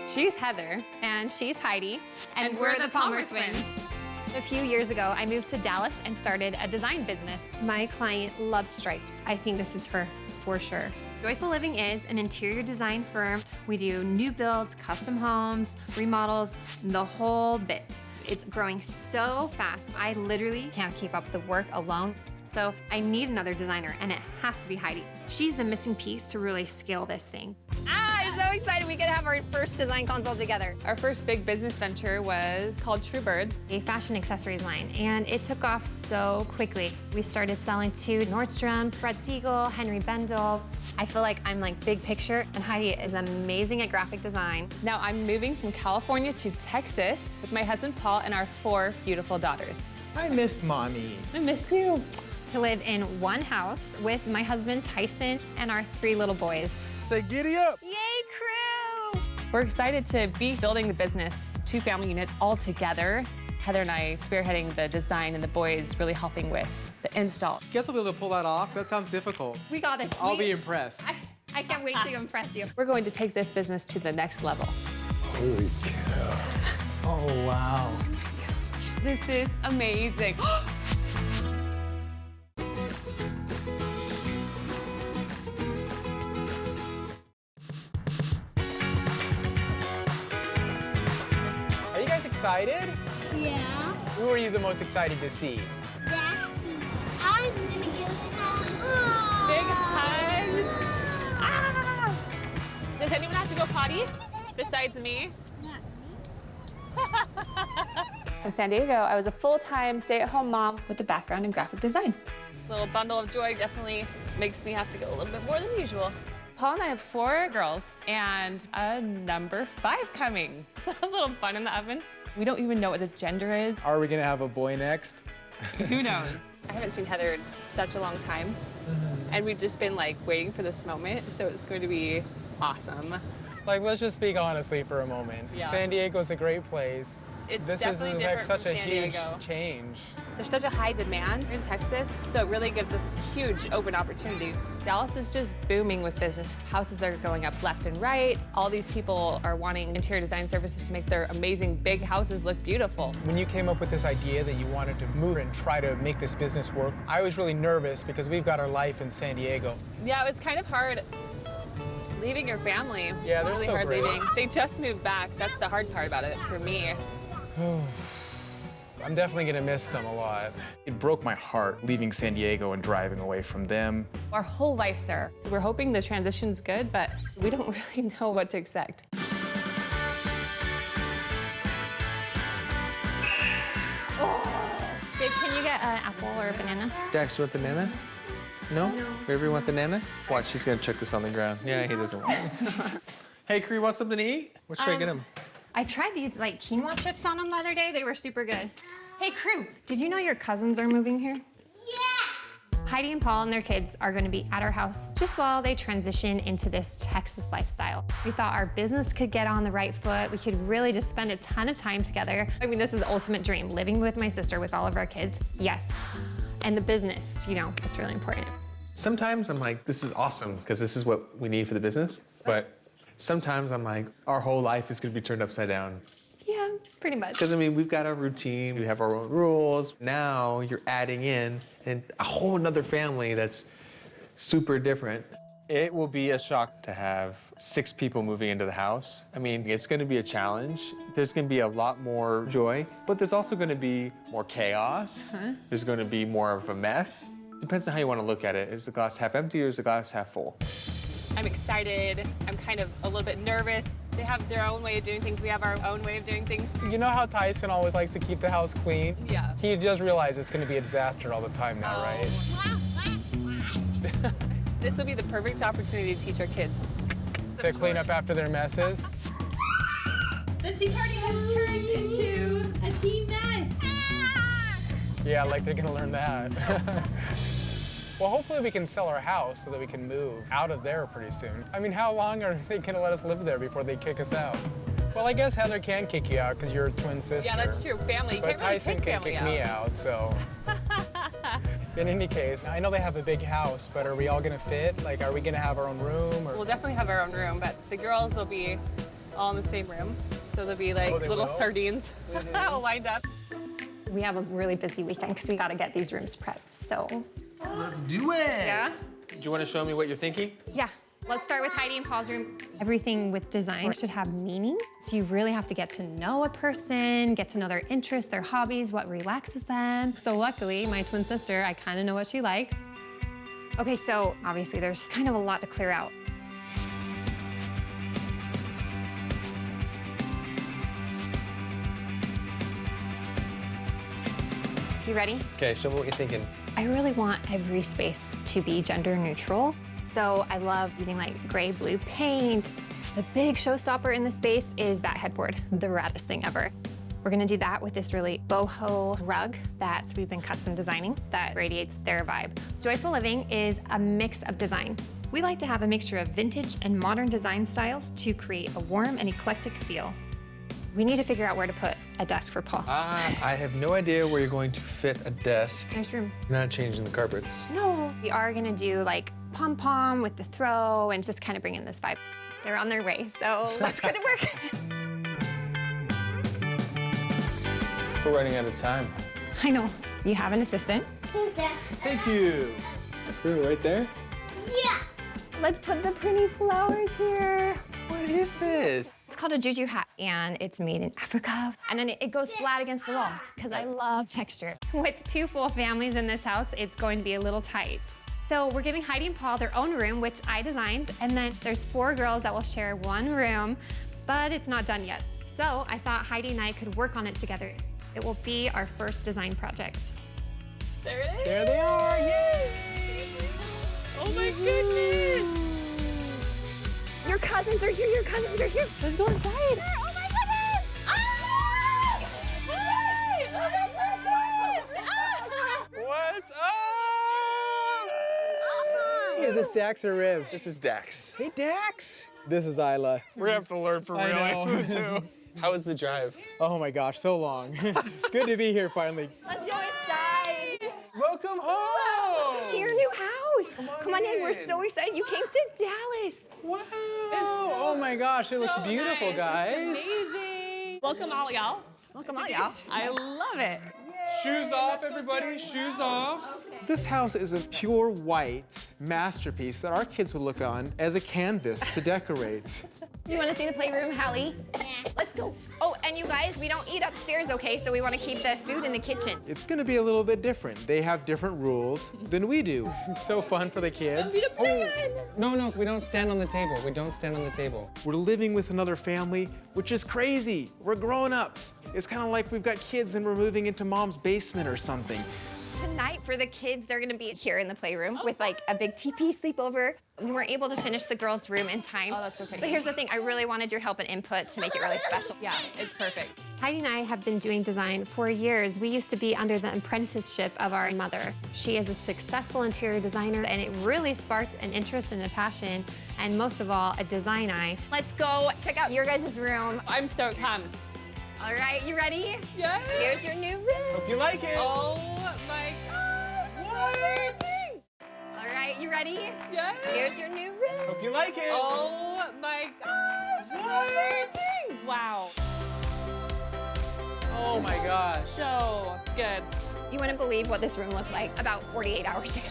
She's Heather. And she's Heidi. And we're the Palmer twins. A few years ago, I moved to Dallas and started a design business. My client loves stripes. I think this is her for sure. Joyful Living is an interior design firm. We do new builds, custom homes, remodels, the whole bit. It's growing so fast, I literally can't keep up the work alone. So I need another designer, and it has to be Heidi. She's the missing piece to really scale this thing. I'm so excited we could have our first design consult together. Our first big business venture was called Birds, a fashion accessories line, and it took off so quickly. We started selling to Nordstrom, Fred Siegel, Henry Bendel. I feel like I'm like big picture, and Heidi is amazing at graphic design. Now I'm moving from California to Texas with my husband Paul and our 4 beautiful daughters. I missed Mommy. I missed you. To live in one house with my husband Tyson and our 3 little boys. Say giddy up. Yay, crew! We're excited to be building the business, 2 family units all together. Heather and I spearheading the design and the boys really helping with the install. Guess I'll be able to pull that off. That sounds difficult. We got this. I'll be impressed. I can't wait to impress you. We're going to take this business to the next level. Holy cow. Oh, wow. This is amazing. Are you guys excited? Yeah. Who are you the most excited to see? That's it. I'm gonna give it a Big hug. Ah! Does anyone have to go potty besides me? In San Diego, I was a full-time stay-at-home mom with a background in graphic design. This little bundle of joy definitely makes me have to go a little bit more than usual. Paul and I have 4 girls and a number 5 coming. A little bun in the oven. We don't even know what the gender is. Are we gonna have a boy next? Who knows? I haven't seen Heather in such a long time. And we've just been like waiting for this moment, so it's going to be awesome. Like, let's just speak honestly for a moment. Yeah. San Diego's a great place. It's This definitely is like different such from a San huge Diego. change. There's such a high demand in Texas, so it really gives us huge open opportunity. Dallas is just booming with business. Houses are going up left and right. All these people are wanting interior design services to make their amazing big houses look beautiful. When you came up with this idea that you wanted to move and try to make this business work, I was really nervous because we've got our life in San Diego. Yeah, it was kind of hard leaving your family. Yeah, It's they're really so hard great. leaving. They just moved back. That's the hard part about it for me. I'm definitely gonna miss them a lot. It broke my heart leaving San Diego and driving away from them. Our whole life's there. So we're hoping the transition's good, but we don't really know what to expect. Babe, can you get an apple or a banana? Dax, you want banana? No? Baby, want banana? Watch, he's gonna chuck this on the ground. Yeah, he doesn't want it. Hey, Cree, want something to eat? What should I get him? I tried these like quinoa chips on them the other day. They were super good. Hey, crew, did you know your cousins are moving here? Yeah. Heidi and Paul and their kids are going to be at our house just while they transition into this Texas lifestyle. We thought our business could get on the right foot. We could really just spend a ton of time together. I mean, this is the ultimate dream, living with my sister with all of our kids. Yes. And the business, you know, it's really important. Sometimes I'm like, this is awesome, because this is what we need for the business. But sometimes I'm like, our whole life is gonna be turned upside down. Yeah, pretty much. Because I mean, we've got our routine, we have our own rules. Now you're adding in a whole nother family that's super different. It will be a shock to have 6 people moving into the house. I mean, it's gonna be a challenge. There's gonna be a lot more joy, but there's also gonna be more chaos. There's gonna be more of a mess. Depends on how you wanna look at it. Is the glass half empty or is the glass half full? I'm excited. I'm kind of a little bit nervous. They have their own way of doing things. We have our own way of doing things. You know how Tyson always likes to keep the house clean? Yeah. He does realize it's gonna be a disaster all the time now, right? This will be the perfect opportunity to teach our kids. To clean up after their messes. The tea party has turned into a tea mess. Yeah, like they're gonna learn that. Well, hopefully we can sell our house so that we can move out of there pretty soon. I mean, how long are they gonna let us live there before they kick us out? Well, I guess Heather can kick you out because you're a twin sister. Yeah, that's true. Family. You But can't really Tyson kick can family kick out. me out, so. In any case, I know they have a big house, but are we all gonna fit? Like, are we gonna have our own room? Or? We'll definitely have our own room, but the girls will be all in the same room. So they'll be like little sardines all lined up. We have a really busy weekend because we got to get these rooms prepped, so. Let's do it. Yeah? Do you want to show me what you're thinking? Yeah. Let's start with Heidi and Paul's room. Everything with design should have meaning. So you really have to get to know a person, get to know their interests, their hobbies, what relaxes them. So luckily, my twin sister, I kind of know what she likes. Okay, so obviously there's kind of a lot to clear out. You ready? Okay, show me what you're thinking. I really want every space to be gender neutral. So I love using like gray blue paint. The big showstopper in the space is that headboard, the raddest thing ever. We're gonna do that with this really boho rug that we've been custom designing that radiates their vibe. Joyful living is a mix of design. We like to have a mixture of vintage and modern design styles to create a warm and eclectic feel. We need to figure out where to put a desk for Paul. I have no idea where you're going to fit a desk. There's room. You're not changing the carpets. No. We are gonna do like pom-pom with the throw and just kind of bring in this vibe. They're on their way, so let's get to work. We're running out of time. I know. You have an assistant. Thank you. Ooh, right there? Yeah. Let's put the pretty flowers here. What is this? It's called a juju hat, and it's made in Africa. And then it goes flat against the wall, because I love texture. With 2 full families in this house, it's going to be a little tight. So we're giving Heidi and Paul their own room, which I designed, and then there's 4 girls that will share 1 room, but it's not done yet. So I thought Heidi and I could work on it together. It will be our first design project. There it is. There they are, yay! Oh my goodness. Your cousins are here, your cousins are here. Let's go inside. Oh my goodness. Ah! Hey! Oh my goodness. Ah! What's up? Hey, is this Dax or Riv? This is Dax. Hey, Dax. This is Isla. We're gonna have to learn for I real. know. Who's who. How was the drive? Oh my gosh, so long. Good to be here finally. Let's go inside. Welcome home! To your new house. Come on in, we're so excited. You came to Dallas. Wow! Oh my gosh, it looks So beautiful, nice. guys. It's amazing. Welcome all y'all. Welcome all y'all. I love it. Shoes off, everybody. Shoes off. This house is a pure white masterpiece that our kids would look on as a canvas to decorate. You want to see the playroom, Hallie? Let's go. Oh, and you guys, we don't eat upstairs, okay? So we want to keep the food in the kitchen. It's gonna be a little bit different. They have different rules than we do. So fun for the kids. No, we don't stand on the table. We don't stand on the table. We're living with another family, which is crazy. We're grown-ups. It's kind of like we've got kids and we're moving into mom's basement or something. Tonight for the kids, they're gonna be here in the playroom with like a big TP sleepover. We weren't able to finish the girls' room in time. Oh, that's okay. But here's the thing, I really wanted your help and input to make it really special. Yeah, it's perfect. Heidi and I have been doing design for years. We used to be under the apprenticeship of our mother. She is a successful interior designer, and it really sparked an interest and a passion, and most of all, a design eye. Let's go check out your guys' room. I'm so pumped. All right, you ready? Yeah. Here's your new room. Hope you like it. Oh my gosh. Amazing. All right, you ready? Yeah. Here's your new room. Hope you like it. Oh my gosh. Amazing. Wow. Oh my gosh. So good. You wouldn't believe what this room looked like about 48 hours ago.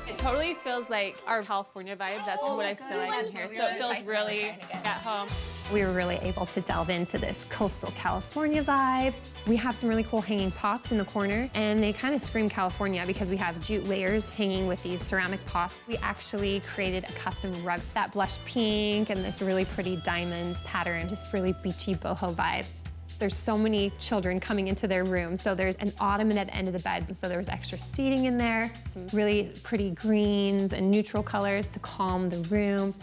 It totally feels like our California vibe. That's what I feel like in here. So it feels really at home. We were really able to delve into this coastal California vibe. We have some really cool hanging pots in the corner, and they kind of scream California because we have jute layers hanging with these ceramic pots. We actually created a custom rug, that blush pink and this really pretty diamond pattern, just really beachy boho vibe. There's so many children coming into their room, so there's an ottoman at the end of the bed, so there was extra seating in there, some really pretty greens and neutral colors to calm the room.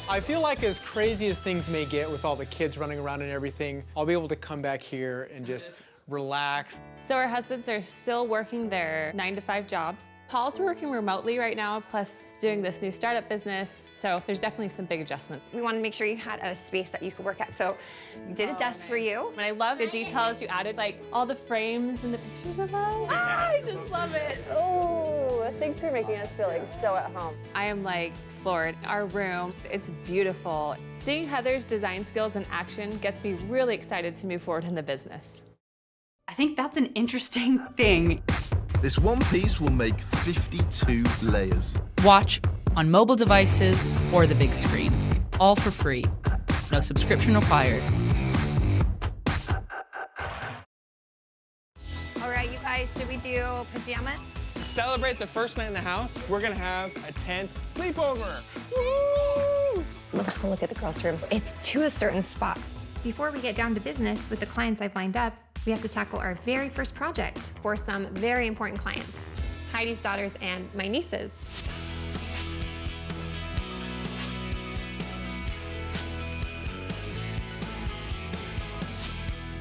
I feel like as crazy as things may get with all the kids running around and everything, I'll be able to come back here and just relax. So our husbands are still working their 9-to-5 jobs. Paul's working remotely right now, plus doing this new startup business. So there's definitely some big adjustments. We wanted to make sure you had a space that you could work at, so we did a desk for you. And I love the details you added, like all the frames and the pictures of us. I just love it. Oh. Thanks for making us feel like so at home. I am like floored. Our room, it's beautiful. Seeing Heather's design skills in action gets me really excited to move forward in the business. I think that's an interesting thing. This one piece will make 52 layers. Watch on mobile devices or the big screen. All for free. No subscription required. All right, you guys, should we do pajamas? To celebrate the first night in the house, we're gonna have a tent sleepover. Woo! Let's go look at the girls' room. It's to a certain spot. Before we get down to business with the clients I've lined up, we have to tackle our very first project for some very important clients, Heidi's daughters and my nieces.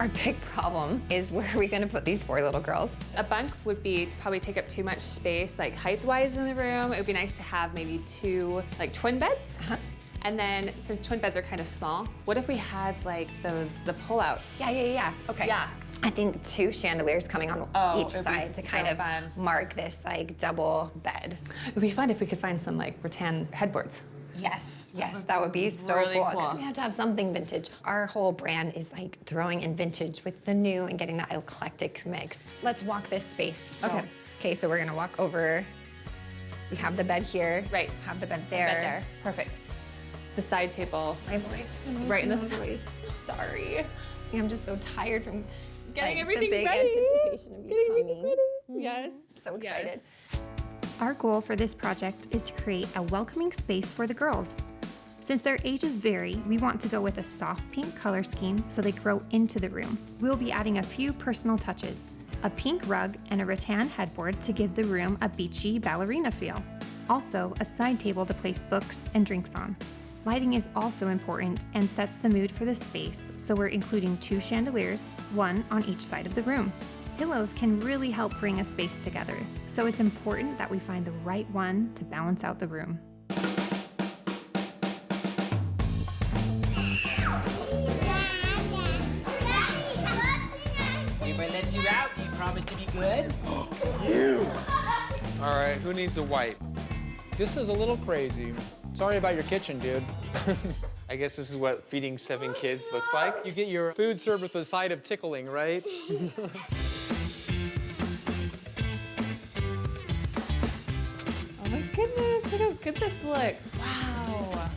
Our big problem is where are we gonna put these 4 little girls? A bunk would probably take up too much space, like height-wise in the room. It would be nice to have maybe 2 like twin beds. And then since twin beds are kind of small, what if we had like the pull-outs? Yeah. Okay. Yeah. I think 2 chandeliers coming on each side to kind of mark this like double bed. It would be fun if we could find some like rattan headboards. Yes, that would be so really cool. cool. 'Cause we have to have something vintage. Our whole brand is like throwing in vintage with the new and getting that eclectic mix. Let's walk this space. Okay, so we're gonna walk over. We have the bed here. Right. Have the bed there. Bed there. Perfect. The side table. My voice. Right in the voice. Sorry. I'm just so tired from Getting like, everything the big ready. anticipation of you coming. Yes. So excited. Yes. Our goal for this project is to create a welcoming space for the girls. Since their ages vary, we want to go with a soft pink color scheme so they grow into the room. We'll be adding a few personal touches, a pink rug and a rattan headboard to give the room a beachy ballerina feel. Also, a side table to place books and drinks on. Lighting is also important and sets the mood for the space, so we're including 2 chandeliers, 1 on each side of the room. Pillows can really help bring a space together, so it's important that we find the right one to balance out the room. If I let you out, you promise to be good? All right, who needs a wipe? This is a little crazy. Sorry about your kitchen, dude. I guess this is what feeding 7 kids looks like. You get your food served with a side of tickling, right? Oh my goodness, look how good this looks. Wow.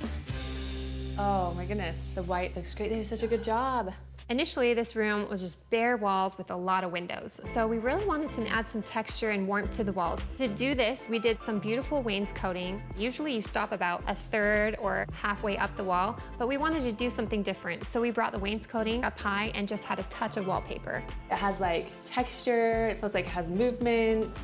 Oh my goodness, the white looks great. They did such a good job. Initially, this room was just bare walls with a lot of windows, so we really wanted to add some texture and warmth to the walls. To do this, we did some beautiful wainscoting. Usually you stop about 1/3 or halfway up the wall, but we wanted to do something different, so we brought the wainscoting up high and just had a touch of wallpaper. It has like texture, it feels like it has movement.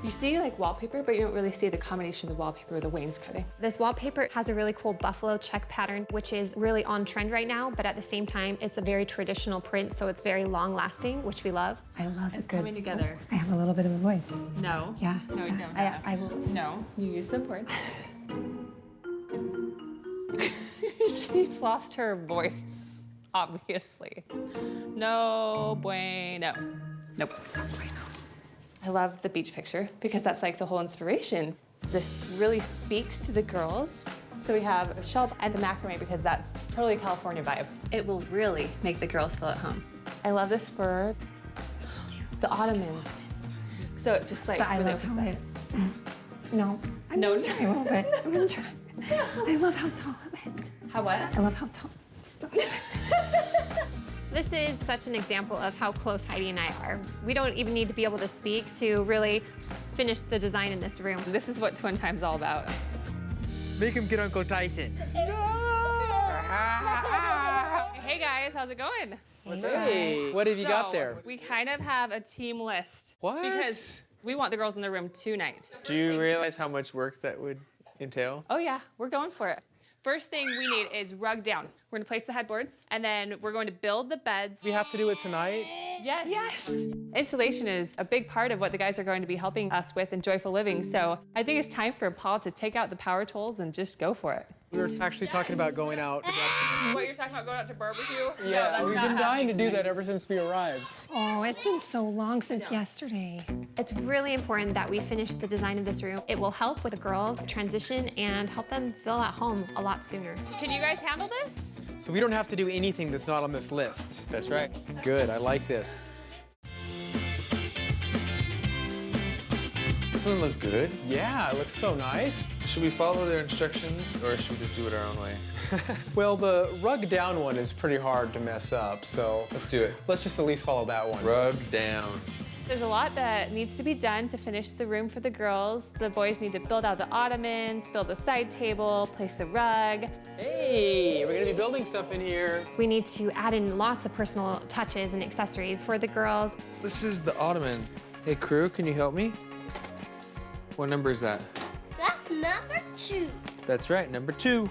You see like wallpaper, but you don't really see the combination of the wallpaper with the wainscoting. This wallpaper has a really cool buffalo check pattern, which is really on trend right now, but at the same time, it's a very traditional print, so it's very long lasting, which we love. I love It's coming together. I have a little bit of a voice. No. Yeah. No, no. I will. No, you use the board. She's lost her voice, obviously. No bueno. Nope. I love the beach picture because that's like the whole inspiration. This really speaks to the girls. So we have a shelf and the macrame because that's totally California vibe. It will really make the girls feel at home. I love this for the ottomans. So it's just like So I really love opens how that. No. I'm No. gonna try a little bit. I'm gonna try. I love how tall it is. How what? I love how tall. Stop. This is such an example of how close Heidi and I are. We don't even need to be able to speak to really finish the design in this room. This is what Twin Time's all about. Make him get Uncle Tyson. Hey guys, how's it going? Hey, what have you got there? We kind of have a team list. What? Because we want the girls in the room tonight. Do you realize how much work that would entail? Oh yeah, we're going for it. First thing we need is rug down. We're gonna place the headboards, and then we're going to build the beds. We have to do it tonight? Yes. Yes. Installation is a big part of what the guys are going to be helping us with in Joyful Living, so I think it's time for Paul to take out the power tools and just go for it. We were actually talking about going out. What, you're talking about going out to barbecue? Yeah, we've been dying to do that ever since we arrived. Oh, it's been so long since yesterday. It's really important that we finish the design of this room. It will help with the girls transition and help them feel at home a lot sooner. Can you guys handle this? So we don't have to do anything that's not on this list. That's right. Good, I like this. Doesn't it look good? Yeah, it looks so nice. Should we follow their instructions or should we just do it our own way? Well, the rug down one is pretty hard to mess up, so Let's do it. let's just at least follow that one. Rug down. There's a lot that needs to be done to finish the room for the girls. The boys need to build out the ottomans, build the side table, place the rug. Hey, we're gonna be building stuff in here. We need to add in lots of personal touches and accessories for the girls. This is the ottoman. Hey, crew, can you help me? What number is that? That's number 2. That's right, number 2.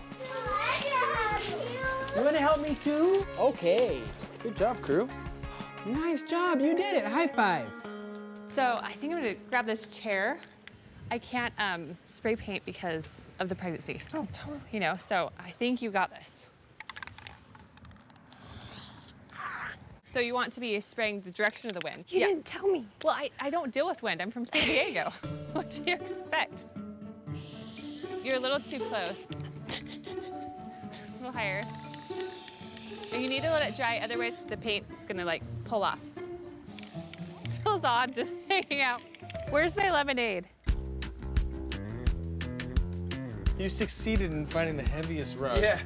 You wanna help me too? Okay. Good job, crew. Nice job, you did it. High five. So I think I'm gonna grab this chair. I can't spray paint because of the pregnancy. Oh, totally. You know, so I think you got this. So you want to be spraying the direction of the wind? You didn't tell me. Well, I don't deal with wind. I'm from San Diego. What do you expect? You're a little too close. A little higher. And you need to let it dry, otherwise the paint is gonna like pull off. Feels odd just hanging out. Where's my lemonade? You succeeded in finding the heaviest rug. Yeah.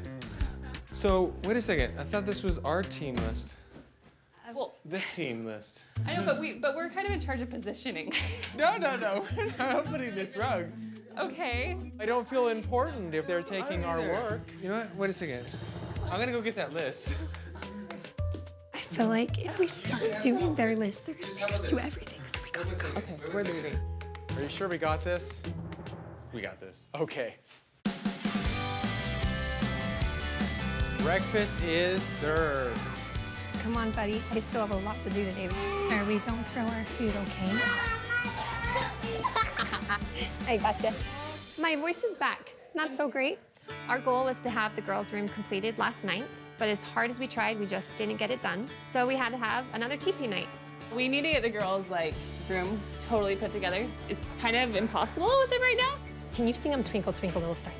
So, wait a second. I thought this was our team list. Well, This team list. I know, but we're kind of in charge of positioning. No. We're not opening this rug. Okay. I don't feel important if they're taking our work. You know what? Wait a second. I'm gonna go get that list. I feel like if we start doing their list, they're gonna make us do everything, so we gotta go. Okay, we're leaving. Are you sure we got this? We got this. Okay. Breakfast is served. Come on, buddy. I still have a lot to do today. Or we don't throw our food, okay? I got this. My voice is back. Not so great. Our goal was to have the girls' room completed last night, but as hard as we tried, we just didn't get it done. So we had to have another teepee night. We need to get the girls' room totally put together. It's kind of impossible with it right now. Can you sing them Twinkle, Twinkle, Little Star?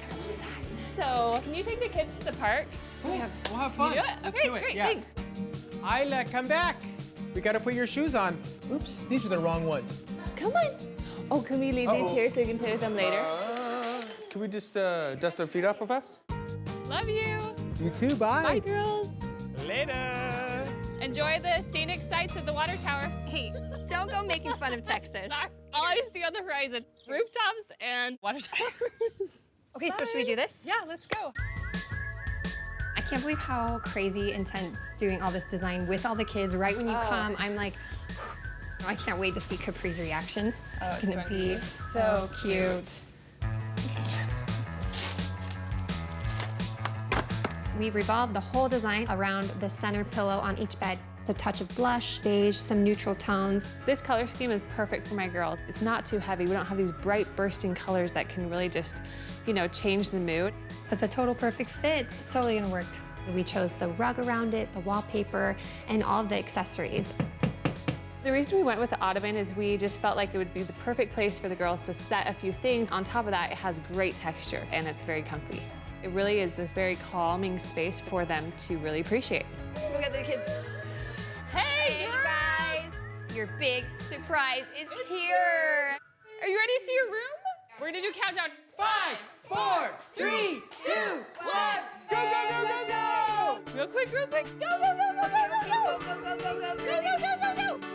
So can you take the kids to the park? We'll have fun. You do it? Let's Okay, do it. great, Yeah. thanks. Isla, come back. We gotta put your shoes on. Oops, these are the wrong ones. Come on. Oh, can we leave these here so we can play with them later? Can we just dust our feet off real fast? Love you. You too, bye. Bye, girls. Later. Enjoy the scenic sights of the water tower. Hey, don't go making fun of Texas. All I see on the horizon, rooftops and water towers. Okay, so should we do this? Yeah, let's go. I can't believe how crazy intense doing all this design with all the kids. Right when you come, I'm like, I can't wait to see Capri's reaction. It's gonna be so cute. We've revolved the whole design around the center pillow on each bed. It's a touch of blush, beige, some neutral tones. This color scheme is perfect for my girl. It's not too heavy. We don't have these bright bursting colors that can really just, change the mood. It's a total perfect fit. It's totally gonna work. We chose the rug around it, the wallpaper, and all of the accessories. The reason we went with the ottoman is we just felt like it would be the perfect place for the girls to set a few things. On top of that, it has great texture and it's very comfy. It really is a very calming space for them to really appreciate. Look at the kids. Hey, you guys! Your big surprise is here. Are you ready to see your room? We're gonna do countdown. 5, 4, 3, 2, 1. Go, go, go, go, go! Real quick, real quick. Go, go, go, go, go, go, go. Go, go, go, go, go, Go, go, go, go, go.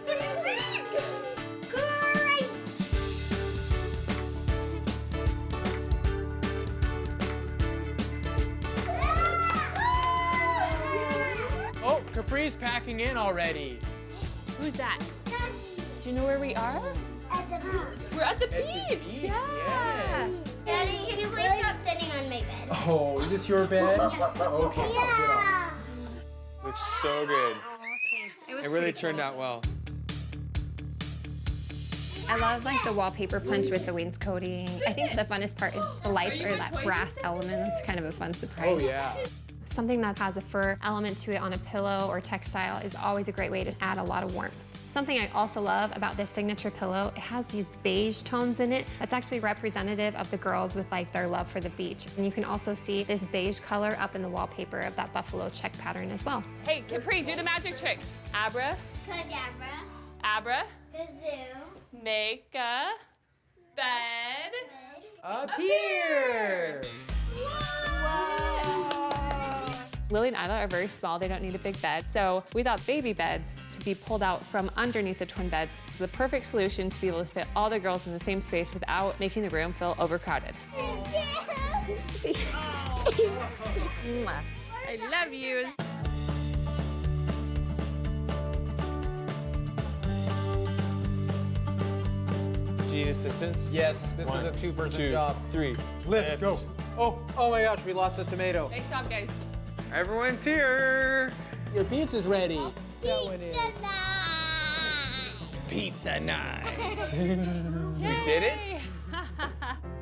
What do you think? Great. Oh, Capri's packing in already. Who's that? Do you know where we are? At the beach. We're at the beach. Yeah. Daddy, can you please stop sitting on my bed? Oh, is this your bed? Okay. Yeah. Looks so good. It It really turned out well. I love the wallpaper punch with the wainscoting. I think the funnest part is the lights or that brass element. It's kind of a fun surprise. Oh, yeah. Something that has a fur element to it on a pillow or textile is always a great way to add a lot of warmth. Something I also love about this signature pillow, it has these beige tones in it. That's actually representative of the girls with like their love for the beach. And you can also see this beige color up in the wallpaper of that buffalo check pattern as well. Hey, Capri, do the magic trick. Abra, Cadabra. abra, Kazoo. make a bed. Up here. Lily and Isla are very small. They don't need a big bed. So we thought baby beds to be pulled out from underneath the twin beds is the perfect solution to be able to fit all the girls in the same space without making the room feel overcrowded. I love you. Need assistance? Yes, this is a two-person job. 3. Lift, go. Oh my gosh, we lost the tomato. Nice job, guys. Everyone's here. Your pizza's ready. Pizza night. Pizza night. We did it?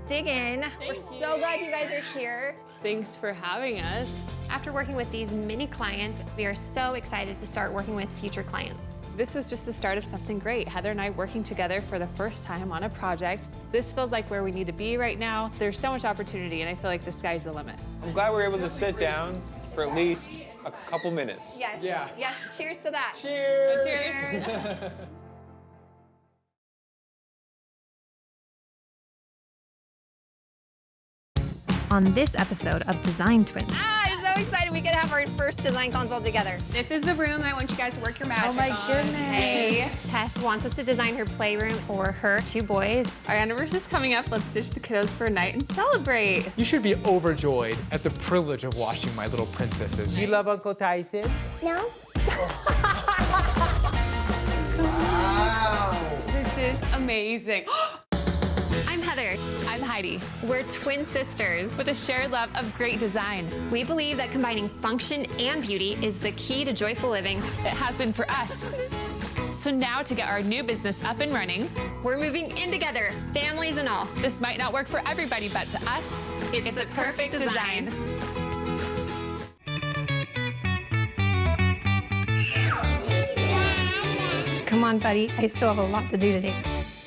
Dig in. We're so glad you guys are here. Thanks for having us. After working with these mini clients, we are so excited to start working with future clients. This was just the start of something great. Heather and I working together for the first time on a project. This feels like where we need to be right now. There's so much opportunity, and I feel like the sky's the limit. I'm glad we're able to sit down for at least a couple minutes. Yes. Yeah. Yes. Cheers to that. Cheers. Cheers. On this episode of Design Twins. I'm so excited we get to have our first design consult together. This is the room I want you guys to work your magic on. Oh my goodness. Hey, Tess wants us to design her playroom for her 2 boys. Our anniversary's coming up. Let's ditch the kiddos for a night and celebrate. You should be overjoyed at the privilege of watching my little princesses. You love Uncle Tyson? No. This is amazing. I'm Heather. I'm Heidi, We're twin sisters. with a shared love of great design. We believe that combining function and beauty is the key to joyful living. It has been for us. So now to get our new business up and running, We're moving in together, families and all. this might not work for everybody, but to us, It's a perfect design. Come on, buddy. I still have a lot to do today.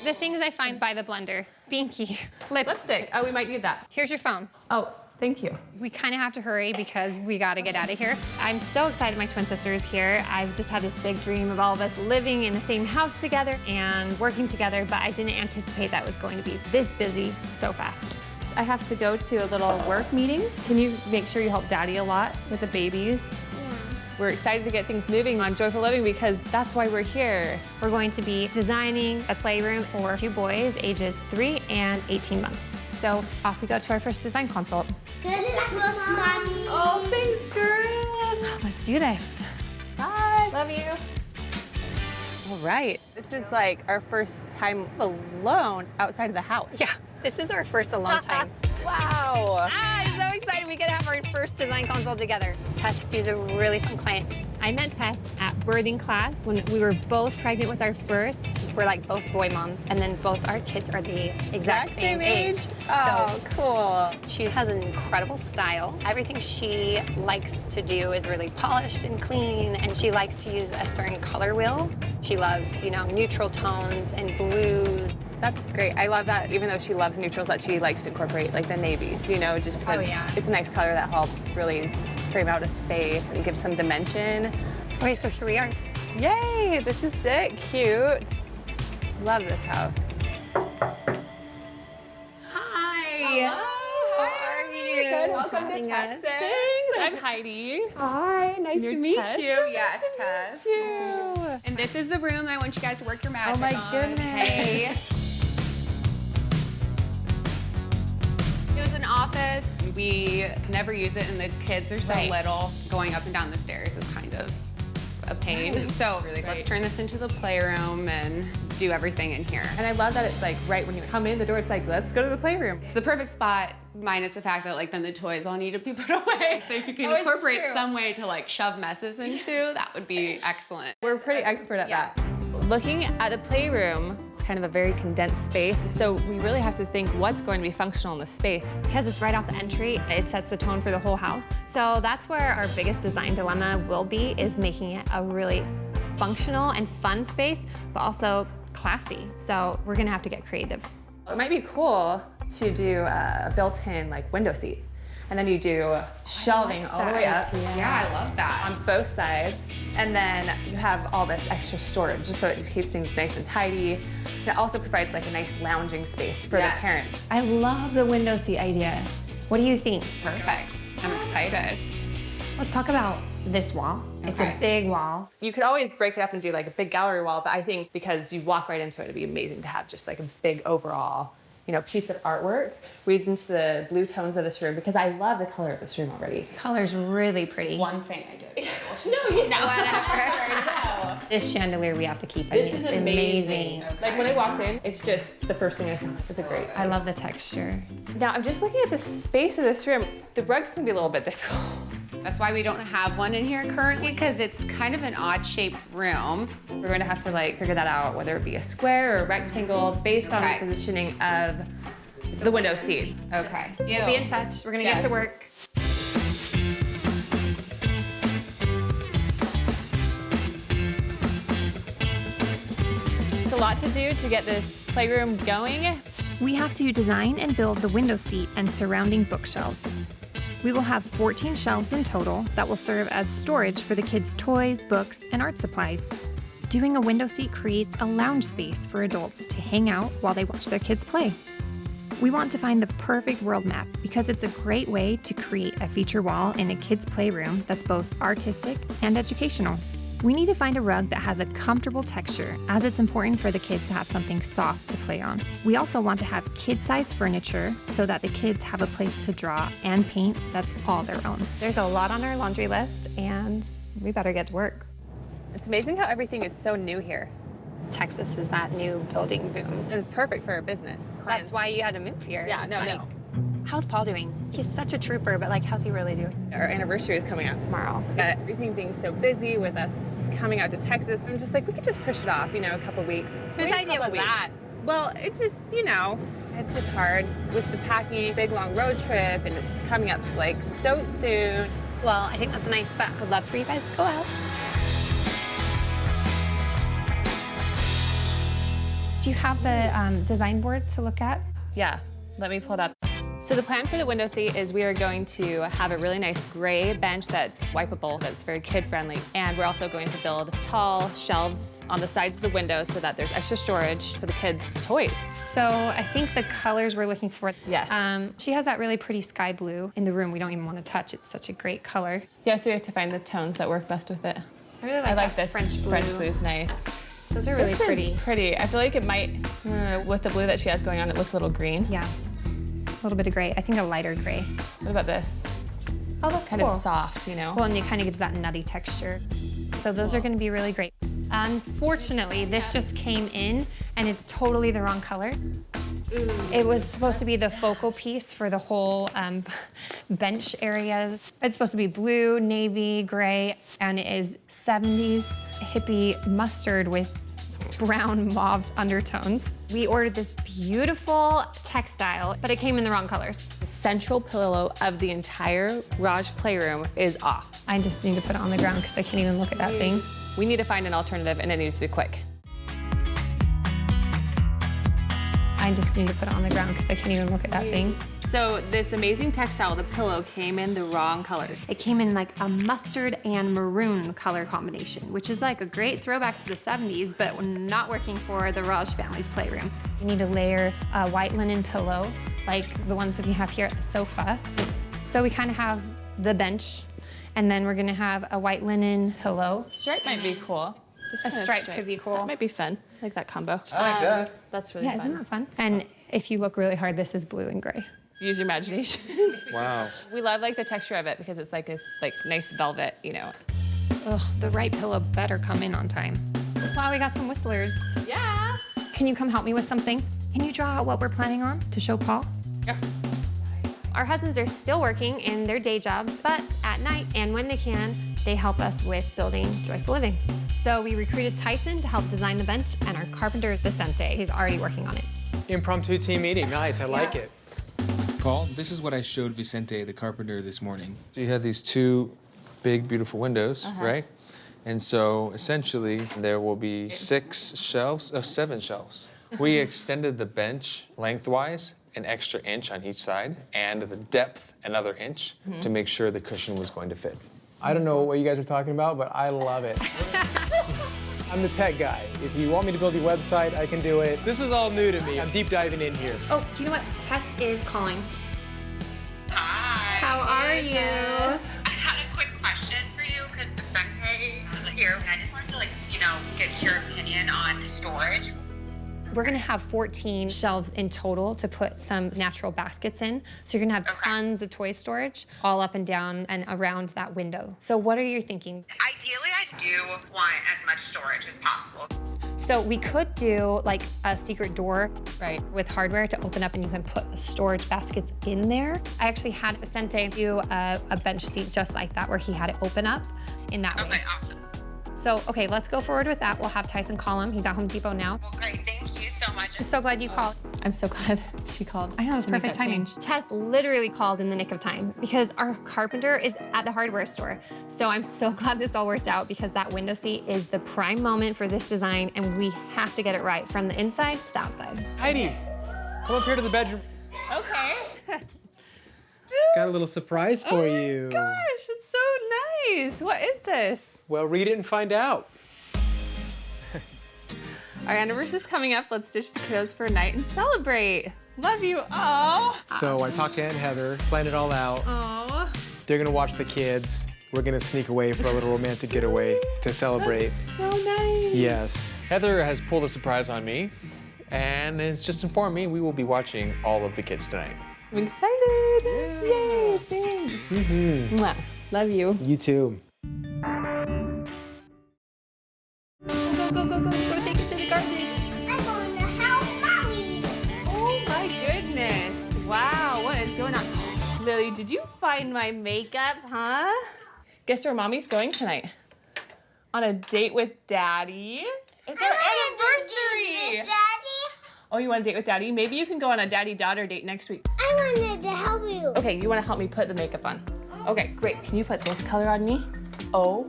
The things I find by the blender. Binky, lipstick. lipstick. Oh, we might need that. Here's your phone. Oh, thank you. We kind of have to hurry because we got to get out of here. I'm so excited my twin sister is here. I've just had this big dream of all of us living in the same house together and working together, but I didn't anticipate that was going to be this busy so fast. I have to go to a little work meeting. Can you make sure you help Daddy a lot with the babies? We're excited to get things moving on Joyful Living because that's why we're here. We're going to be designing a playroom for 2 boys, ages 3 and 18 months. So off we go to our first design consult. Good luck, Mommy. Oh, thanks, girls. Let's do this. Bye. Love you. All right. This is like our first time alone outside of the house. Yeah, this is our first alone time. Wow. I'm so excited we get to have our first design consult together. Tess is a really fun client. I met Tess at birthing class when we were both pregnant with our first. We're like both boy moms, and then both our kids are the exact same age. Oh, cool. She has an incredible style. Everything she likes to do is really polished and clean, and she likes to use a certain color wheel. She loves, neutral tones and blues. That's great. I love that even though she loves neutrals that she likes to incorporate like the navies, just because it's a nice color that helps really frame out a space and give some dimension. Okay, so here we are. Yay, this is sick, cute. Love this house. Hi. Hello. How are you? Good. Welcome to Having us. Texas. I'm Heidi. Hi, nice You're to meet Tess? you. Yes, Tess. You. And this is the room I want you guys to work your magic Oh my on. goodness. Hey. It was an office. We never use it, and the kids are so little. Going up and down the stairs is kind of a pain. So we're like, let's turn this into the playroom and do everything in here. And I love that it's like right when you come in the door, it's like, let's go to the playroom. It's the perfect spot, minus the fact that then the toys all need to be put away. So if you can Oh, it's incorporate true. some way to shove messes into, that would be excellent. We're pretty expert at that. Looking at the playroom, it's kind of a very condensed space. So we really have to think what's going to be functional in the space. Because it's right off the entry, it sets the tone for the whole house. So that's where our biggest design dilemma will be, is making it a really functional and fun space, but also classy. So we're gonna have to get creative. It might be cool to do a built-in like window seat. And then you do shelving all the way up. Yeah, I love that. On both sides. And then you have all this extra storage, so it just keeps things nice and tidy. And it also provides like a nice lounging space for the parents. I love the window seat idea. What do you think? Perfect. I'm excited. Let's talk about this wall. It's a big wall. You could always break it up and do like a big gallery wall, but I think because you walk right into it, it'd be amazing to have just like a big overall, you know, piece of artwork. Reads into the blue tones of this room because I love the color of this room already. Color's really pretty. One thing I did. No, you know. Whatever. This chandelier we have to keep. This is amazing. Okay. Like when I walked in, it's just the first thing I saw. It's a great. I love the texture. Now I'm just looking at the space of this room. The rug's gonna be a little bit difficult. That's why we don't have one in here currently, because it's kind of an odd-shaped room. We're going to have to like figure that out, whether it be a square or a rectangle, based on the positioning of the window seat. Okay. We'll be in touch. We're gonna get to work. It's a lot to do to get this playroom going. We have to design and build the window seat and surrounding bookshelves. We will have 14 shelves in total that will serve as storage for the kids' toys, books, and art supplies. Doing a window seat creates a lounge space for adults to hang out while they watch their kids play. We want to find the perfect world map because it's a great way to create a feature wall in a kid's playroom that's both artistic and educational. We need to find a rug that has a comfortable texture, as it's important for the kids to have something soft to play on. We also want to have kid-sized furniture so that the kids have a place to draw and paint that's all their own. There's a lot on our laundry list, and we better get to work. It's amazing how everything is so new here. Texas is that new building boom. And it's perfect for our business. That's why you had to move here. Yeah, no. How's Paul doing? He's such a trooper, but like, how's he really doing? Our anniversary is coming up tomorrow. Everything being so busy with us coming out to Texas, and just like, we could just push it off, you know, a couple weeks. Whose idea was that? Well, it's just, you know, it's just hard with the packing, big long road trip, and it's coming up like so soon. Well, I think that's nice, but I'd love for you guys to go out. Do you have the design board to look at? Yeah, let me pull it up. So the plan for the window seat is we are going to have a really nice gray bench that's wipeable, that's very kid-friendly. And we're also going to build tall shelves on the sides of the windows so that there's extra storage for the kids' toys. So I think the colors we're looking for. Yes. She has that really pretty sky blue in the room we don't even want to touch. It's such a great color. Yeah, so we have to find the tones that work best with it. I really like, I like this. French blue. French blue's nice. Those are really This pretty. is pretty. I feel like it might, with the blue that she has going on, it looks a little green. Yeah. A little bit of gray. I think a lighter gray. What about this? Oh, that's kind cool. of soft, you know? Well, and it kind of gives that nutty texture. So those are going to be really great. Unfortunately, this just came in and it's totally the wrong color. It was supposed to be the focal piece for the whole bench areas. It's supposed to be blue, navy, gray, and it is 70s hippie mustard with brown mauve undertones. We ordered this beautiful textile, but it came in the wrong colors. The central pillow of the entire garage playroom is off. I just need to put it on the ground because I can't even look at that thing. We need to find an alternative, and it needs to be quick. I just need to put it on the ground because I can't even look at that thing. So this amazing textile, the pillow, came in the wrong colors. It came in like a mustard and maroon color combination, which is like a great throwback to the 70s, but not working for the Raj family's playroom. You need to layer a white linen pillow, like the ones that we have here at the sofa. So we kind of have the bench, and then we're gonna have a white linen pillow. Stripe might be cool. A stripe could be cool. That might be fun. I like that combo. I like that. That's really fun. Isn't that fun? And if you look really hard, this is blue and gray. Use your imagination. Wow. We love like the texture of it because it's like this nice velvet, you know. Ugh, the right pillow better come in on time. Wow, we got some whistlers. Yeah. Can you come help me with something? Can you draw out what we're planning on to show Paul? Yeah. Our husbands are still working in their day jobs, but at night and when they can, they help us with building Joyful Living. So we recruited Tyson to help design the bench, and our carpenter, Vicente, he's already working on it. Impromptu team meeting, nice, I like it. Paul, this is what I showed Vicente, the carpenter, this morning. So you had these two big, beautiful windows, right? And so essentially there will be 7 shelves. We extended the bench lengthwise an extra inch on each side and the depth another inch to make sure the cushion was going to fit. I don't know what you guys are talking about, but I love it. I'm the tech guy. If you want me to build your website, I can do it. This is all new to me. I'm deep diving in here. Oh, you know what? Tess is calling. Hi. How are you? I had a quick question for you because Vicente is here, and I just wanted to, get your opinion on storage. We're gonna have 14 shelves in total to put some natural baskets in. So you're gonna have tons of toy storage all up and down and around that window. So what are you thinking? Ideally, I do want as much storage as possible. So we could do like a secret door, right, with hardware to open up and you can put storage baskets in there. I actually had Vicente do a bench seat just like that where he had it open up in that way. Okay, awesome. So, okay, let's go forward with that. We'll have Tyson call him. He's at Home Depot now. Well, great, thank you so much. I'm so glad you called. I'm so glad she called. I know, it was perfect timing. Tess literally called in the nick of time because our carpenter is at the hardware store. So I'm so glad this all worked out because that window seat is the prime moment for this design and we have to get it right from the inside to the outside. Heidi, come up here to the bedroom. Okay. Got a little surprise for you. Gosh, it's so nice. What is this? Well, read it and find out. Our anniversary's coming up. Let's ditch the kiddos for a night and celebrate. Love you. Oh. So I talked to Aunt Heather, planned it all out. Oh. They're gonna watch the kids. We're gonna sneak away for a little romantic getaway to celebrate. That's so nice. Yes. Heather has pulled a surprise on me and has just informed me we will be watching all of the kids tonight. I'm excited. Yay, thanks. Mwah. Love you. You too. Go take it to the garbage. I'm going to help Mommy. Oh my goodness. Wow, what is going on? Lily, did you find my makeup, huh? Guess where Mommy's going tonight? On a date with Daddy. It's our anniversary. Daddy? Oh, you want to date with Daddy? Maybe you can go on a daddy-daughter date next week. I wanted to help you. Okay, you want to help me put the makeup on? Okay, great. Can you put this color on me? Oh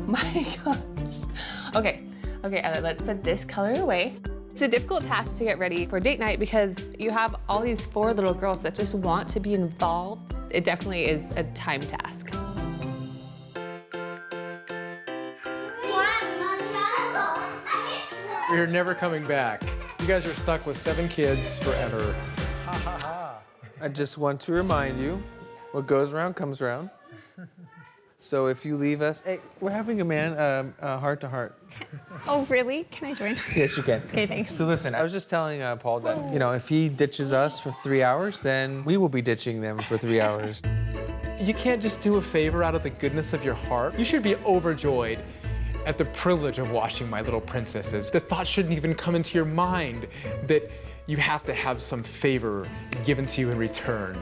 my gosh. Okay, Ella, let's put this color away. It's a difficult task to get ready for date night because you have all these 4 little girls that just want to be involved. It definitely is a time task. We're never coming back. You guys are stuck with 7 kids forever. I just want to remind you, what goes around comes around. So if you leave us, hey, we're having a heart to heart. Oh, really? Can I join? Yes, you can. Okay, thanks. So listen, I was just telling Paul that, if he ditches us for 3 hours, then we will be ditching them for 3 hours. You can't just do a favor out of the goodness of your heart. You should be overjoyed at the privilege of watching My Little Princesses. The thought shouldn't even come into your mind that you have to have some favor given to you in return.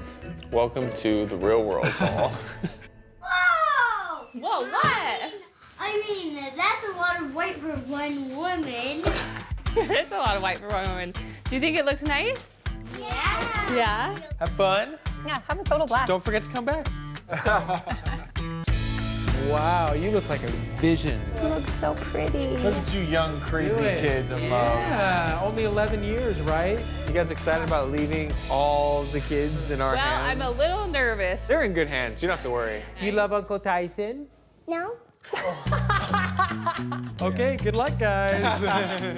Welcome to the real world, Paul. Whoa! Whoa, what? I mean, that's a lot of weight for one woman. It's a lot of white for one woman. Do you think it looks nice? Yeah. Yeah? Have fun. Yeah, have a total blast. Just don't forget to come back. Wow, you look like a vision. You look so pretty. Look at you young, crazy Do it. kids in love. Yeah, only 11 years, right? You guys excited about leaving all the kids in our hands? Well, I'm a little nervous. They're in good hands. You don't have to worry. Do you love Uncle Tyson? No? Okay, good luck, guys.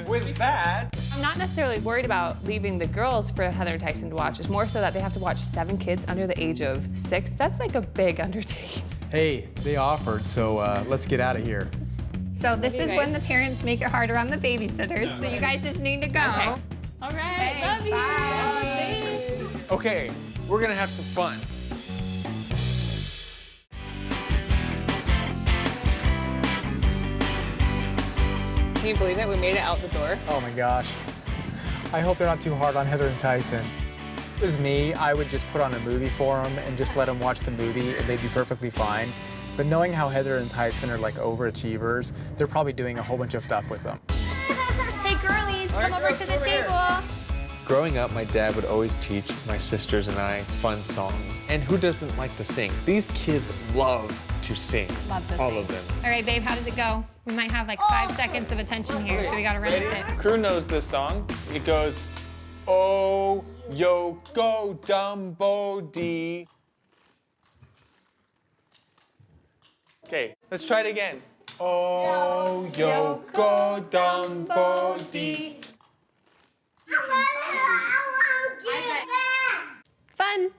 With that, I'm not necessarily worried about leaving the girls for Heather and Tyson to watch. It's more so that they have to watch 7 kids under the age of 6. That's like a big undertaking. Hey, they offered, so let's get out of here. So this Love you is guys. when the parents make it harder on the babysitters. So you guys just need to go. Okay. All right, love you. Bye. okay, we're gonna have some fun. Can you believe it? We made it out the door. Oh my gosh. I hope they're not too hard on Heather and Tyson. If it was me, I would just put on a movie for them and just let them watch the movie and they'd be perfectly fine. But knowing how Heather and Tyson are like overachievers, they're probably doing a whole bunch of stuff with them. Hey, girlies, come over to the table. Growing up, my dad would always teach my sisters and I fun songs. And who doesn't like to sing? These kids love to sing. Love this. All of them. All right, babe, how does it go? We might have like 5 seconds of attention here, so we gotta run with it. Crew knows this song. It goes, oh, yo, go, Dumbo dee. Okay, let's try it again. Oh, yo, go, Dumbo dee. Fun.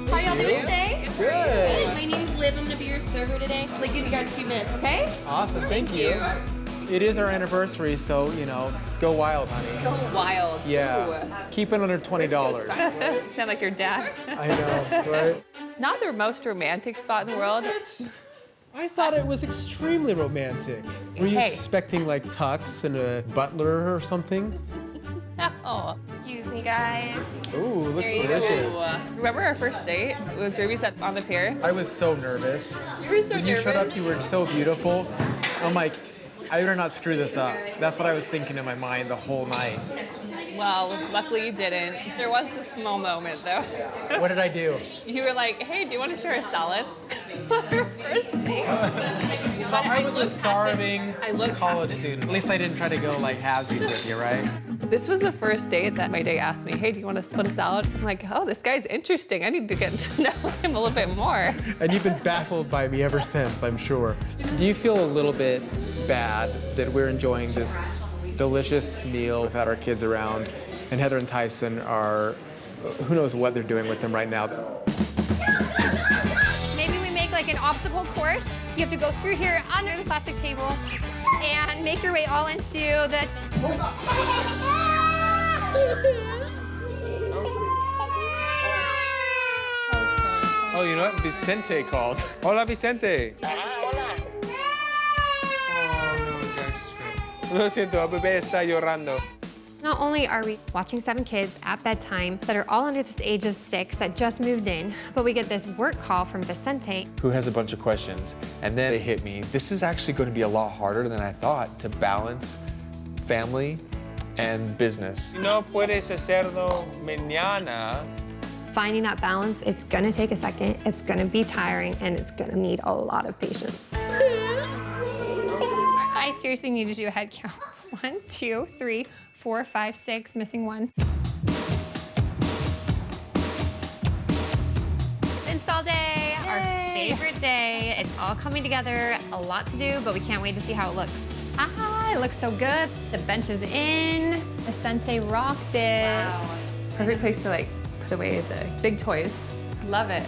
How y'all doing today? Good. My name's Liv. I'm gonna be your server today. I'll give you guys a few minutes, okay? Awesome, thank you. It is our anniversary, so, you know, go wild, honey. Go wild. Yeah. Keep it under $20. Sound like your dad. I know, right? Not the most romantic spot in the world. I thought it was extremely romantic. Were you Hey. expecting like tux and a butler or something? No. Excuse me, guys. Ooh, looks There you delicious. Remember our first date? It was Ruby's on the pier. I was so nervous. You were so When you showed nervous. up, you were so beautiful. I'm like, I better not screw this up. That's what I was thinking in my mind the whole night. Well, luckily you didn't. There was a small moment though. What did I do? You were like, hey, do you want to share a salad? Our first date. But I was a starving I looked college student. At least I didn't try to go like halvesies with you, right? This was the first date that my date asked me, hey, do you want to split a salad? I'm like, oh, this guy's interesting. I need to get to know him a little bit more. And you've been baffled by me ever since, I'm sure. Do you feel a little bit bad that we're enjoying this delicious meal without our kids around, and Heather and Tyson are, who knows what they're doing with them right now? Maybe we make like an obstacle course. You have to go through here under the plastic table and make your way all into the... Oh, you know what? Vicente called. Hola, Vicente. Lo siento, el bebé está llorando. Not only are we watching 7 kids at bedtime that are all under this age of 6 that just moved in, but we get this work call from Vicente. Who has a bunch of questions. And then it hit me, this is actually going to be a lot harder than I thought to balance family and business. No puedes hacerlo mañana. Finding that balance, it's gonna take a second, it's gonna be tiring, and it's gonna need a lot of patience. I seriously need to do a head count. 1, 2, 3, 4, 5, 6, missing 1. Install day, our favorite day. It's all coming together, a lot to do, but we can't wait to see how it looks. Ah, it looks so good. The bench is in. Vicente rocked it. Wow. Perfect place to like put away the big toys. I love it.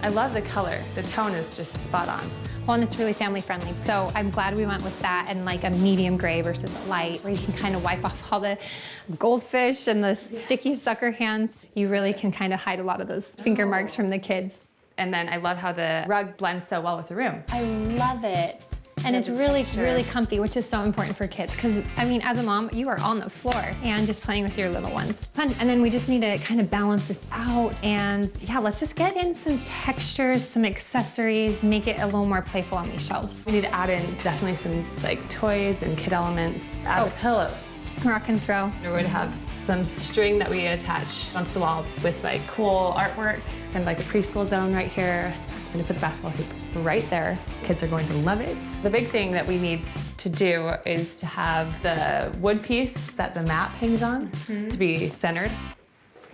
I love the color. The tone is just spot on. Well, and it's really family friendly. So I'm glad we went with that and like a medium gray versus a light, where you can kind of wipe off all the goldfish and the sticky sucker hands. You really can kind of hide a lot of those finger marks from the kids. And then I love how the rug blends so well with the room. I love it. And it's the really, texture. really comfy, which is so important for kids. Because, I mean, as a mom, you are on the floor and just playing with your little ones. Fun. And then we just need to kind of balance this out. And yeah, let's just get in some textures, some accessories, make it a little more playful on these shelves. We need to add in definitely some like toys and kid elements. Add the pillows. Rock and throw. We're going to have some string that we attach onto the wall with like cool artwork and like a preschool zone right here. I'm gonna put the basketball hoop right there. Kids are going to love it. The big thing that we need to do is to have the wood piece that the map hangs on to be centered.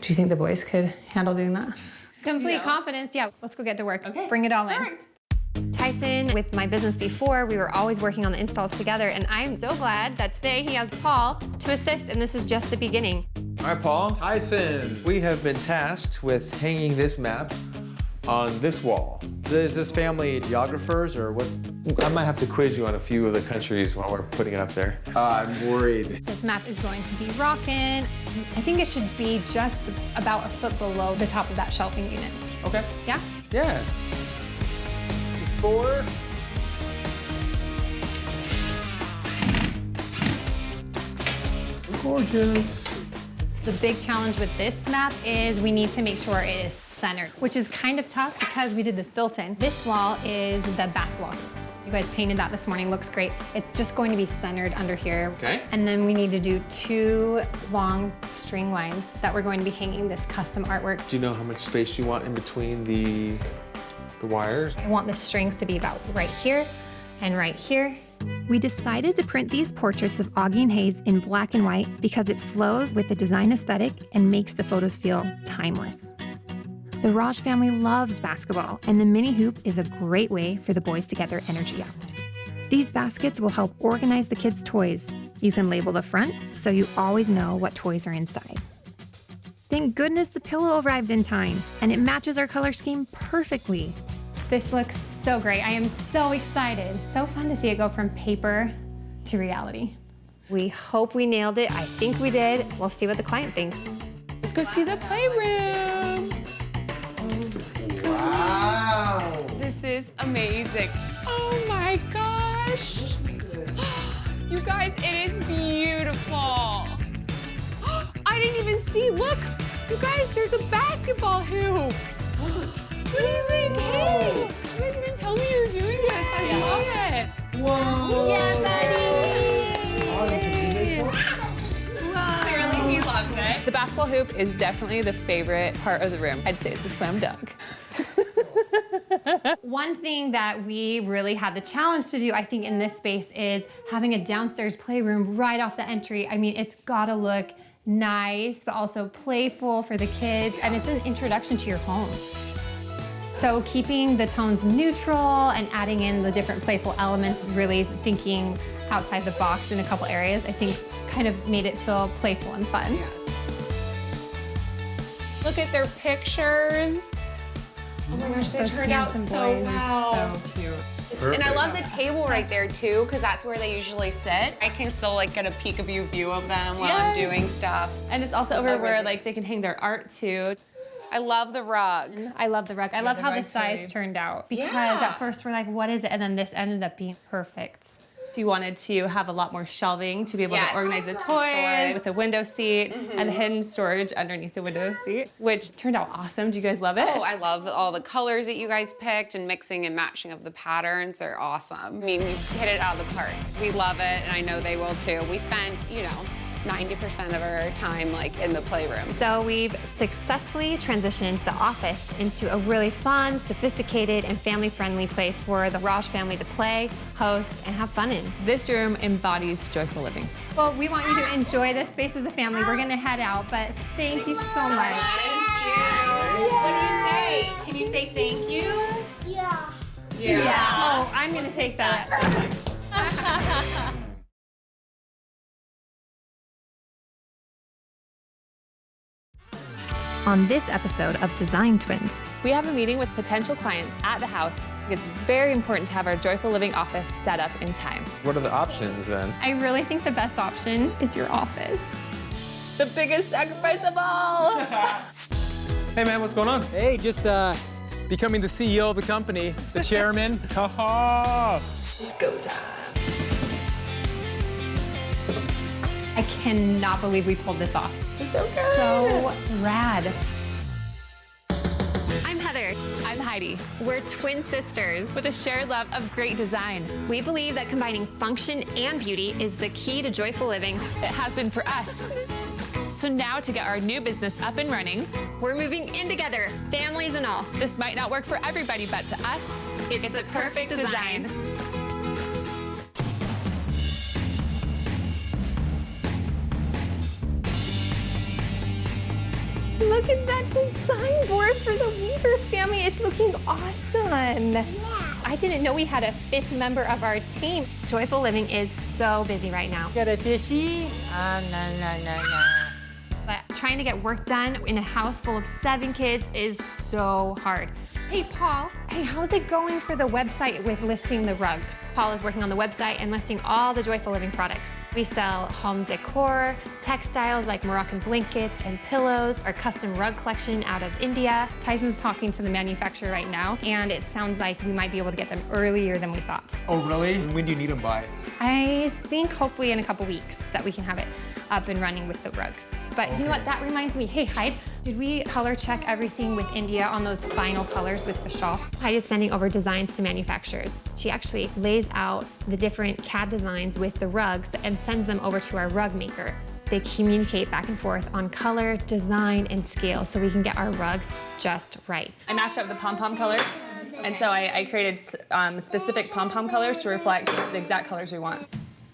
Do you think the boys could handle doing that? Complete confidence. Yeah, let's go get to work. Okay. Bring it all in. Tyson, with my business before, we were always working on the installs together, and I'm so glad that today he has Paul to assist, and this is just the beginning. All right, Paul. Tyson. We have been tasked with hanging this map on this wall. Is this family geographers or what? I might have to quiz you on a few of the countries while we're putting it up there. I'm worried. This map is going to be rockin'. I think it should be just about a foot below the top of that shelving unit. Okay. Yeah? Yeah. 4. Gorgeous. The big challenge with this map is we need to make sure it is centered, which is kind of tough because we did this built-in. This wall is the basketball hoop. You guys painted that this morning, looks great. It's just going to be centered under here. Okay. And then we need to do 2 long string lines that we're going to be hanging this custom artwork. Do you know how much space you want in between the wires? I want the strings to be about right here and right here. We decided to print these portraits of Augie and Hayes in black and white because it flows with the design aesthetic and makes the photos feel timeless. The Raj family loves basketball, and the mini hoop is a great way for the boys to get their energy up. These baskets will help organize the kids' toys. You can label the front so you always know what toys are inside. Thank goodness the pillow arrived in time, and it matches our color scheme perfectly. This looks so great. I am so excited. So fun to see it go from paper to reality. We hope we nailed it. I think we did. We'll see what the client thinks. Let's go see the playroom. Wow. This is amazing. Oh my gosh. You guys, it is beautiful. I didn't even see, look. You guys, there's a basketball hoop. What do you think? Hey, you guys didn't tell me you were doing this. I love it. Whoa. Yeah, buddy. Wow. Clearly he loves it. The basketball hoop is definitely the favorite part of the room. I'd say it's a slam dunk. One thing that we really had the challenge to do, I think, in this space is having a downstairs playroom right off the entry. I mean, it's gotta look nice, but also playful for the kids, and it's an introduction to your home. So keeping the tones neutral and adding in the different playful elements, really thinking outside the box in a couple areas, I think kind of made it feel playful and fun. Yeah. Look at their pictures. Oh my gosh, they turned out so well. So cute. And I love the table right there too, because that's where they usually sit. I can still like get a peekaboo view of them while I'm doing stuff. And it's also over where like they can hang their art too. I love the rug. I love the rug. I love how the size turned out, because at first we're like, what is it? And then this ended up being perfect. You wanted to have a lot more shelving to be able to organize the toys with a window seat and the hidden storage underneath the window seat, which turned out awesome. Do you guys love it? Oh, I love all the colors that you guys picked, and mixing and matching of the patterns are awesome. I mean, you hit it out of the park. We love it, and I know they will too. We spend, 90% of our time like in the playroom. So we've successfully transitioned the office into a really fun, sophisticated, and family-friendly place for the Raj family to play, host, and have fun in. This room embodies joyful living. Well, we want you to enjoy this space as a family. We're gonna head out, but thank you so much. Thank you. What do you say? Can you say thank you? Yeah. Yeah. Oh, I'm gonna take that. On this episode of Design Twins, We have a meeting with potential clients at the house. It's very important to have our Joyful Living office set up in time. What are the options then? I really think the best option is your office. The biggest sacrifice of all! Hey man, what's going on? Hey, just becoming the CEO of the company, the chairman. It's go time. I cannot believe we pulled this off. It's so good. So rad. I'm Heather. I'm Heidi. We're twin sisters With a shared love of great design. We believe that combining function and beauty is the key to joyful living. It has been for us. So now to get our new business up and running, We're moving in together, families and all. this might not work for everybody, but to us, it's a perfect design. Look at that design board for the Weaver family. It's looking awesome. Yeah. I didn't know we had a fifth member of our team. Joyful Living is so busy right now. Got a fishy? No. But trying to get work done in a house full of 7 kids is so hard. Hey, Paul. Hey, how's it going for the website with listing the rugs? Paul is working on the website and listing all the Joyful Living products. We sell home decor, textiles like Moroccan blankets and pillows, our custom rug collection out of India. Tyson's talking to the manufacturer right now, and it sounds like we might be able to get them earlier than we thought. Oh, really? When do you need them by? I think hopefully in a couple weeks that we can have it up and running with the rugs. But you know what, that reminds me, hey, Hyde, Did we color check everything with India on those final colors with Vishal? Heidi is sending over designs to manufacturers. She actually lays out the different CAD designs with the rugs and sends them over to our rug maker. They communicate back and forth on color, design, and scale so we can get our rugs just right. I matched up the pom-pom colors, and so I created specific pom-pom colors to reflect the exact colors we want.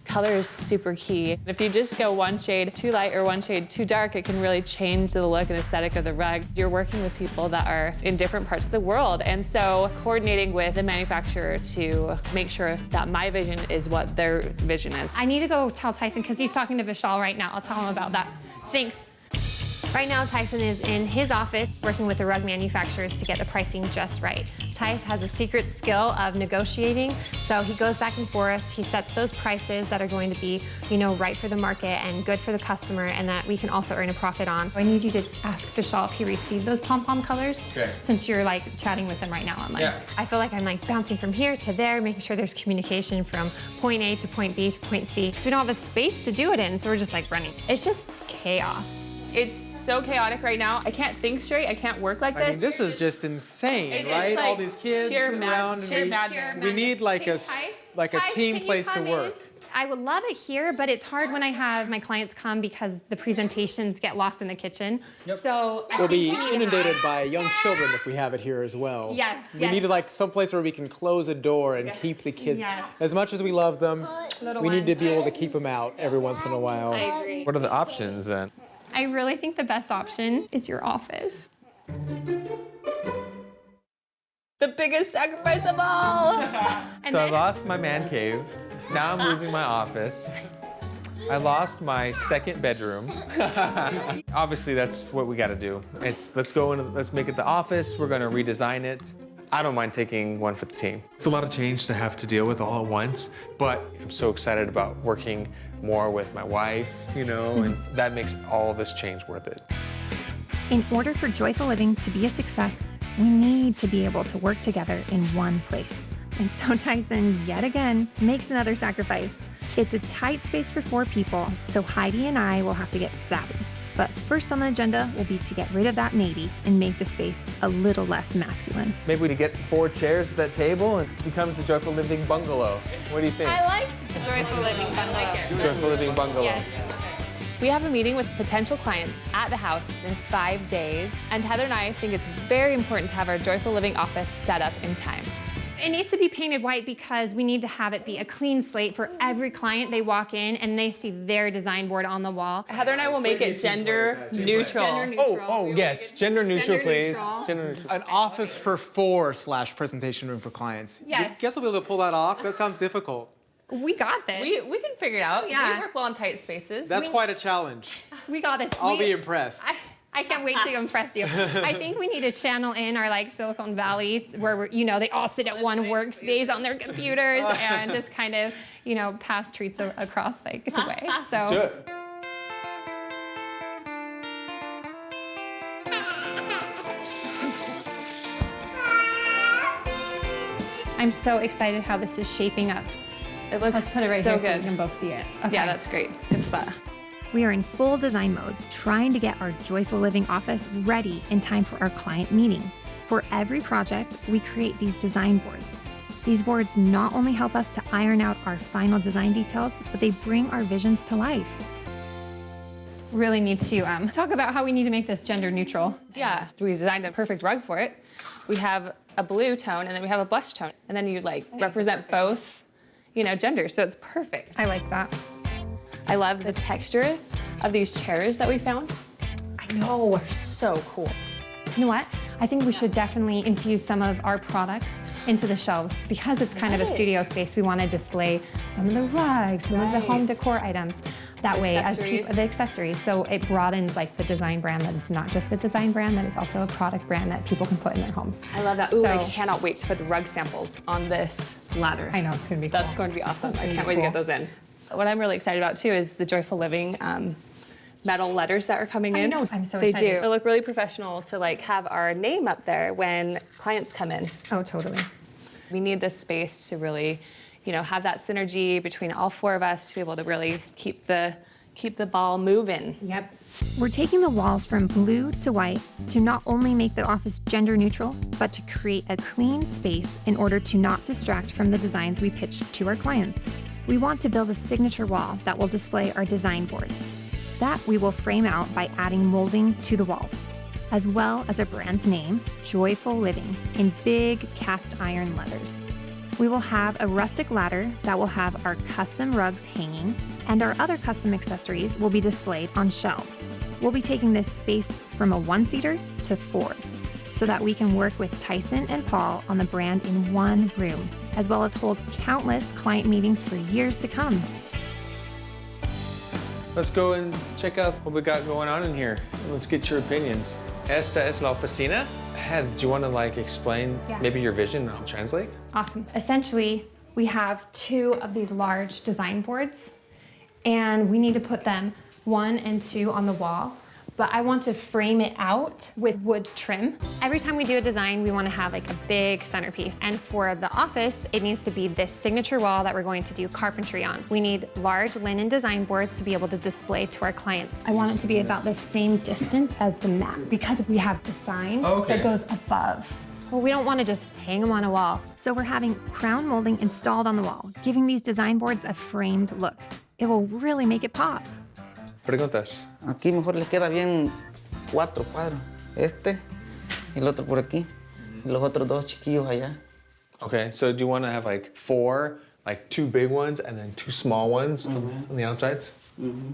Color is super key. If you just go one shade too light or one shade too dark, it can really change the look and aesthetic of the rug. You're working with people that are in different parts of the world, and so coordinating with the manufacturer to make sure that my vision is what their vision is. I need to go tell Tyson, because he's talking to Vishal right now. I'll tell him about that. Thanks. Right now, Tyson is in his office working with the rug manufacturers to get the pricing just right. Tyson has a secret skill of negotiating, so he goes back and forth. He sets those prices that are going to be, right for the market and good for the customer, and that we can also earn a profit on. I need you to ask Vishal if he received those pom-pom colors, since you're chatting with them right now online. Yeah. I feel like I'm bouncing from here to there, making sure there's communication from point A to point B to point C, because we don't have a space to do it in, so we're just running. It's just chaos. It's so chaotic right now. I can't think straight. I can't work like this. I mean, this is just insane, It's right? just All these kids sitting around, and we need a team place to work. I would love it here, but it's hard when I have my clients come because the presentations get lost in the kitchen. Yep. So we'll be inundated by young children if we have it here as well. Yes, We need some place where we can close a door and keep the kids. Yes. As much as we love them, we need to be able to keep them out every once in a while. I agree. What are the options then? I really think the best option is your office. The biggest sacrifice of all. So I lost my man cave. Now I'm losing my office. I lost my second bedroom. Obviously, that's what we got to do. Let's make it the office. We're gonna redesign it. I don't mind taking one for the team. It's a lot of change to have to deal with all at once, but I'm so excited about working more with my wife, and that makes all this change worth it. In order for joyful living to be a success, we need to be able to work together in one place. And so Tyson, yet again, makes another sacrifice. It's a tight space for 4 people, so Heidi and I will have to get savvy. But first on the agenda will be to get rid of that navy and make the space a little less masculine. Maybe we get 4 chairs at that table and it becomes the Joyful Living Bungalow. What do you think? I like the Joyful Living Bungalow. Joyful Living Bungalow. Yes. We have a meeting with potential clients at the house in 5 days, and Heather and I think it's very important to have our Joyful Living office set up in time. It needs to be painted white because we need to have it be a clean slate for every client. They walk in and they see their design board on the wall. Heather and I will make it gender neutral. Oh, yes, gender neutral, please. Gender neutral. An office for 4 / presentation room for clients. Yes. Guess we'll be able to pull that off? That sounds difficult. We got this. We can figure it out. Yeah. We work well in tight spaces. That's quite a challenge. We got this. I'll be impressed. I can't wait to impress you. I think we need to channel in our Silicon Valley where we're, they all sit at one workspace on their computers and just kind of, pass treats across the way. So. Let's do it. I'm so excited how this is shaping up. It looks Let's put it right so here good. so we can both see it. Okay. Yeah, that's great. Good spot. We are in full design mode, trying to get our Joyful Living office ready in time for our client meeting. For every project, we create these design boards. These boards not only help us to iron out our final design details, but they bring our visions to life. Really need to talk about how we need to make this gender neutral. Yeah, we designed a perfect rug for it. We have a blue tone and then we have a blush tone. And then you represent both, genders, so it's perfect. I like that. I love the texture of these chairs that we found. I know, they're so cool. You know what? I think we should definitely infuse some of our products into the shelves because it's kind of a studio space. We want to display some of the rugs, some of the home decor items. That way, as the accessories, so it broadens the design brand that is not just a design brand, that it's also a product brand that people can put in their homes. I love that. Ooh, I cannot wait to put the rug samples on this ladder. I know, it's going to be cool. That's going to be awesome. I can't wait to get those in. What I'm really excited about too is the Joyful Living metal letters that are coming in. I know, I'm so excited. They do. They look really professional to have our name up there when clients come in. Oh, totally. We need this space to really, have that synergy between all 4 of us to be able to really keep the ball moving. Yep. We're taking the walls from blue to white to not only make the office gender neutral, but to create a clean space in order to not distract from the designs we pitched to our clients. We want to build a signature wall that will display our design boards. That we will frame out by adding molding to the walls, as well as our brand's name, Joyful Living, in big cast iron letters. We will have a rustic ladder that will have our custom rugs hanging, and our other custom accessories will be displayed on shelves. We'll be taking this space from a one-seater to 4, so that we can work with Tyson and Paul on the brand in one room, as well as hold countless client meetings for years to come. Let's go and check out what we got going on in here. Let's get your opinions. Esta es la oficina. Heather, do you want to explain maybe your vision and I'll translate? Awesome. Essentially, we have 2 of these large design boards, and we need to put them 1 and 2 on the wall, but I want to frame it out with wood trim. Every time we do a design, we want to have a big centerpiece. And for the office, it needs to be this signature wall that we're going to do carpentry on. We need large linen design boards to be able to display to our clients. I want it to be about the same distance as the mat because we have the sign that goes above. Well, we don't want to just hang them on a wall. So we're having crown molding installed on the wall, giving these design boards a framed look. It will really make it pop. Preguntas. Aquí mejor les queda bien 4 cuadros. Este y el otro por aquí. Y los otros 2 chiquillos allá. Okay, so do you want to have 4, 2 big ones and then 2 small ones on the outsides?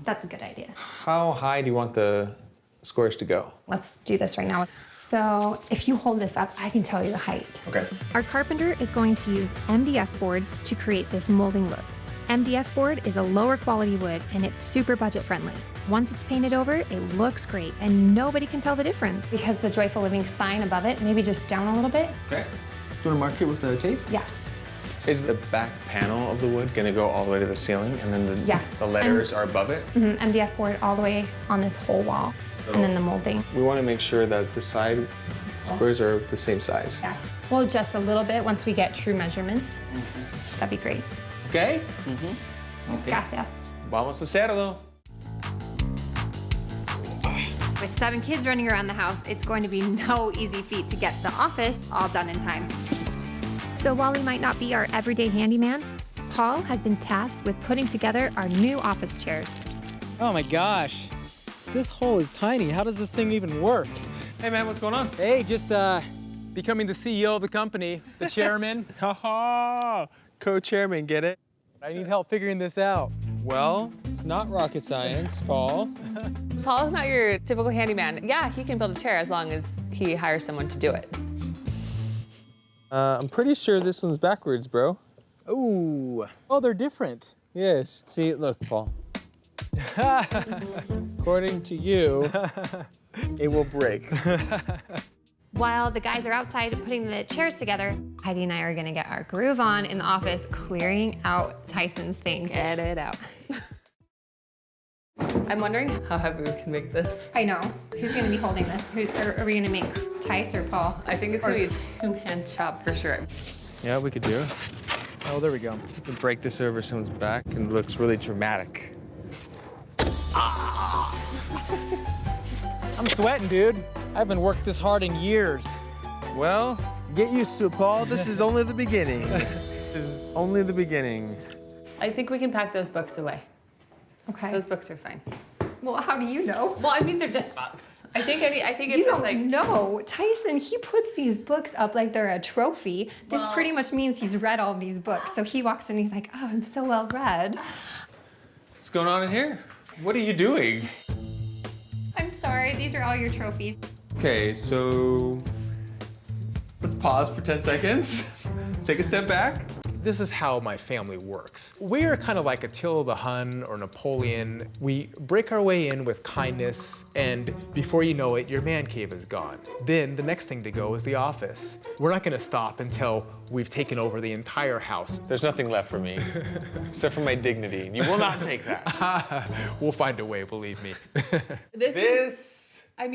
That's a good idea. How high do you want the squares to go? Let's do this right now. So if you hold this up, I can tell you the height. Okay. Our carpenter is going to use MDF boards to create this molding look. MDF board is a lower quality wood and it's super budget friendly. Once it's painted over, it looks great and nobody can tell the difference. Because the Joyful Living sign above it, maybe just down a little bit. Okay. Do you want to mark it with the tape? Yeah. Is the back panel of the wood going to go all the way to the ceiling and then the letters are above it? MDF board all the way on this whole wall and then the molding. We want to make sure that the side squares are the same size. Yeah. We'll adjust a little bit once we get true measurements. That'd be great. Okay? Okay. Gracias. Vamos a hacerlo. With 7 kids running around the house, it's going to be no easy feat to get the office all done in time. So while he might not be our everyday handyman, Paul has been tasked with putting together our new office chairs. Oh my gosh, this hole is tiny. How does this thing even work? Hey man, what's going on? Hey, just becoming the CEO of the company, the chairman. Co-chairman, get it? I need help figuring this out. Well, it's not rocket science, Paul. Paul is not your typical handyman. Yeah, he can build a chair as long as he hires someone to do it. I'm pretty sure this one's backwards, bro. Ooh. Oh, they're different. Yes. See, look, Paul. According to you, it will break. While the guys are outside putting the chairs together, Heidi and I are gonna get our groove on in the office, clearing out Tyson's things. Get it out. I'm wondering how heavy we can make this. I know. Who's gonna be holding this? Are we gonna make Tice or Paul? I think it's gonna be a 2-hand chop for sure. Yeah, we could do it. Oh, there we go. We can break this over someone's back and it looks really dramatic. I'm sweating, dude. I haven't worked this hard in years. Well, get used to it, Paul. This is only the beginning. This is only the beginning. I think we can pack those books away. Okay. Those books are fine. Well, how do you know? Well, I mean, they're just books. I think it's you don't like know. Tyson, he puts these books up like they're a trophy. This pretty much means he's read all these books. So he walks in, he's like, oh, I'm so well read. What's going on in here? What are you doing? I'm sorry, these are all your trophies. Okay, so let's pause for 10 seconds. Take a step back. This is how my family works. We're kind of like Attila the Hun or Napoleon. We break our way in with kindness, and before you know it, your man cave is gone. Then the next thing to go is the office. We're not gonna stop until we've taken over the entire house. There's nothing left for me, except for my dignity. You will not take that. We'll find a way, believe me. This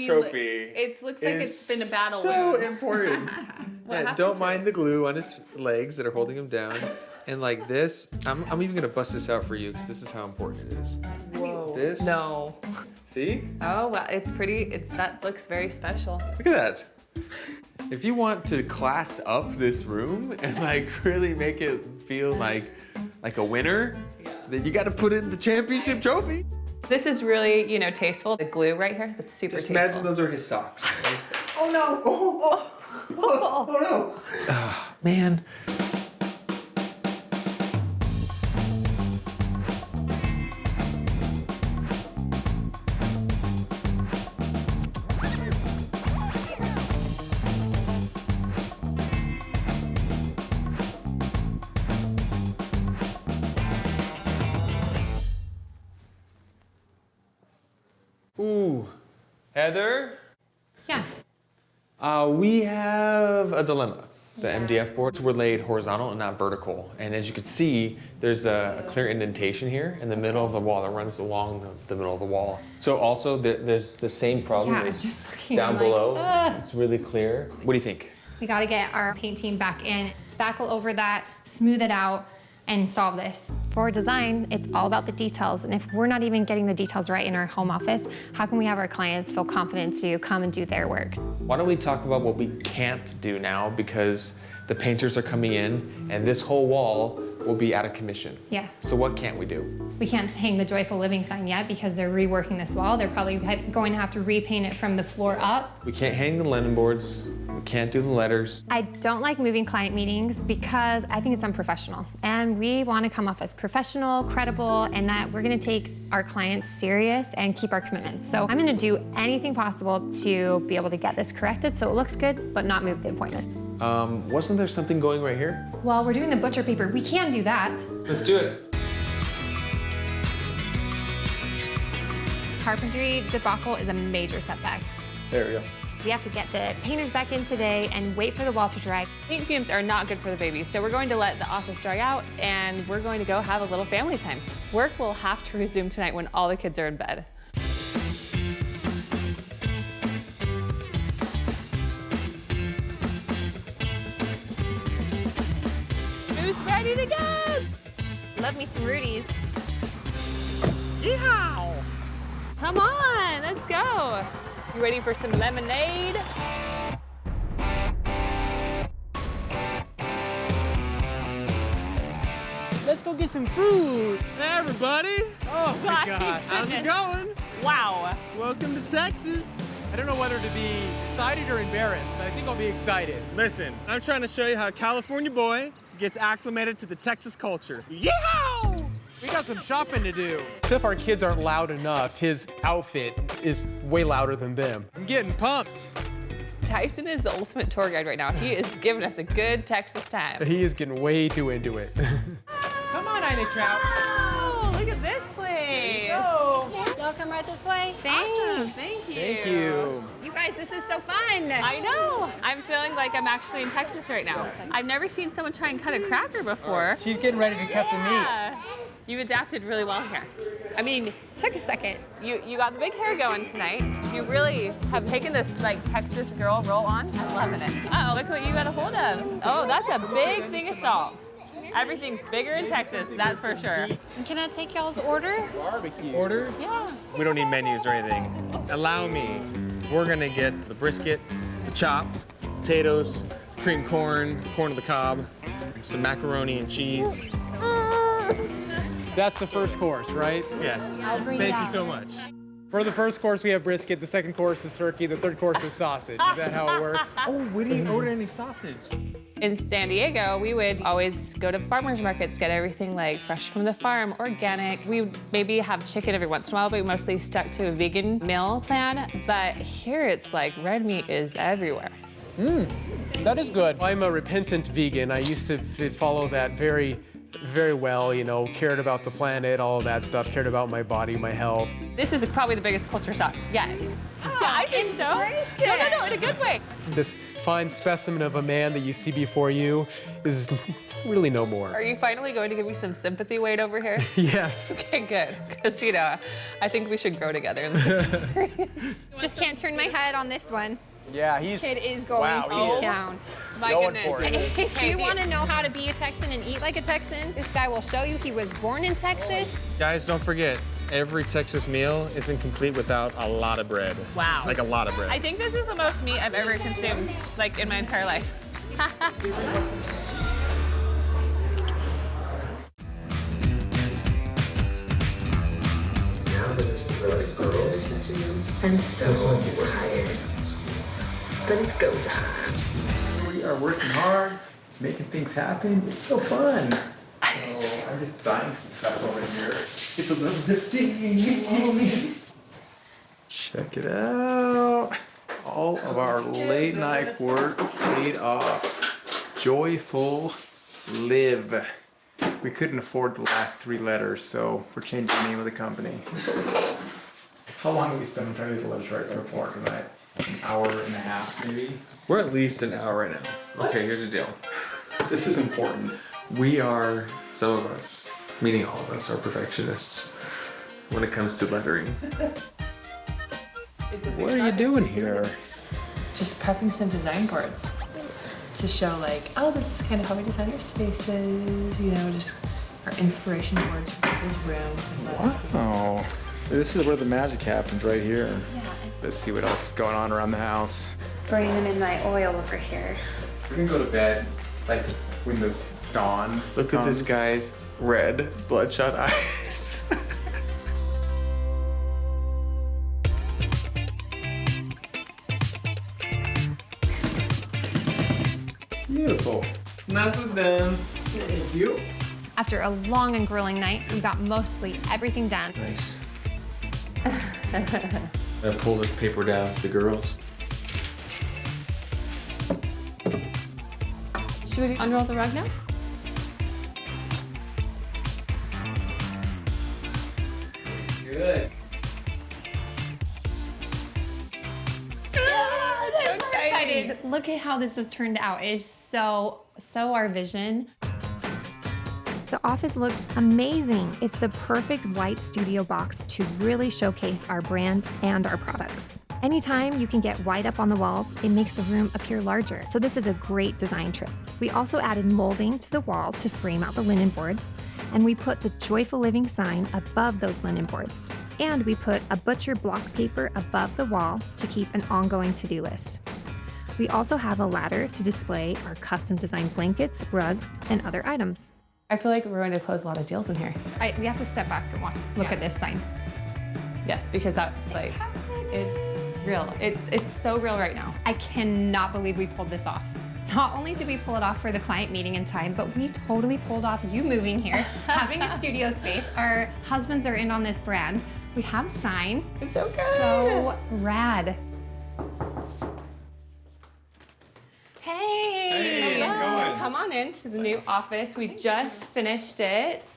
trophy it looks like it's been a battle. So important. Yeah, don't mind the glue on his legs that are holding him down. and like this. I'm even gonna bust this out for you because this is how important it is. Whoa. This. No. See? Oh, wow, it's pretty, that looks very special. Look at that. If you want to class up this room and like really make it feel like a winner, then you gotta put in the championship trophy. This is really, you know, tasteful. The glue right here, that's super Just tasteful. imagine those are his socks. Oh no. Oh no. Oh, man. Ooh, Heather? Yeah. We have a dilemma. The MDF boards were laid horizontal and not vertical. And as you can see, there's a clear indentation here in the middle of the wall that runs along the middle of the wall. So also there's the same problem Yeah, as just looking, down I'm like, below. ugh. It's really clear. What do you think? We gotta get our painting back in, spackle over that, smooth it out, and solve this. For design, it's all about the details. And if we're not even getting the details right in our home office, how can we have our clients feel confident to come and do their work? Why don't we talk about what we can't do now, because the painters are coming in and this whole wall will be out of commission. Yeah. So what can't we do? We can't hang the Joyful Living sign yet because they're reworking this wall. They're probably going to have to repaint it from the floor up. We can't hang the linen boards. We can't do the letters. I don't like moving client meetings because I think it's unprofessional. And we want to come off as professional, credible, and that we're going to take our clients serious and keep our commitments. So I'm going to do anything possible to be able to get this corrected so it looks good, but not move the appointment. Wasn't there something going right here? Well, we're doing the butcher paper. We can do that. Let's do it. Carpentry debacle is a major setback. There we go. We have to get the painters back in today and wait for the wall to dry. Paint fumes are not good for the baby, so we're going to let the office dry out and we're going to go have a little family time. Work will have to resume tonight when all the kids are in bed. Who's ready to go? Love me some Rudy's. Yeehaw! Come on, let's go. You ready for some lemonade? Let's go get some food. Hey, everybody. Oh my gosh. How's it going? Wow. Welcome to Texas. I don't know whether to be excited or embarrassed. I think I'll be excited. Listen, I'm trying to show you how a California boy gets acclimated to the Texas culture. Yeehaw! We got some shopping to do. If our kids aren't loud enough, his outfit is way louder than them. I'm getting pumped. Tyson is the ultimate tour guide right now. He is giving us a good Texas time. He is getting way too into it. Come on, Ida Trout. Oh, look at this place. Y'all come right this way. Awesome, thank you. Thank you. You guys, this is so fun. I know. I'm feeling like I'm actually in Texas right now. I've never seen someone try and cut a cracker before. She's getting ready to cut the meat. You adapted really well here. I mean, Took a second. you got the big hair going tonight. You really have taken this like Texas girl roll on. I'm loving it. Uh-oh, look what you got a hold of. Oh, that's a big thing of salt. Everything's bigger in Texas, that's for sure. Can I take y'all's order? Barbecue. Order? Yeah. We don't need menus or anything. Allow me. We're gonna get the brisket, the chop, potatoes, cream corn, corn on the cob, some macaroni and cheese. That's the first course, right? Yes. I'll bring it Thank you out. so much. For the first course, we have brisket. The second course is turkey. The third course is sausage. Is that how it works? Oh, we didn't order any sausage. In San Diego, we would always go to farmers markets, get everything like fresh from the farm, organic. We would maybe have chicken every once in a while, but we mostly stuck to a vegan meal plan. But here it's like red meat is everywhere. That is good. I'm a repentant vegan. I used to follow that very well, you know, cared about the planet, all of that stuff, cared about my body, my health. This is probably the biggest culture shock yet. Yeah, I think so. No, in a good way. This fine specimen of a man that you see before you is really no more. Are you finally going to give me some sympathy weight over here? Yes. Okay, good. Because, you know, I think we should grow together in this experience. Just can't turn my head on this one. Yeah, he's... Kid is going to town. My Going goodness. for it. If you want to know how to be a Texan and eat like a Texan, this guy will show you. He was born in Texas. Guys, don't forget, every Texas meal isn't complete without a lot of bread. Wow. Like a lot of bread. I think this is the most meat I've ever consumed, like in my entire life. I'm so tired, but it's go time. We are working hard, making things happen. It's so fun. Oh, I'm just designing some stuff over here. It's a little lifting. Check it out. All of our late night work paid off. Joyful Live. We couldn't afford the last 3 letters, so we're changing the name of the company. How long have we spent on trying to get the letters right so far tonight? An hour and a half, maybe? We're at least an hour right now. Okay, here's the deal. This is important. We are, some of us, meaning all of us, are perfectionists when it comes to lettering. What are you doing here? Just prepping some design boards to show like, oh, this is kind of how we design our spaces, you know, just our inspiration boards for people's rooms. And Wow. This is where the magic happens, right here. Yeah. Let's see what else is going on around the house. Burning them in my oil over here. We're gonna go to bed like when this dawn Look at this comes. guy's red, bloodshot eyes. Beautiful. Nicely done. Thank you. After a long and grueling night, we got mostly everything done. Nice. I'm gonna pull this paper down for the girls. should we unroll the rug now? Good. I'm so excited. Look at how this has turned out. It is so our vision. The office looks amazing. It's the perfect white studio box to really showcase our brand and our products. Anytime you can get white up on the walls, it makes the room appear larger. So this is a great design trick. We also added molding to the wall to frame out the linen boards, and we put the Joyful Living sign above those linen boards. And we put a butcher block paper above the wall to keep an ongoing to-do list. We also have a ladder to display our custom designed blankets, rugs, and other items. I feel like we're going to close a lot of deals in here. We have to step back and look at this sign. Yes, because that's like, it's real. It's so real right now. I cannot believe we pulled this off. Not only did we pull it off for the client meeting in time, but we totally pulled off you moving here, having a studio space. Our husbands are in on this brand. We have a sign. It's so good. So rad. Hey, how's it going? Come on into the new office. We just finished it.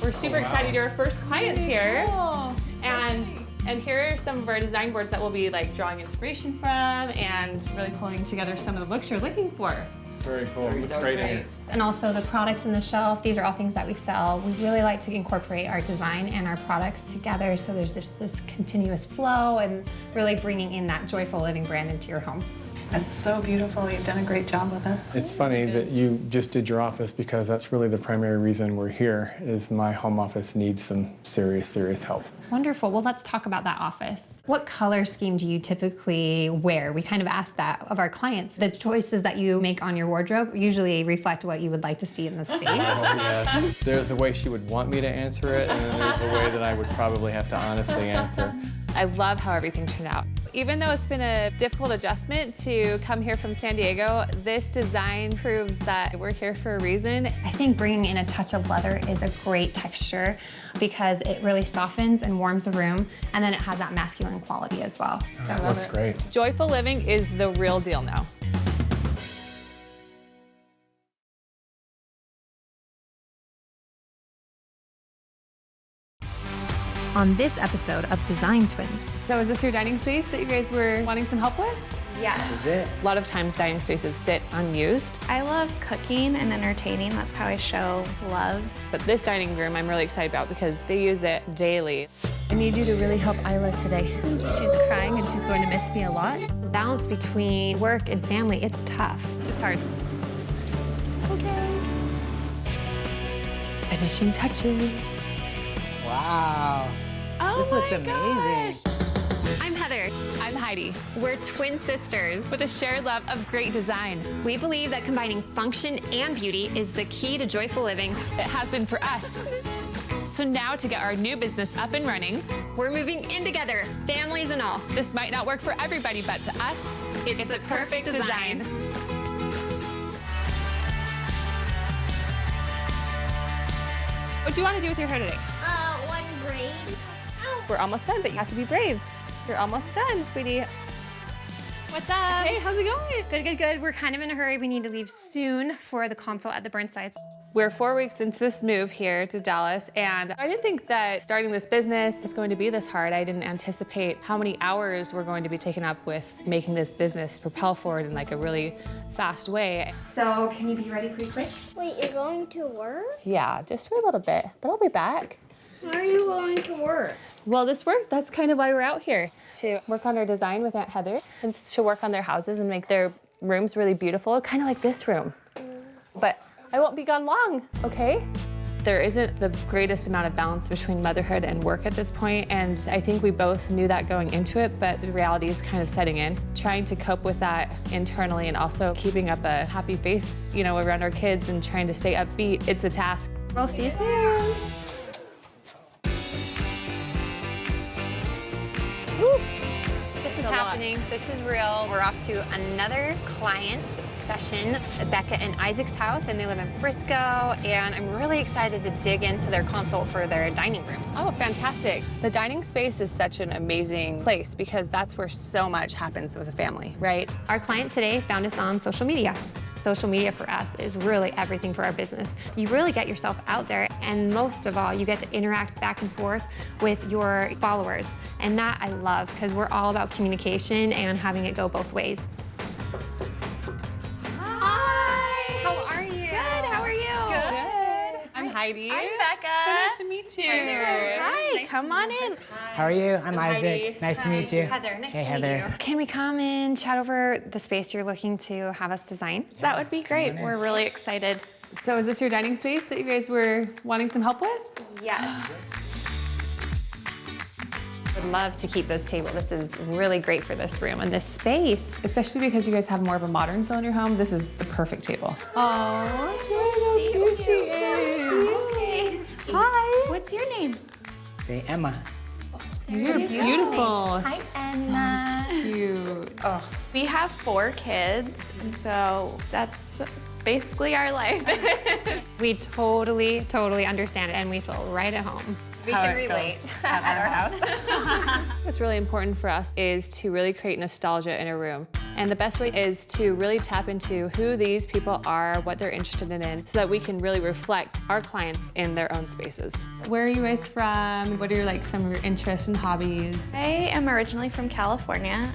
We're super excited. You're our first clients here. Cool. And here are some of our design boards that we'll be like drawing inspiration from and really pulling together some of the looks you're looking for. Very cool. It's great in here. And also the products in the shelf, these are all things that we sell. We really like to incorporate our design and our products together so there's just this continuous flow and really bringing in that Joyful Living brand into your home. That's so beautiful. You've done a great job with it. It's funny that you just did your office because that's really the primary reason we're here is my home office needs some serious help. Wonderful. Well, let's talk about that office. What color scheme do you typically wear? We kind of ask that of our clients. The choices that you make on your wardrobe usually reflect what you would like to see in the space. Oh, yes. There's the way she would want me to answer it, and then there's a way that I would probably have to honestly answer. I love how everything turned out. Even though it's been a difficult adjustment to come here from San Diego, this design proves that we're here for a reason. I think bringing in a touch of leather is a great texture because it really softens and warms the room, and then it has that masculine quality as well. That looks great. Joyful Living is the real deal now. On this episode of Design Twins. So is this your dining space that you guys were wanting some help with? Yes. This is it. A lot of times dining spaces sit unused. I love cooking and entertaining. That's how I show love. But this dining room I'm really excited about because they use it daily. I need you to really help Isla today. She's crying and she's going to miss me a lot. The balance between work and family, it's tough. It's just hard. Okay. Finishing touches. Wow. Oh, this looks amazing. I'm Heather. I'm Heidi. We're twin sisters With a shared love of great design. We believe that combining function and beauty is the key to joyful living. It has been for us. So now to get our new business up and running, we're moving in together, families and all. This might not work for everybody, but to us, it's a perfect design. What do you want to do with your hair today? 1 grade. We're almost done, but you have to be brave. You're almost done, sweetie. What's up? Hey, how's it going? Good, good, good. We're kind of in a hurry. We need to leave soon for the consult at the Burnsides. We're 4 weeks into this move here to Dallas, and I didn't think that starting this business was going to be this hard. I didn't anticipate how many hours we're going to be taken up with making this business propel forward in like a really fast way. So can you be ready pretty quick? Wait, you're going to work? Yeah, just for a little bit, but I'll be back. Why are you going to work? Well, that's kind of why we're out here, to work on our design with Aunt Heather and to work on their houses and make their rooms really beautiful, kind of like this room. But I won't be gone long, okay? There isn't the greatest amount of balance between motherhood and work at this point, and I think we both knew that going into it, but the reality is kind of setting in. Trying to cope with that internally and also keeping up a happy face, you know, around our kids and trying to stay upbeat, it's a task. We'll see you soon. This is happening. This is real. We're off to another client's session at Becca and Isaac's house, and they live in Frisco, and I'm really excited to dig into their consult for their dining room. Oh, fantastic. The dining space is such an amazing place because that's where so much happens with a family, right? Our client today found us on social media. Social media for us is really everything for our business. You really get yourself out there, and most of all, you get to interact back and forth with your followers. And that I love, because we're all about communication and having it go both ways. Hi! How are you? Good, how are you? Good. I'm Heidi. I'm Becca. So nice to meet you. Hi, Nice come on in. How are you? I'm Isaac. Heidi. Nice to meet you. Heather, nice Hey, to meet Heather. you. Can we come and chat over the space you're looking to have us design? That would be great. We're really excited. So is this your dining space that you guys were wanting some help with? Yes. Would love to keep this table. This is really great for this room and this space. Especially because you guys have more of a modern feel in your home, this is the perfect table. Oh, Look how cute she is. Okay. Hi. What's your name? Say Emma. You're beautiful. Hi, Emma. Cute. Oh, we have 4 kids, and so that's basically our life. We totally understand it, and we feel right at home. We How can it relate feels at our house. What's really important for us is to really create nostalgia in a room. And the best way is to really tap into who these people are, what they're interested in, so that we can really reflect our clients in their own spaces. Where are you guys from? What are like some of your interests and hobbies? I am originally from California.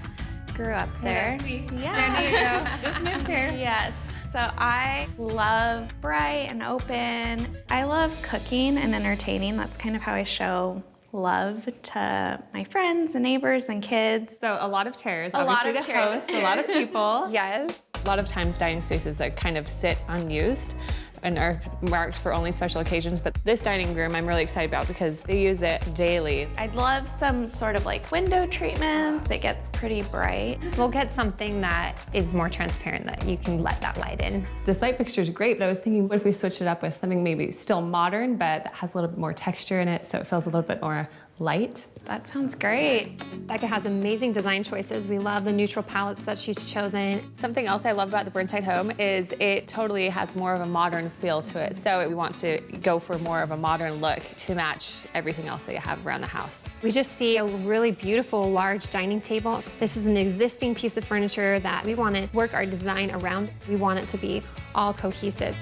Grew up there. Yeah. San Diego. Just moved here. Yes. So I love bright and open. I love cooking and entertaining. That's kind of how I show love to my friends and neighbors and kids. So a lot of chairs. A lot obviously of to chairs. host a lot of people. Yes. A lot of times dining spaces that kind of sit unused and are marked for only special occasions, but this dining room I'm really excited about because they use it daily. I'd love some sort of like window treatments. It gets pretty bright. We'll get something that is more transparent that you can let that light in. This light fixture is great, but I was thinking, what if we switched it up with something maybe still modern, but that has a little bit more texture in it, so it feels a little bit more light? That sounds great. Becca has amazing design choices. We love the neutral palettes that she's chosen. Something else I love about the Burnside home is it totally has more of a modern feel to it. So we want to go for more of a modern look to match everything else that you have around the house. We just see a really beautiful large dining table. This is an existing piece of furniture that we want to work our design around. We want it to be all cohesive.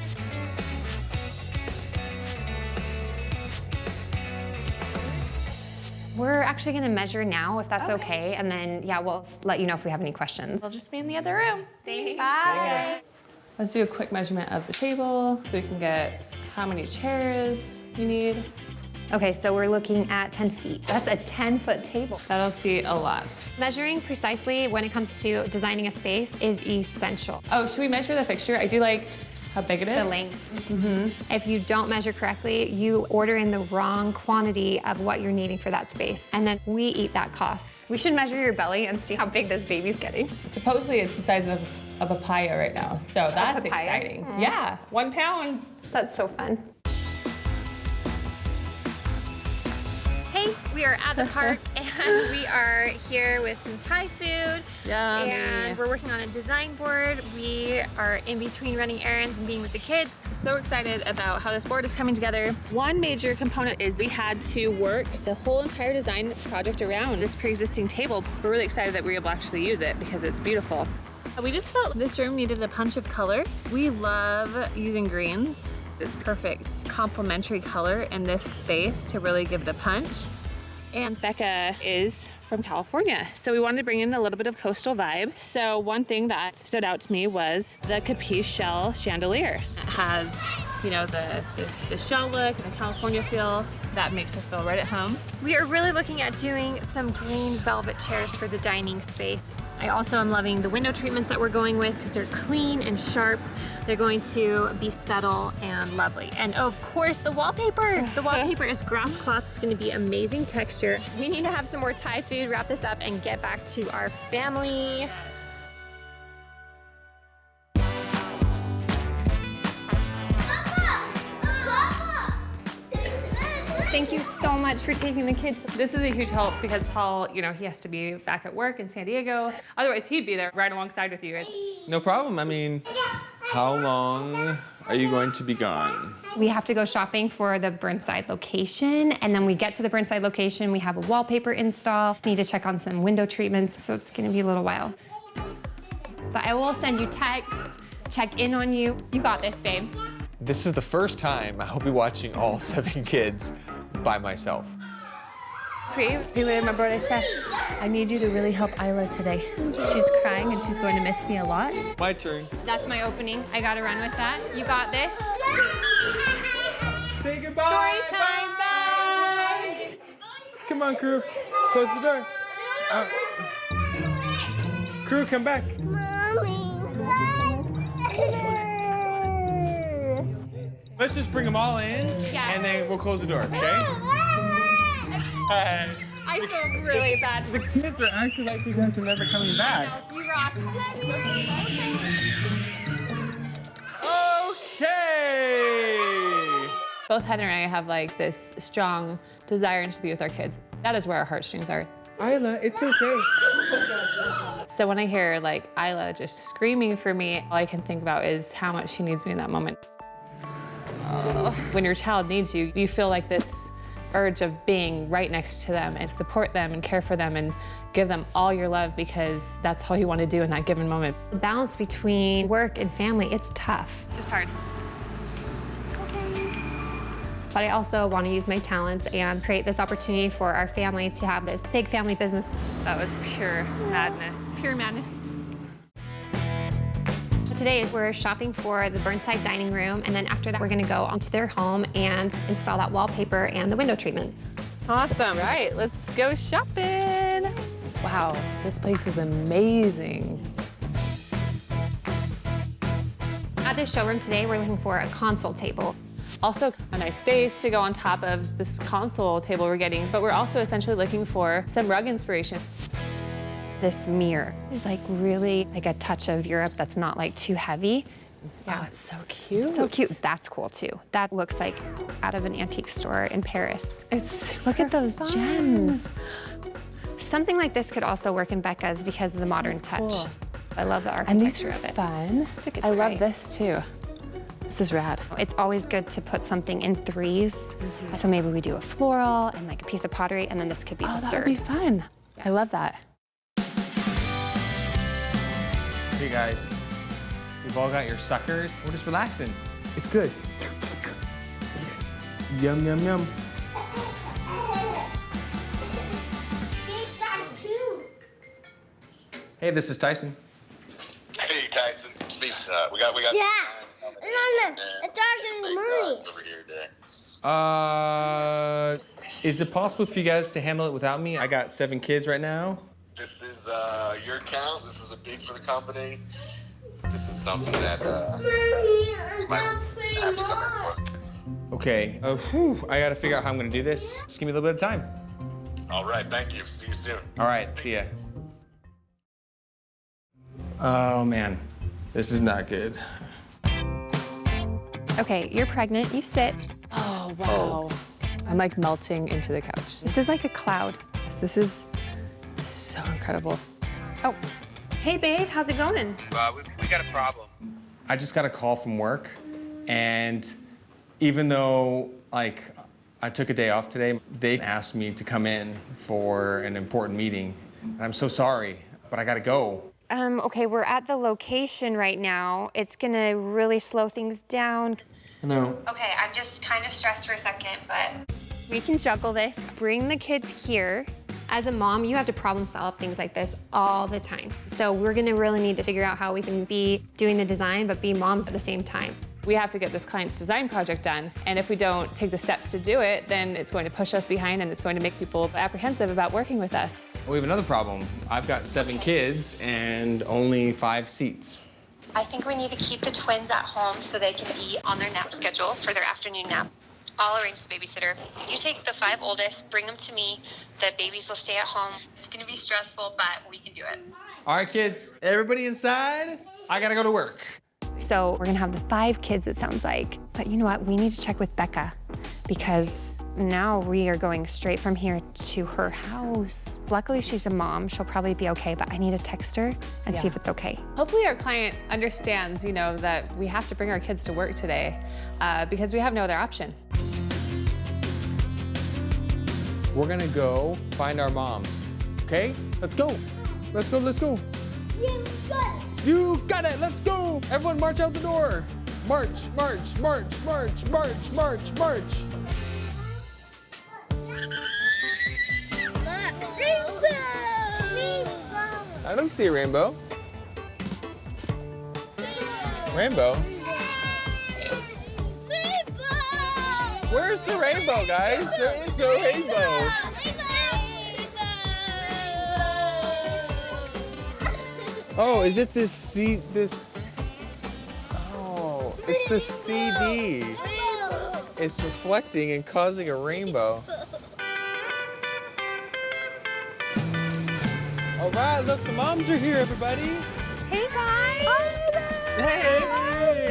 We're actually gonna measure now, if that's okay. And then, yeah, we'll let you know if we have any questions. We'll just be in the other room. Thanks. Bye. Let's do a quick measurement of the table so we can get how many chairs you need. Okay, so we're looking at 10 feet. That's a 10-foot table. That'll seat a lot. Measuring precisely when it comes to designing a space is essential. Oh, should we measure the fixture? I do like how big it is. The length. If you don't measure correctly, you order in the wrong quantity of what you're needing for that space, and then we eat that cost. We should measure your belly and see how big this baby's getting. Supposedly it's the size of a papaya right now, so that's papaya? exciting. Yeah, 1 pound. That's so fun. Hey, we are at the park and we are here with some Thai food. Yummy. And we're working on a design board. We are in between running errands and being with the kids. So excited about how this board is coming together. One major component is we had to work the whole entire design project around this pre-existing table. We're really excited that we were able to actually use it because it's beautiful. We just felt this room needed a punch of color. We love using greens. It's perfect complementary color in this space to really give it a punch. And Becca is from California, so we wanted to bring in a little bit of coastal vibe. So one thing that stood out to me was the capiche shell chandelier. It has, you know, the shell look and the California feel that makes her feel right at home. We are really looking at doing some green velvet chairs for the dining space. I also am loving the window treatments that we're going with because they're clean and sharp. They're going to be subtle and lovely. And of course, the wallpaper. The wallpaper is grass cloth. It's gonna be amazing texture. We need to have some more Thai food, wrap this up, and get back to our family. Thank you so much for taking the kids. This is a huge help because Paul, you know, he has to be back at work in San Diego. Otherwise, he'd be there right alongside with you. No problem. I mean, how long are you going to be gone? We have to go shopping for the Burnside location, and then we get to the Burnside location, we have a wallpaper install, need to check on some window treatments, so it's gonna be a little while. But I will send you text, check in on you. You got this, babe. This is the first time I'll be watching all 7 kids by myself. Cree, remember what I said? I need you to really help Isla today. She's crying and she's going to miss me a lot. My turn. That's my opening. I gotta run with that. You got this. Say goodbye. Story time, bye. Come on, crew. Close the door. Crew, come back. Let's just bring them all in, and then we'll close the door, okay? I feel really bad. The kids are acting like you guys are never coming back. You rock. Okay! Both Heather and I have like this strong desire to be with our kids. That is where our heartstrings are. Isla, it's okay. So when I hear like Isla just screaming for me, all I can think about is how much she needs me in that moment. When your child needs you, you feel like this urge of being right next to them and support them and care for them and give them all your love because that's all you want to do in that given moment. The balance between work and family, it's tough. It's just hard. But I also want to use my talents and create this opportunity for our families to have this big family business. That was pure madness. Pure madness. Today we're shopping for the Burnside dining room, and then after that we're gonna go onto their home and install that wallpaper and the window treatments. Awesome, right, let's go shopping. Wow, this place is amazing. At this showroom today, we're looking for a console table. Also a nice space to go on top of this console table we're getting, but we're also essentially looking for some rug inspiration. This mirror is like really like a touch of Europe that's not like too heavy. Yeah, oh, it's so cute. So cute. That's cool too. That looks like out of an antique store in Paris. It's Look at those gems. Something like this could also work in Becca's because of the modern touch. Cool. I love the architecture of it. Fun. It's a good I price. love this too. This is rad. It's always good to put something in threes. So maybe we do a floral and like a piece of pottery, and then this could be the that third. would be fun. I love that. Hey guys, you've all got your suckers. We're just relaxing. It's good. Yum, yum, yum. Hey, this is Tyson. Hey, Tyson. Speak. We got. Yeah. It's talking to Marie. Over here today. Is it possible for you guys to handle it without me? I got 7 kids right now. This is your account. This is a big for the company. This is something that might have to come in for. Okay. I got to figure out how I'm going to do this. Just give me a little bit of time. All right. Thank you. See you soon. All right. See ya. Oh, man. This is not good. Okay, you're pregnant. You sit. Oh, wow. I'm like melting into the couch. This is like a cloud. This is so incredible. Oh, hey, babe. How's it going? We got a problem. I just got a call from work, and even though, like, I took a day off today, they asked me to come in for an important meeting. I'm so sorry, but I gotta go. Okay, we're at the location right now. It's gonna really slow things down. No. Okay, I'm just kind of stressed for a second, but We can juggle this. Bring the kids here. As a mom, you have to problem solve things like this all the time. So we're gonna really need to figure out how we can be doing the design, but be moms at the same time. We have to get this client's design project done, and if we don't take the steps to do it, then it's going to push us behind and it's going to make people apprehensive about working with us. We have another problem. I've got 7 kids and only 5 seats. I think we need to keep the twins at home so they can be on their nap schedule for their afternoon nap. I'll arrange the babysitter. You take the 5 oldest, bring them to me. The babies will stay at home. It's gonna be stressful, but we can do it. All right, kids, everybody inside. I gotta go to work. So we're gonna have the 5 kids, it sounds like. But you know what? We need to check with Becca because now we are going straight from here to her house. Luckily, she's a mom. She'll probably be okay, but I need to text her and see if it's okay. Hopefully our client understands, that we have to bring our kids to work today because we have no other option. We're gonna go find our moms, okay? Let's go. Let's go, let's go. You got it. You got it, let's go. Everyone march out the door. March, march, march, march, march, march, march. I don't see a rainbow. Rainbow? Where's the rainbow, guys? There is no rainbow. Oh, is it this Oh, it's the CD. It's reflecting and causing a rainbow. All right, look, the moms are here, everybody. Hey, guys. Hey,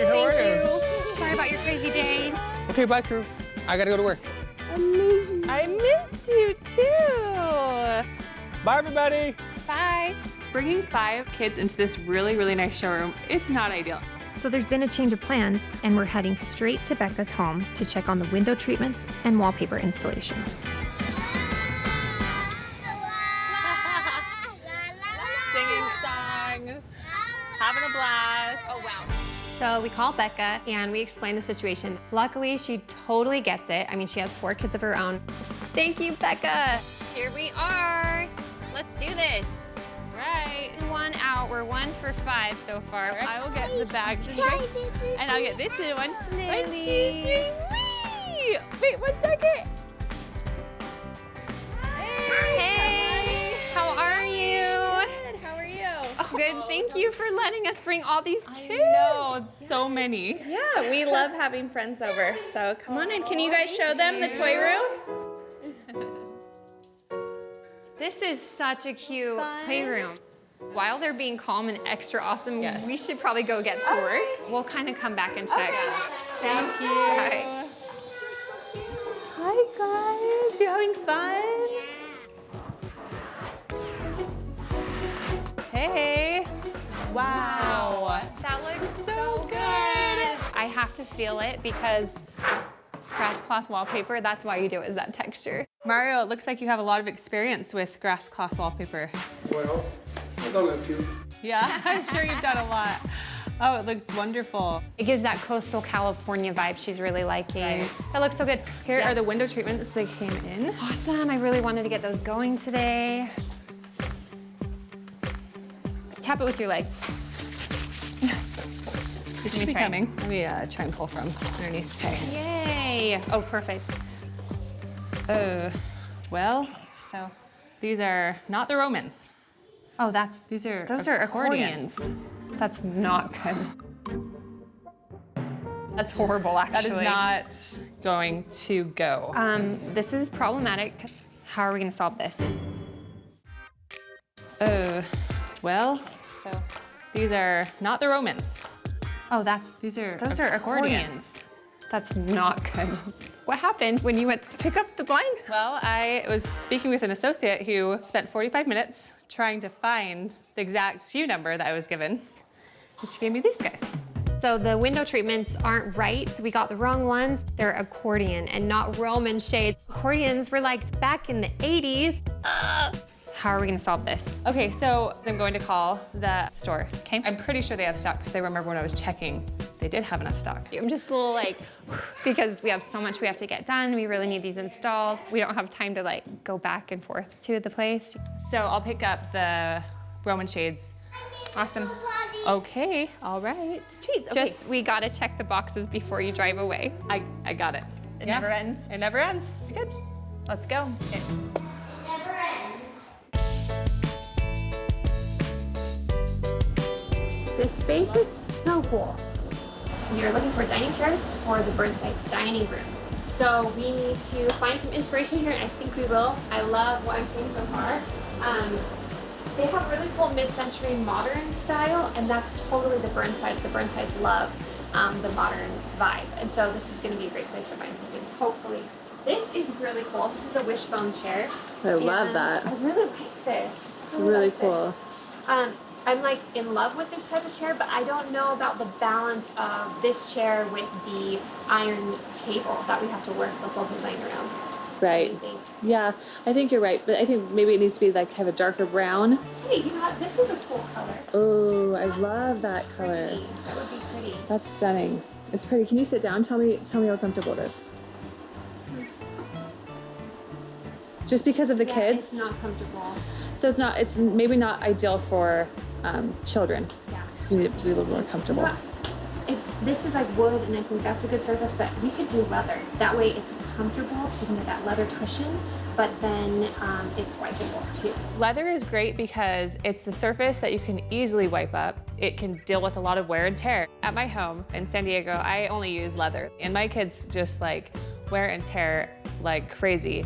how are you? Sorry about your crazy day. Okay, bye, crew. I gotta go to work. I missed you too. Bye, everybody. Bye. Bringing 5 kids into this really, really nice showroom, it's not ideal. So there's been a change of plans, and we're heading straight to Becca's home to check on the window treatments and wallpaper installation. Singing songs, having a blast. Oh, wow. So we call Becca and we explain the situation. Luckily, she totally gets it. I mean, she has 4 kids of her own. Thank you, Becca. Here we are. Let's do this. Right. 1 out. We're 1 for 5 so far. I will get the bags and tricks, and I'll get this little one. 1, 2, 3, wee! Wait, 1 second. Hey, how are you? Good, how are you? Oh, good. Thank you for letting us bring all these kids. No, so many. Yeah, we love having friends over, so come on in. Can you guys show them the toy room? This is such a cute playroom. While they're being calm and extra awesome, we should probably go get to work. We'll kind of come back and check. Thank you. Bye. Hi, guys. You having fun? Hey. Wow. That looks so good. I have to feel it because grass cloth wallpaper, that's why you do it, is that texture. Mario, it looks like you have a lot of experience with grass cloth wallpaper. Well, I've done a few. Yeah, I'm sure you've done a lot. Oh, it looks wonderful. It gives that coastal California vibe she's really liking. Right. That looks so good. Here are the window treatments they came in. Awesome, I really wanted to get those going today. Tap it with your leg. It should be coming. Let me try and pull from underneath. Okay. Yay! Oh, perfect. Well, so these are not the Romans. Oh, those are accordions. That's not good. That's horrible, actually. That is not going to go. This is problematic. How are we gonna solve this? Well, so these are not the Romans. Oh, those are accordions. That's not good. What happened when you went to pick up the blind? Well, I was speaking with an associate who spent 45 minutes trying to find the exact SKU number that I was given. And she gave me these guys. So the window treatments aren't right. So we got the wrong ones. They're accordion and not Roman shades. Accordions were like back in the 80s. How are we gonna solve this? Okay, so I'm going to call the store. Okay. I'm pretty sure they have stock because I remember when I was checking, they did have enough stock. I'm just a little like, because we have so much we have to get done. We really need these installed. We don't have time to like go back and forth to the place. So I'll pick up the Roman shades. Awesome. Okay, all right. Treats, okay. Just, we gotta check the boxes before you drive away. I got it. It never ends. It never ends. Good. Let's go. Okay. This space is so cool. We are looking for dining chairs for the Burnside's dining room. So we need to find some inspiration here, and I think we will. I love what I'm seeing so far. They have really cool mid-century modern style, and that's totally the Burnsides. The Burnsides love the modern vibe, and so this is going to be a great place to find some things, hopefully. This is really cool. This is a wishbone chair. I love that. I really like this. It's really cool. I'm like in love with this type of chair, but I don't know about the balance of this chair with the iron table that we have to work the whole design around. Right. What do you think? Yeah, I think you're right, but I think maybe it needs to be like kind of a darker brown. Hey, you know what? This is a cool color. Oh, I love that color. That would be pretty. That's stunning. It's pretty. Can you sit down? Tell me how comfortable it is. Just because of the kids? It's not comfortable. So it's maybe not ideal for children. Yeah. Because you need it to be a little more comfortable. You know, if this is like wood, and I think that's a good surface, but we could do leather. That way it's comfortable, so you can get that leather cushion, but then it's wipeable too. Leather is great because it's the surface that you can easily wipe up. It can deal with a lot of wear and tear. At my home in San Diego, I only use leather, and my kids just like wear and tear like crazy.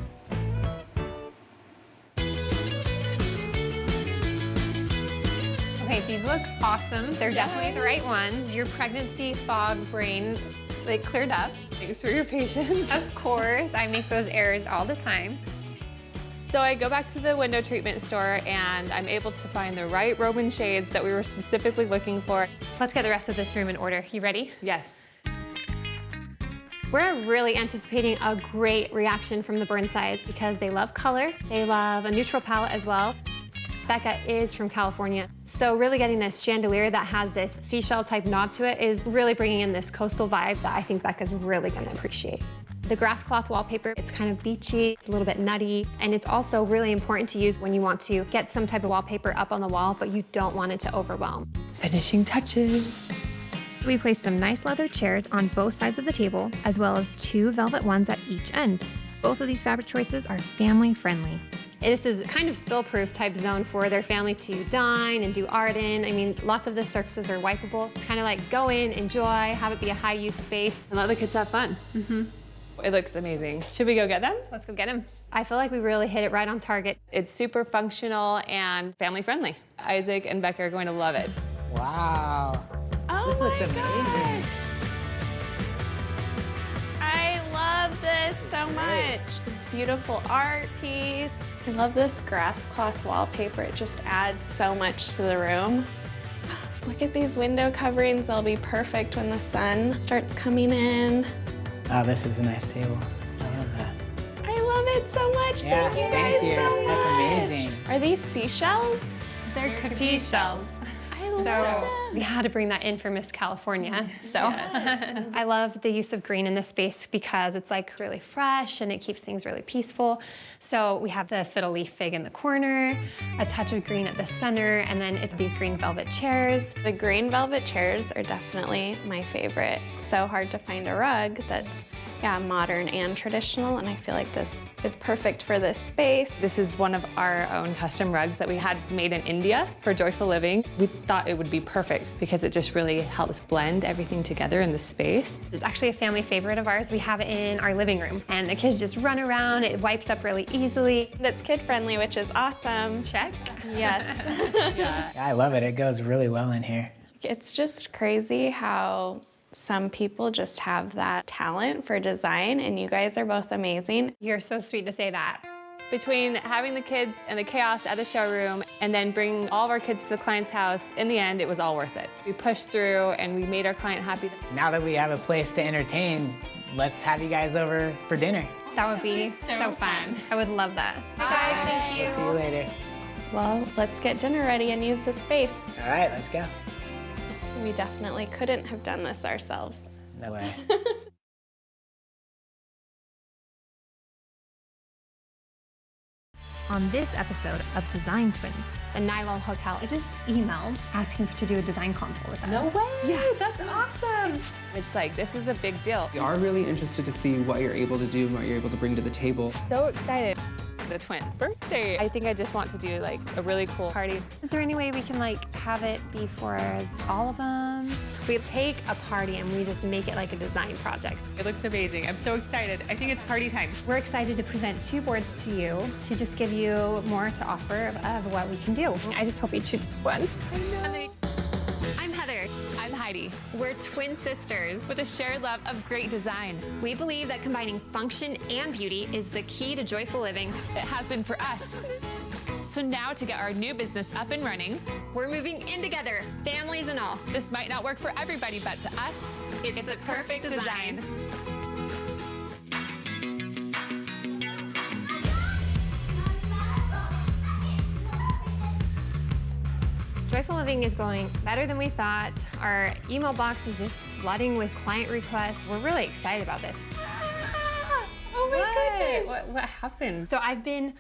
Okay, these look awesome. They're definitely the right ones. Your pregnancy fog brain like cleared up. Thanks for your patience. Of course, I make those errors all the time. So I go back to the window treatment store and I'm able to find the right Roman shades that we were specifically looking for. Let's get the rest of this room in order. You ready? Yes. We're really anticipating a great reaction from the Burnside because they love color. They love a neutral palette as well. Becca is from California, so really getting this chandelier that has this seashell type nod to it is really bringing in this coastal vibe that I think Becca's really gonna appreciate. The grass cloth wallpaper, it's kind of beachy, it's a little bit nutty, and it's also really important to use when you want to get some type of wallpaper up on the wall, but you don't want it to overwhelm. Finishing touches. We placed some nice leather chairs on both sides of the table, as well as 2 velvet ones at each end. Both of these fabric choices are family friendly. This is kind of spill-proof type zone for their family to dine and do art in. I mean, lots of the surfaces are wipeable. It's kind of like go in, enjoy, have it be a high-use space. And let the kids have fun. Mm-hmm. It looks amazing. Should we go get them? Let's go get them. I feel like we really hit it right on target. It's super functional and family-friendly. Isaac and Becca are going to love it. Wow. Oh, this looks amazing. Gosh. I love this so much. Beautiful art piece. I love this grass cloth wallpaper. It just adds so much to the room. Look at these window coverings. They'll be perfect when the sun starts coming in. Oh, this is a nice table. I love that. I love it so much. Yeah, thank you guys so much. That's amazing. Are these seashells? They're cookie shells. I love them. We had to bring that in for Miss California. So I love the use of green in this space because it's like really fresh and it keeps things really peaceful. So we have the fiddle leaf fig in the corner, a touch of green at the center, and then it's these green velvet chairs. The green velvet chairs are definitely my favorite. So hard to find a rug that's modern and traditional, and I feel like this is perfect for this space. This is one of our own custom rugs that we had made in India for Joyful Living. We thought it would be perfect because it just really helps blend everything together in the space. It's actually a family favorite of ours. We have it in our living room, and the kids just run around. It wipes up really easily. It's kid-friendly, which is awesome. Check. Yes. Yeah, I love it. It goes really well in here. It's just crazy how some people just have that talent for design, and you guys are both amazing. You're so sweet to say that. Between having the kids and the chaos at the showroom and then bringing all of our kids to the client's house, in the end, it was all worth it. We pushed through and we made our client happy. Now that we have a place to entertain, let's have you guys over for dinner. That would be so fun. I would love that. Bye, guys. Thank you. We'll see you later. Well, let's get dinner ready and use the space. All right, let's go. We definitely couldn't have done this ourselves. No way. On this episode of Design Twins, The Nylon Hotel, I just emailed asking to do a design consult with us. No way! Yeah. That's awesome! It's like, this is a big deal. We are really interested to see what you're able to do and what you're able to bring to the table. So excited. The twins' birthday. I think I just want to do like a really cool party. Is there any way we can like have it be for all of them? We take a party and we just make it like a design project. It looks amazing. I'm so excited. I think it's party time. We're excited to present 2 boards to you to just give you more to offer of what we can do. I just hope you choose one. I know. I'm Heather. I'm Heidi. We're twin sisters With a shared love of great design. We believe that combining function and beauty is the key to joyful living. It has been for us. So now to get our new business up and running, we're moving in together, families and all. This might not work for everybody, but to us, it's a perfect design. Joyful Living is going better than we thought. Our email box is just flooding with client requests. We're really excited about this. Oh my goodness. What happened? So I've been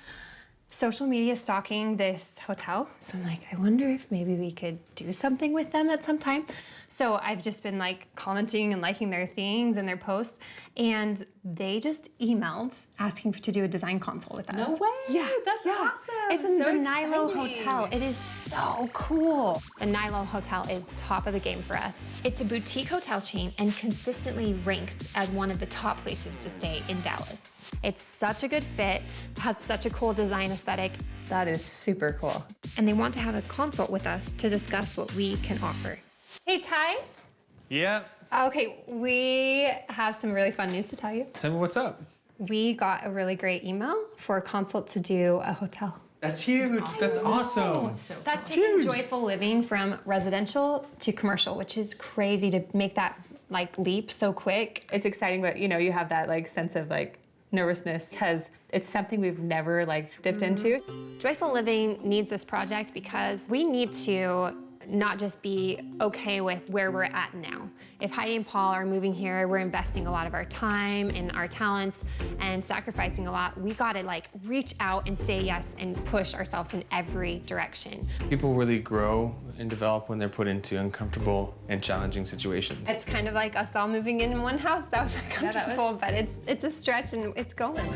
social media stalking this hotel. So I'm like, I wonder if maybe we could do something with them at some time. So I've just been like commenting and liking their things and their posts. And they just emailed asking to do a design consult with us. No way. Yeah. That's awesome. It's in So the Nilo exciting. Hotel. It is so cool. The Nilo Hotel is top of the game for us. It's a boutique hotel chain and consistently ranks as one of the top places to stay in Dallas. It's such a good fit, has such a cool design aesthetic. That is super cool. And they want to have a consult with us to discuss what we can offer. Hey, Tice. Yeah. Okay, we have some really fun news to tell you. Tell me what's up. We got a really great email for a consult to do a hotel. That's huge. That's awesome. That's taking joyful living from residential to commercial, which is crazy to make that like leap so quick. It's exciting, but you know, you have that like sense of like nervousness because it's something we've never like dipped into. Joyful Living needs this project because we need to not just be okay with where we're at now. If Heidi and Paul are moving here, we're investing a lot of our time and our talents and sacrificing a lot. We gotta like reach out and say yes and push ourselves in every direction. People really grow and develop when they're put into uncomfortable and challenging situations. It's kind of like us all moving in one house. That was uncomfortable, but it's a stretch and it's going.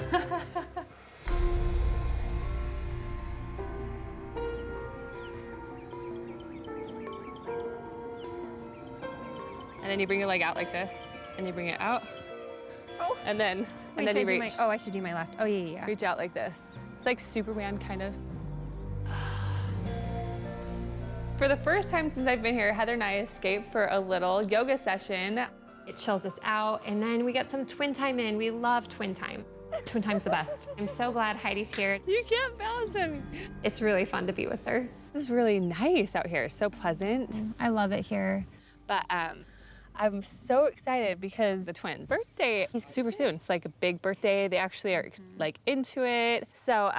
And then you bring your leg out like this, and you bring it out. Oh. And then you reach. I should do my left. Oh, yeah. Reach out like this. It's like Superman, kind of. For the first time since I've been here, Heather and I escaped for a little yoga session. It chills us out, and then we get some twin time in. We love twin time. Twin time's the best. I'm so glad Heidi's here. You can't balance him. It's really fun to be with her. This is really nice out here. So pleasant. I love it here. But I'm so excited because the twins' birthday is super soon. It's like a big birthday. They actually are like into it. So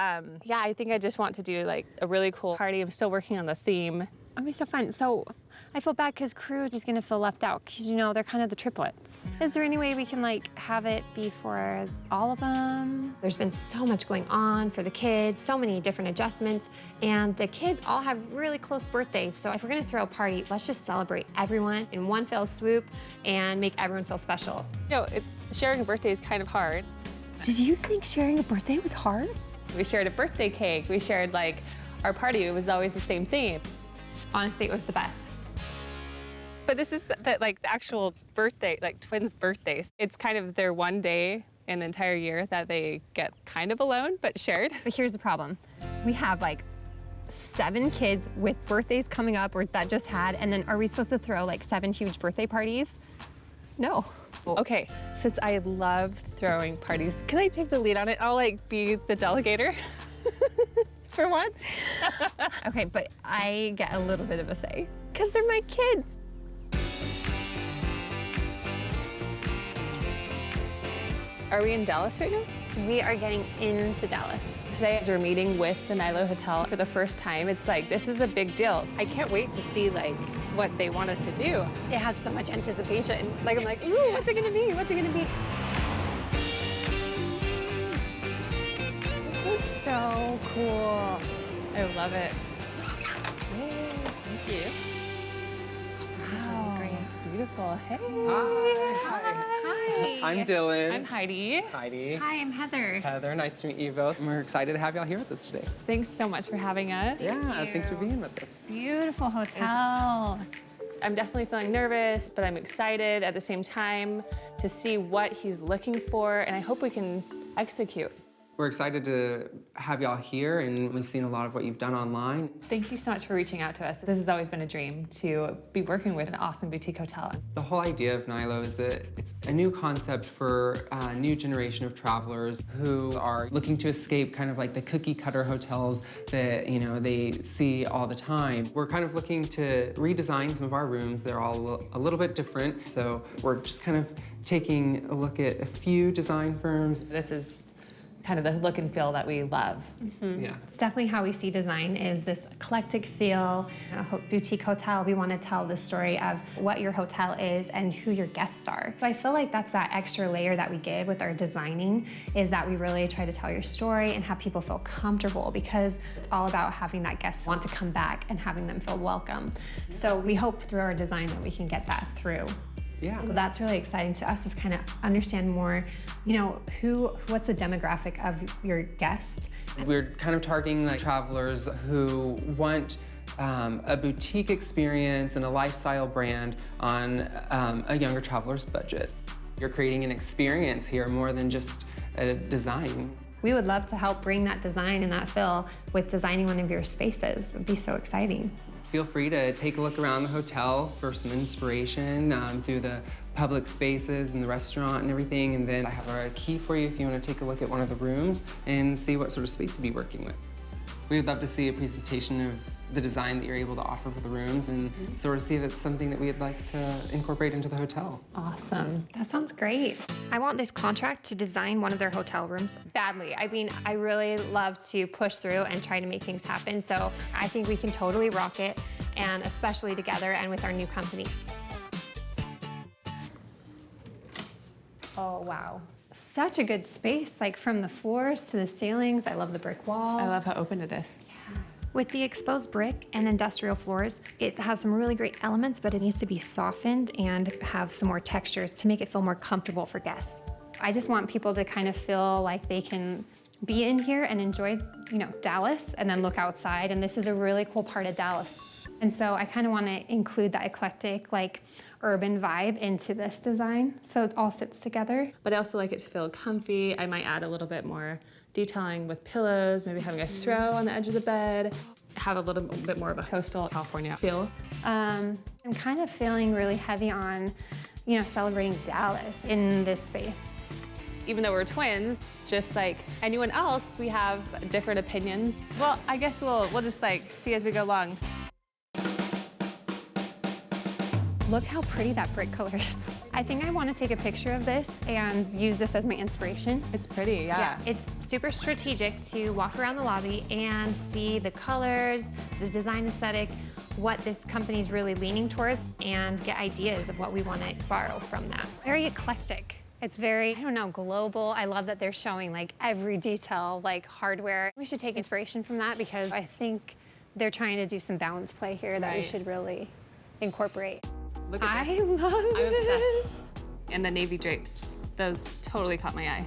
yeah, I think I just want to do like a really cool party. I'm still working on the theme. It'll be so fun. So I feel bad because Crew is gonna feel left out because you know, they're kind of the triplets. Is there any way we can like have it be for all of them? There's been so much going on for the kids, so many different adjustments, and the kids all have really close birthdays. So if we're gonna throw a party, let's just celebrate everyone in one fell swoop and make everyone feel special. You know, sharing a birthday is kind of hard. Did you think sharing a birthday was hard? We shared a birthday cake. We shared like our party. It was always the same theme. Honestly, it was the best. But this is the actual birthday, like twins' birthdays. It's kind of their one day in the entire year that they get kind of alone, but shared. But here's the problem. We have like 7 kids with birthdays coming up or that just had, and then are we supposed to throw like 7 huge birthday parties? No. Okay, since I love throwing parties, can I take the lead on it? I'll like be the delegator for once. Okay, but I get a little bit of a say because they're my kids. Are we in Dallas right now? We are getting into Dallas. Today, as we're meeting with the Nilo Hotel for the first time, it's like, this is a big deal. I can't wait to see like what they want us to do. It has so much anticipation. Like, I'm like, ooh, what's it gonna be? What's it gonna be? This is so cool. I love it. Yay, thank you. This is really great. It's beautiful. Hey. Hi. I'm Dylan. I'm Heidi. Heidi. Hi, I'm Heather. Heather, nice to meet you both. We're excited to have y'all here with us today. Thanks so much for having us. Yeah, thanks for being with us. Beautiful hotel. I'm definitely feeling nervous, but I'm excited at the same time to see what he's looking for, and I hope we can execute. We're excited to have y'all here, and we've seen a lot of what you've done online. Thank you so much for reaching out to us. This has always been a dream to be working with an awesome boutique hotel. The whole idea of Nilo is that it's a new concept for a new generation of travelers who are looking to escape kind of like the cookie cutter hotels that, you know, they see all the time. We're kind of looking to redesign some of our rooms. They're all a little bit different, so we're just kind of taking a look at a few design firms. This is kind of the look and feel that we love. Yeah. It's definitely how we see design is this eclectic feel. A boutique hotel, we want to tell the story of what your hotel is and who your guests are. So I feel like that's that extra layer that we give with our designing is that we really try to tell your story and have people feel comfortable because it's all about having that guest want to come back and having them feel welcome. So we hope through our design that we can get that through. Yeah. So that's really exciting to us is kind of understand more, you know, what's the demographic of your guest. We're kind of targeting like travelers who want a boutique experience and a lifestyle brand on a younger traveler's budget. You're creating an experience here more than just a design. We would love to help bring that design and that feel with designing one of your spaces. It would be so exciting. Feel free to take a look around the hotel for some inspiration through the public spaces and the restaurant and everything. And then I have a key for you if you want to take a look at one of the rooms and see what sort of space you'd be working with. We'd love to see a presentation of the design that you're able to offer for the rooms and sort of see if it's something that we'd like to incorporate into the hotel. Awesome. That sounds great. I want this contract to design one of their hotel rooms Badly. I mean, I really love to push through and try to make things happen. So I think we can totally rock it, and especially together and with our new company. Oh, wow. Such a good space, like from the floors to the ceilings. I love the brick wall. I love how open it is. Yeah. With the exposed brick and industrial floors, it has some really great elements, but it needs to be softened and have some more textures to make it feel more comfortable for guests. I just want people to kind of feel like they can be in here and enjoy, you know, Dallas and then look outside. And this is a really cool part of Dallas. And so I kind of want to include that eclectic, like urban vibe into this design. So it all sits together. But I also like it to feel comfy. I might add a little bit more detailing with pillows, maybe having a throw on the edge of the bed, have a little bit more of a coastal California feel. I'm kind of feeling really heavy on, you know, celebrating Dallas in this space. Even though we're twins, just like anyone else, we have different opinions. Well, I guess we'll just like see as we go along. Look how pretty that brick color is. I think I want to take a picture of this and use this as my inspiration. It's pretty, yeah. It's super strategic to walk around the lobby and see the colors, the design aesthetic, what this company's really leaning towards and get ideas of what we want to borrow from that. Very eclectic. It's very, I don't know, global. I love that they're showing like every detail, like hardware. We should take inspiration from that because I think they're trying to do some balance play here that we should really incorporate. Look at I this. love I'm this. obsessed. And the navy drapes, those totally caught my eye.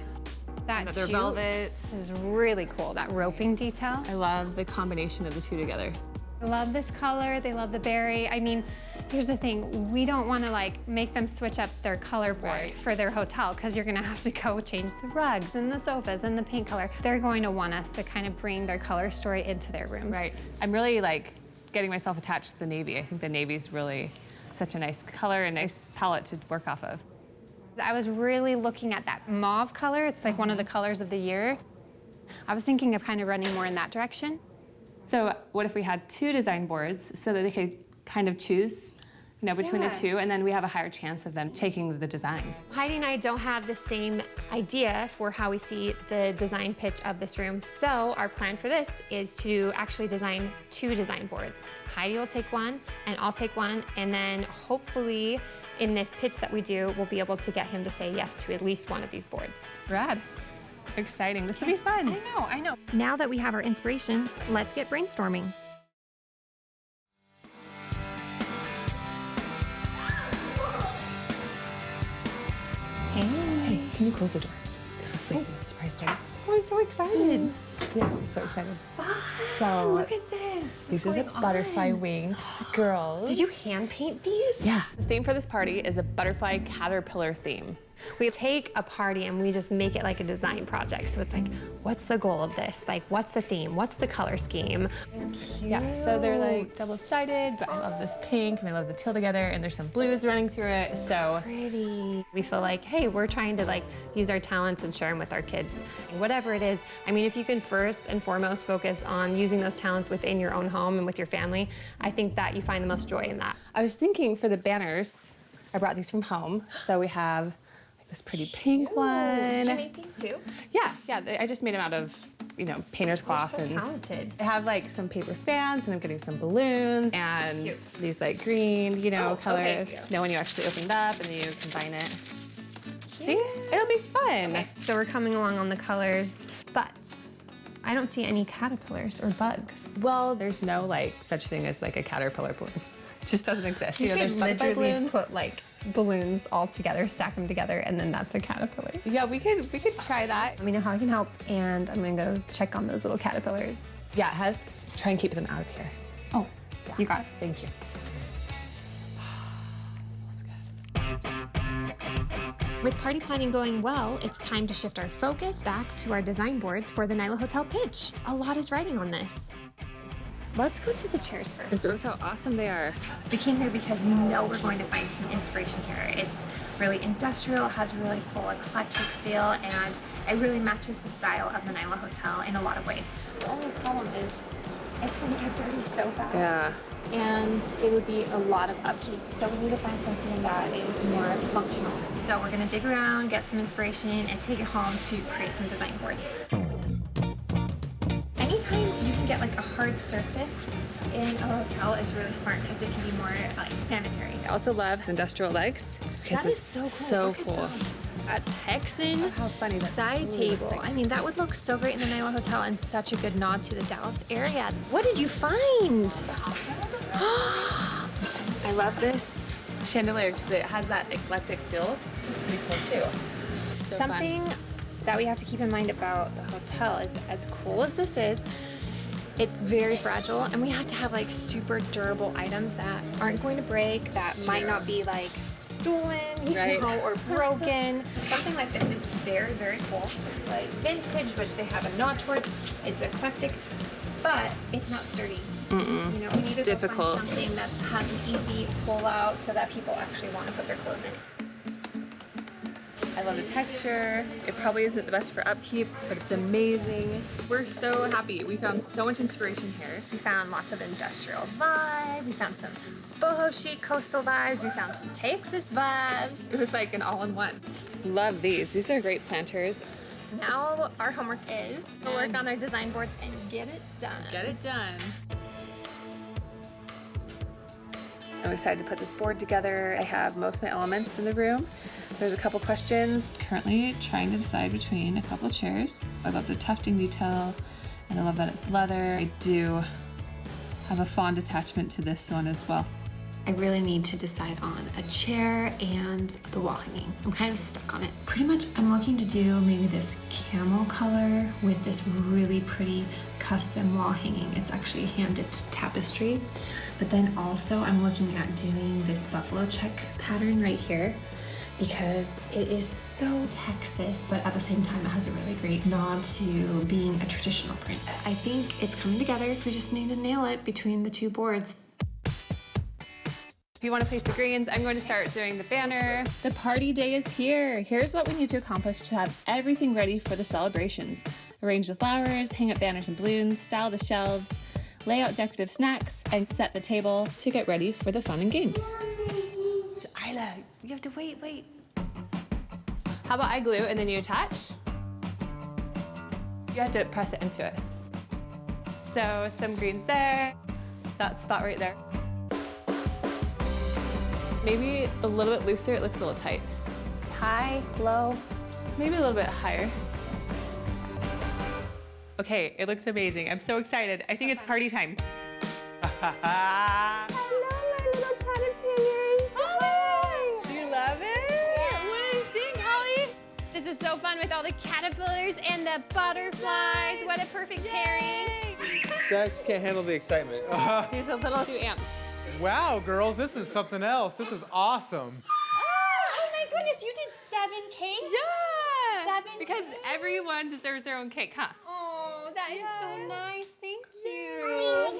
That they're jute velvet. is really cool, that roping detail. I love the combination of the two together. I love this color, they love the berry. I mean, here's the thing, we don't want to like make them switch up their color board for their hotel because you're gonna have to go change the rugs and the sofas and the paint color. They're going to want us to kind of bring their color story into their rooms. Right. I'm really like getting myself attached to the navy. I think the navy's really such a nice color, a nice palette to work off of. I was really looking at that mauve color. It's like one of the colors of the year. I was thinking of kind of running more in that direction. So what if we had 2 design boards so that they could kind of choose, you know, between the 2, and then we have a higher chance of them taking the design. Heidi and I don't have the same idea for how we see the design pitch of this room. So our plan for this is to actually design 2 design boards. Heidi will take one and I'll take one, and then hopefully in this pitch that we do, we'll be able to get him to say yes to at least one of these boards. Rad. Exciting. This will be fun. I know. Now that we have our inspiration, let's get brainstorming. Hey, can you close the door? Because this thing is a surprise party. Oh, I'm so excited. Yeah, I'm so excited. So look at this. These are the butterfly wings for the girls. Did you hand paint these? Yeah. The theme for this party is a butterfly caterpillar theme. We take a party and we just make it like a design project. So it's like, what's the goal of this? Like, what's the theme? What's the color scheme? Yeah, so they're like double-sided, but I love this pink and I love the teal together, and there's some blues running through it, so. Pretty. We feel like, hey, we're trying to like use our talents and share them with our kids. Whatever it is, I mean, if you can first and foremost focus on using those talents within your own home and with your family, I think that you find the most joy in that. I was thinking for the banners, I brought these from home, so we have this pretty pink one. Did you make these too? Yeah, I just made them out of, you know, painter's cloth. You're so and talented. I have like some paper fans, and I'm getting some balloons and these like green, you know, colors. Okay. Know when you actually open it up and then you combine it. See? It'll be fun. Okay, so we're coming along on the colors, but I don't see any caterpillars or bugs. Well, there's no like such thing as like a caterpillar balloon. It just doesn't exist. You know, could there's butterfly literally balloons. put like balloons all together, stack them together, and then that's a caterpillar. Yeah, we could try that. Let me know how I can help, and I'm gonna go check on those little caterpillars. Yeah, try and keep them out of here. Oh, you got it. Thank you. With party planning going well, it's time to shift our focus back to our design boards for the Nyla Hotel pitch. A lot is riding on this. Let's go to the chairs first. Look how awesome they are. We came here because we know we're going to find some inspiration here. It's really industrial, has a really cool eclectic feel, and it really matches the style of the Nyla Hotel in a lot of ways. The only problem is it's going to get dirty so fast. Yeah. And it would be a lot of upkeep. So we need to find something that is more functional. So we're going to dig around, get some inspiration, and take it home to create some design boards. Anytime you can get like a hard surface in a hotel is really smart because it can be more like sanitary. I also love industrial legs. That is so cool. So Look at cool. those. A Texan How funny that side table. I mean, that would look so great in the Nyla Hotel and such a good nod to the Dallas area. What did you find? I love this chandelier because it has that eclectic feel. This is pretty cool too. So Something that we have to keep in mind about the hotel is as cool as this is, it's very fragile, and we have to have like super durable items that aren't going to break, that might not be like stolen, you know, or broken. Something like this is very, very cool. It's like vintage, which they have a nod towards. It's eclectic, but it's not sturdy. You know, we need to go find something that has an easy pull out so that people actually want to put their clothes in. I love the texture. It probably isn't the best for upkeep, but it's amazing. We're so happy. We found so much inspiration here. We found lots of industrial vibe. We found some boho chic coastal vibes. We found some Texas vibes. It was like an all-in-one. Love these. These are great planters. Now our homework is to work on our design boards and get it done. Get it done. I'm excited to put this board together. I have most of my elements in the room. There's a couple questions. Currently trying to decide between a couple chairs. I love the tufting detail, and I love that it's leather. I do have a fond attachment to this one as well. I really need to decide on a chair and the wall hanging. I'm kind of stuck on it. Pretty much I'm looking to do maybe this camel color with this really pretty custom wall hanging. It's actually hand-stitched tapestry. But then also I'm looking at doing this buffalo check pattern right here because it is so Texas, but at the same time it has a really great nod to being a traditional print. I think it's coming together. We just need to nail it between the two boards. If you want to place the greens, I'm going to start doing the banner. The party day is here. Here's what we need to accomplish to have everything ready for the celebrations. Arrange the flowers, hang up banners and balloons, style the shelves, lay out decorative snacks, and set the table to get ready for the fun and games. Isla, you have to wait. How about I glue and then you attach? You have to press it into it. So some greens there, that spot right there. Maybe a little bit looser, it looks a little tight. High, low, maybe a little bit higher. Okay, it looks amazing. I'm so excited. I think it's party time. Hello, my little caterpillars. Hi. Do you love it? Yeah. What do you think, Holly? This is so fun with all the caterpillars and the butterflies. What a perfect pairing. Jax can't handle the excitement. He's a little too amped. Wow, girls, this is something else. This is awesome. Oh my goodness, you did 7 cakes? Yeah! 7 Because cakes? everyone deserves their own cake, huh? Oh, that is so nice. Thank you.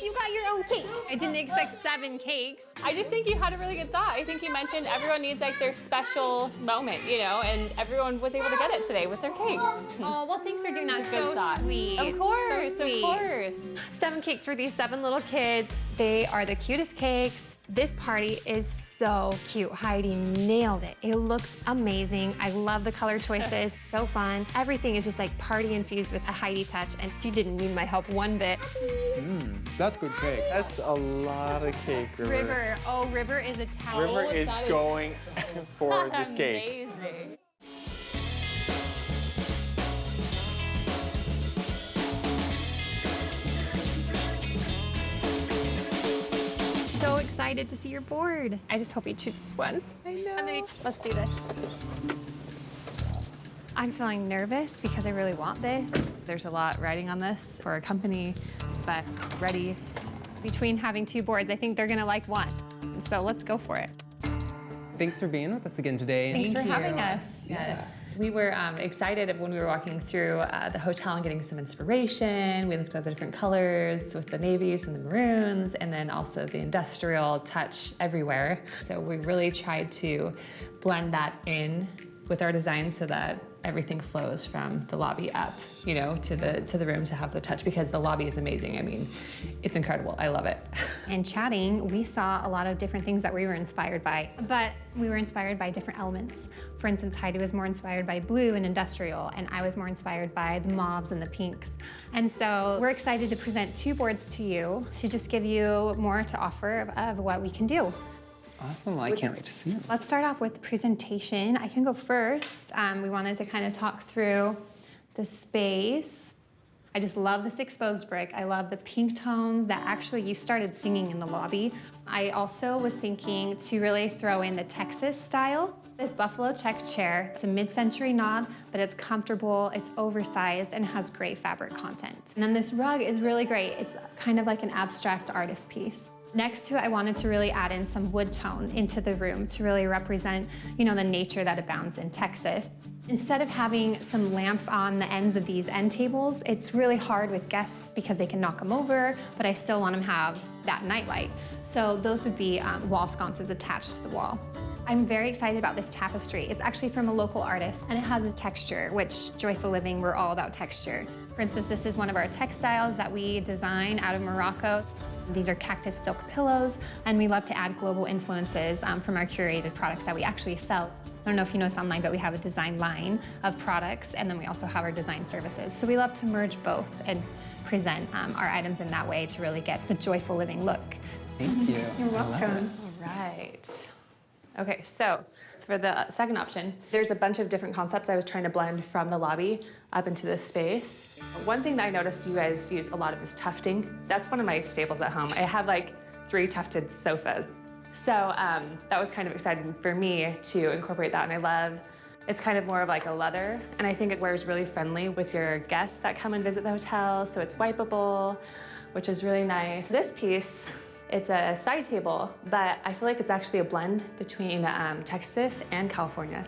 You got your own cake. I didn't expect 7 cakes. I just think you had a really good thought. I think you mentioned everyone needs like their special moment, you know, and everyone was able to get it today with their cakes. Oh, well, thanks for doing that. It's a good So thought. sweet. Of course, So sweet. of course. 7 cakes for these 7 little kids. They are the cutest cakes. This party is so cute. Heidi nailed it. It looks amazing. I love the color choices. So fun. Everything is just like party infused with a Heidi touch, and she didn't need my help one bit. That's good cake. That's a lot of cake, River. River. Oh, River is a talent. River is going for this cake. Amazing. So excited to see your board. I just hope he chooses one. I know. And then let's do this. I'm feeling nervous because I really want this. There's a lot riding on this for a company, but ready. Between having 2 boards, I think they're gonna like one. So let's go for it. Thanks for being with us again today. Thanks for having us. Yes. We were excited when we were walking through the hotel and getting some inspiration. We looked at the different colors with the navies and the maroons, and then also the industrial touch everywhere. So we really tried to blend that in with our design so that everything flows from the lobby up, you know, to the room to have the touch, because the lobby is amazing. I mean, it's incredible. I love it. And chatting, we saw a lot of different things that we were inspired by, but we were inspired by different elements. For instance, Heidi was more inspired by blue and industrial, and I was more inspired by the mauves and the pinks. And so we're excited to present 2 boards to you to just give you more to offer of what we can do. Awesome. Well, I can't wait to see them. Let's start off with the presentation. I can go first. We wanted to kind of talk through the space. I just love this exposed brick. I love the pink tones that actually you started singing in the lobby. I also was thinking to really throw in the Texas style. This buffalo check chair, it's a mid-century nod, but it's comfortable, it's oversized, and has great fabric content. And then this rug is really great. It's kind of like an abstract artist piece. Next to it, I wanted to really add in some wood tone into the room to really represent, you know, the nature that abounds in Texas. Instead of having some lamps on the ends of these end tables, it's really hard with guests because they can knock them over, but I still want them to have that nightlight. So those would be wall sconces attached to the wall. I'm very excited about this tapestry. It's actually from a local artist, and it has a texture, which Joyful Living, we're all about texture. For instance, this is one of our textiles that we design out of Morocco. These are cactus silk pillows, and we love to add global influences from our curated products that we actually sell. I don't know if you know us online, but we have a design line of products, and then we also have our design services. So we love to merge both and present our items in that way to really get the Joyful Living look. Thank you. You're welcome. All right. Okay, so for the second option, there's a bunch of different concepts I was trying to blend from the lobby up into this space. One thing that I noticed you guys use a lot of is tufting. That's one of my staples at home. I have like 3 tufted sofas. So that was kind of exciting for me to incorporate that, and I love it's kind of more of like a leather, and I think it wears really friendly with your guests that come and visit the hotel, so it's wipeable, which is really nice. This piece, it's a side table, but I feel like it's actually a blend between Texas and California.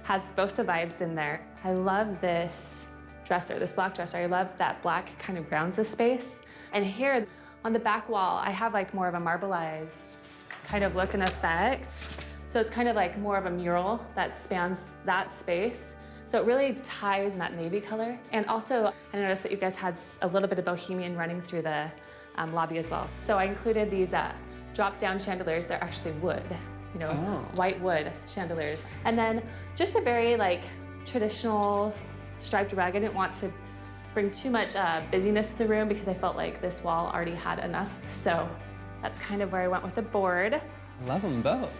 Has both the vibes in there. I love this dresser, this black dresser. I love that black kind of grounds the space. And here on the back wall, I have like more of a marbleized kind of look and effect. So it's kind of like more of a mural that spans that space. So it really ties that navy color. And also, I noticed that you guys had a little bit of bohemian running through the lobby as well. So I included these drop-down chandeliers. They're actually wood, you know, white wood chandeliers. And then just a very like traditional striped rug. I didn't want to bring too much busyness to the room because I felt like this wall already had enough. So that's kind of where I went with the board. I love them both.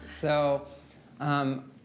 So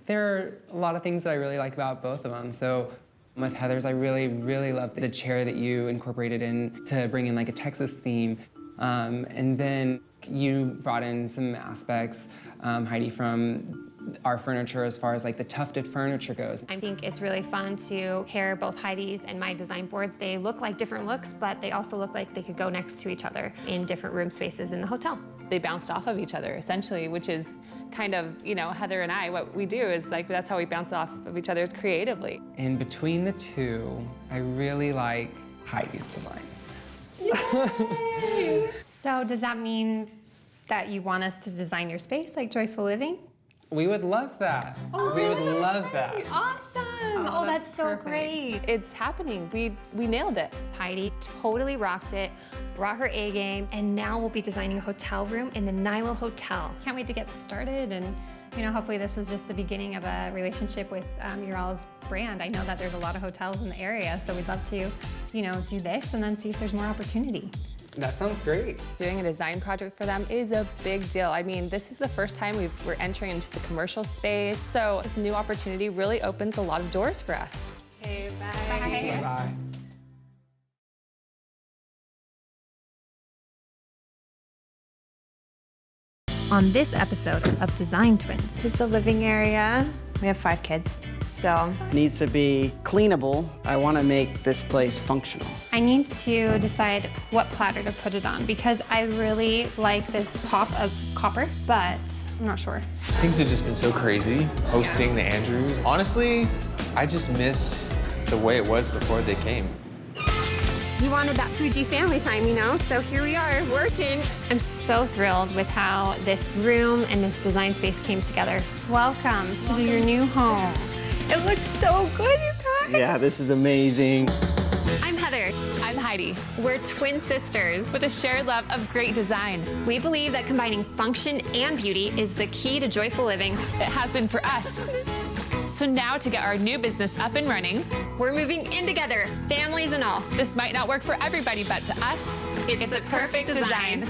there are a lot of things that I really like about both of them. So with Heather's, I really, really love the chair that you incorporated in to bring in like a Texas theme. And then you brought in some aspects, Heidi, from our furniture as far as like the tufted furniture goes. I think it's really fun to pair both Heidi's and my design boards. They look like different looks, but they also look like they could go next to each other in different room spaces in the hotel. They bounced off of each other essentially, which is kind of, you know, Heather and I, what we do is like, that's how we bounce off of each other creatively. And between the two, I really like Heidi's design. So does that mean that you want us to design your space like Joyful Living? We would love that. Oh, we would love that. Awesome. Oh, that's so perfect. great. It's happening. We nailed it. Heidi totally rocked it, brought her A game, and now we'll be designing a hotel room in the Nilo Hotel. Can't wait to get started, and you know, hopefully this was just the beginning of a relationship with your all's brand. I know that there's a lot of hotels in the area, so we'd love to, you know, do this and then see if there's more opportunity. That sounds great. Doing a design project for them is a big deal. I mean, this is the first time we're entering into the commercial space, so this new opportunity really opens a lot of doors for us. Okay, bye. Bye. Bye. On this episode of Design Twins. This is the living area. We have 5 kids, so. Needs to be cleanable. I want to make this place functional. I need to decide what platter to put it on because I really like this pop of copper, but I'm not sure. Things have just been so crazy, hosting the Andrews. Honestly, I just miss the way it was before they came. You wanted that Fuji family time, you know? So here we are, working. I'm so thrilled with how this room and this design space came together. Welcome to your new home. It looks so good, you guys. Yeah, this is amazing. I'm Heather. I'm Heidi. We're twin sisters With a shared love of great design. We believe that combining function and beauty is the key to joyful living. It has been for us. So now to get our new business up and running, we're moving in together, families and all. This might not work for everybody, but to us, it's a perfect design.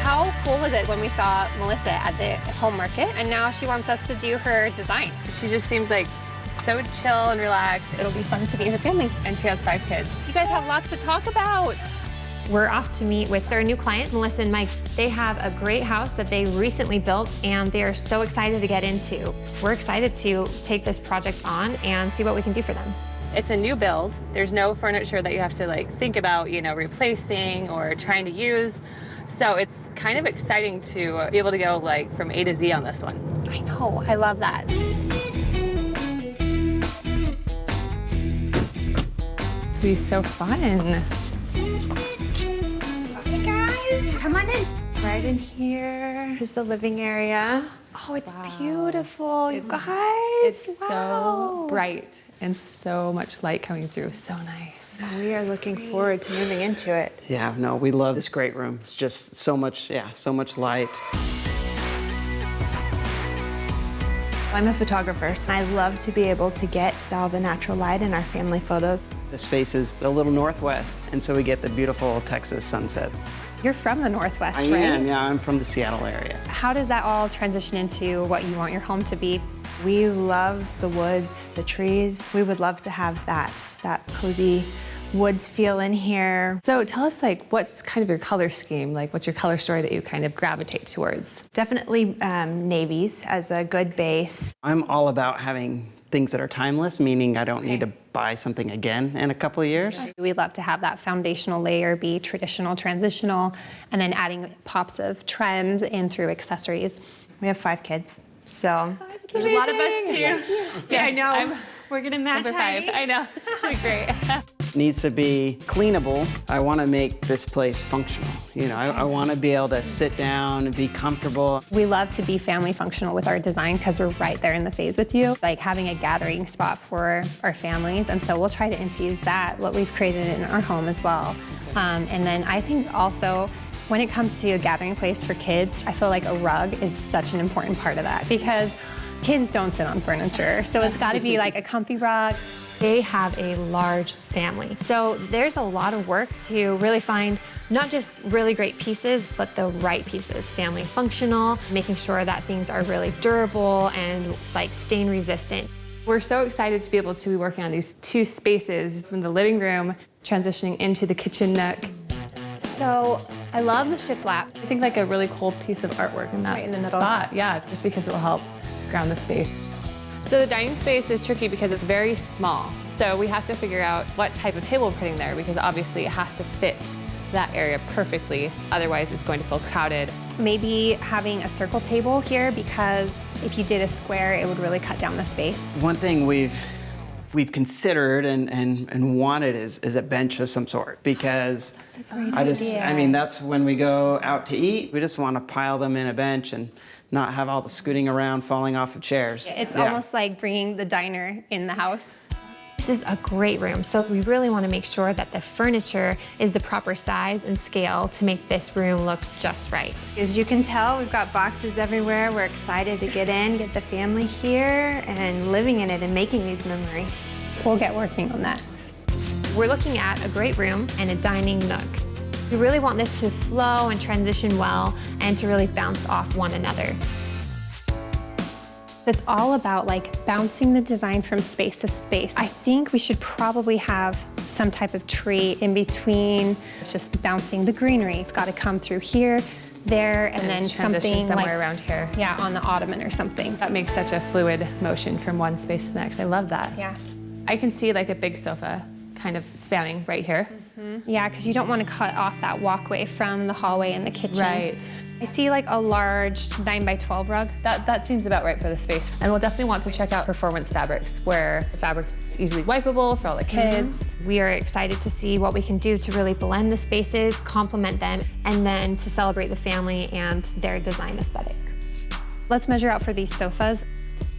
How cool was it when we saw Melissa at the home market and now she wants us to do her design? She just seems like so chill and relaxed. It'll be fun to be in her family. And she has 5 kids. You guys have lots to talk about. We're off to meet with our new client, Melissa and Mike. They have a great house that they recently built and they are so excited to get into. We're excited to take this project on and see what we can do for them. It's a new build. There's no furniture that you have to like think about, you know, replacing or trying to use. So it's kind of exciting to be able to go like from A to Z on this one. I know, I love that. It's gonna be so fun. Come on in. Right in here is the living area. Oh, it's beautiful, you guys. It's so bright and so much light coming through. So nice. We are looking forward to moving into it. Yeah, no, we love this great room. It's just so much, so much light. I'm a photographer. I love to be able to get all the natural light in our family photos. This faces a little northwest, and so we get the beautiful Texas sunset. You're from the Northwest, I right? am, yeah, I'm from the Seattle area. How does that all transition into what you want your home to be? We love the woods, the trees. We would love to have that cozy woods feel in here. So tell us, like, what's kind of your color scheme? Like, what's your color story that you kind of gravitate towards? Definitely navies as a good base. I'm all about having things that are timeless, meaning I don't need to buy something again in a couple of years. We love to have that foundational layer be traditional, transitional, and then adding pops of trend in through accessories. We have 5 kids, so there's a lot of us too. Yeah, I know. We're gonna match number 5. I know, it's really great. Needs to be cleanable. I want to make this place functional. You know, I want to be able to sit down and be comfortable. We love to be family functional with our design because we're right there in the phase with you, like having a gathering spot for our families. And so we'll try to infuse that, what we've created in our home as well. And then I think also, when it comes to a gathering place for kids, I feel like a rug is such an important part of that because kids don't sit on furniture. So it's got to be like a comfy rug. They have a large family. So there's a lot of work to really find not just really great pieces, but the right pieces. Family functional, making sure that things are really durable and like stain resistant. We're so excited to be able to be working on these 2 spaces from the living room, transitioning into the kitchen nook. So I love the shiplap. I think like a really cool piece of artwork in that right in the middle spot. Yeah, just because it will help ground the space. So the dining space is tricky because it's very small. So we have to figure out what type of table we're putting there because obviously it has to fit that area perfectly. Otherwise it's going to feel crowded. Maybe having a circle table here because if you did a square, it would really cut down the space. One thing we've considered and wanted is a bench of some sort because I mean, that's when we go out to eat, we just want to pile them in a bench and not have all the scooting around, falling off of chairs. It's almost like bringing the diner in the house. This is a great room, so we really want to make sure that the furniture is the proper size and scale to make this room look just right. As you can tell, we've got boxes everywhere. We're excited to get in, get the family here, and living in it and making these memories. We'll get working on that. We're looking at a great room and a dining nook. We really want this to flow and transition well and to really bounce off one another. It's all about like bouncing the design from space to space. I think we should probably have some type of tree in between. It's just bouncing the greenery. It's got to come through here, there, and then something somewhere like, around here. Yeah, on the ottoman or something. That makes such a fluid motion from one space to the next. I love that. Yeah. I can see like a big sofa kind of spanning right here. Yeah, because you don't want to cut off that walkway from the hallway and the kitchen. Right. I see like a large 9x12 rug. That seems about right for the space. And we'll definitely want to check out performance fabrics where the fabric is easily wipeable for all the kids. We are excited to see what we can do to really blend the spaces, complement them, and then to celebrate the family and their design aesthetic. Let's measure out for these sofas.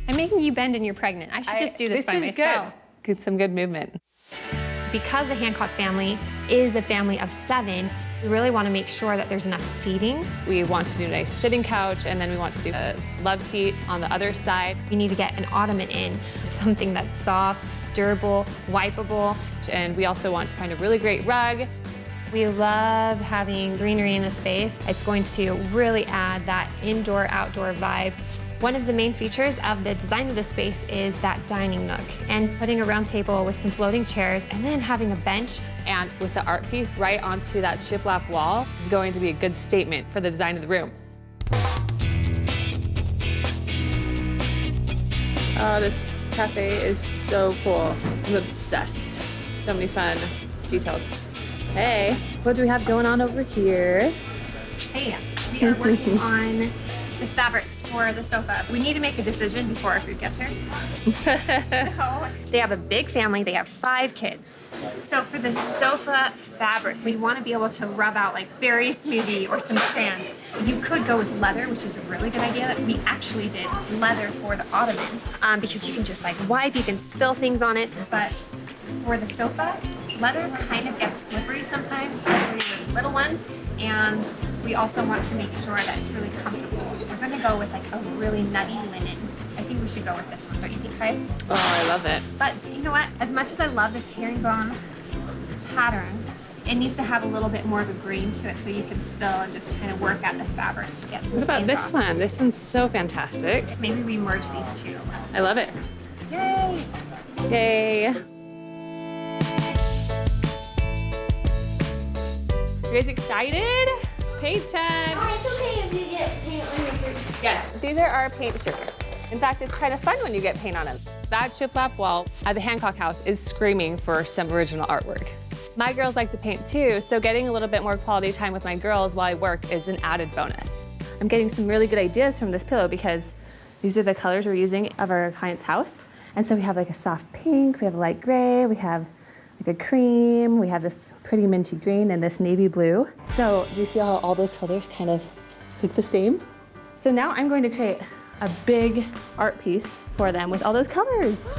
I'm making you bend and you're pregnant. I should just do this by myself. Good, some good movement. Because the Hancock family is a family of 7, we really want to make sure that there's enough seating. We want to do a nice sitting couch, and then we want to do a love seat on the other side. We need to get an ottoman in, something that's soft, durable, wipeable. And we also want to find a really great rug. We love having greenery in the space. It's going to really add that indoor-outdoor vibe. One of the main features of the design of the space is that dining nook and putting a round table with some floating chairs and then having a bench. And with the art piece right onto that shiplap wall is going to be a good statement for the design of the room. Oh, this cafe is so cool. I'm obsessed. So many fun details. Hey, what do we have going on over here? Hey, we are working on the fabrics for the sofa. We need to make a decision before our food gets here. So they have a big family. They have 5 kids. So for the sofa fabric, we want to be able to rub out like berry smoothie or some crayons. You could go with leather, which is a really good idea. We actually did leather for the ottoman because you can just like wipe, you can spill things on it. But for the sofa, leather kind of gets slippery sometimes, especially with little ones. And we also want to make sure that it's really comfortable. We're going to go with like a really nutty linen. I think we should go with this one, don't you think, Kai? Oh, I love it. But you know what? As much as I love this herringbone pattern, it needs to have a little bit more of a grain to it so you can spill and just kind of work at the fabric to get some What about stains this off. one? This one's so fantastic. Maybe we merge these two. I love it. Yay! Yay. You guys excited? Paint time. Oh, it's okay if you get paint on your shirt. Yes, these are our paint shirts. In fact, it's kind of fun when you get paint on them. That shiplap wall at the Hancock House is screaming for some original artwork. My girls like to paint too, so getting a little bit more quality time with my girls while I work is an added bonus. I'm getting some really good ideas from this pillow because these are the colors we're using of our client's house. And so we have like a soft pink, we have a light gray, we have like a cream, we have this pretty minty green and this navy blue. So do you see how all those colors kind of look the same? So now I'm going to create a big art piece for them with all those colors.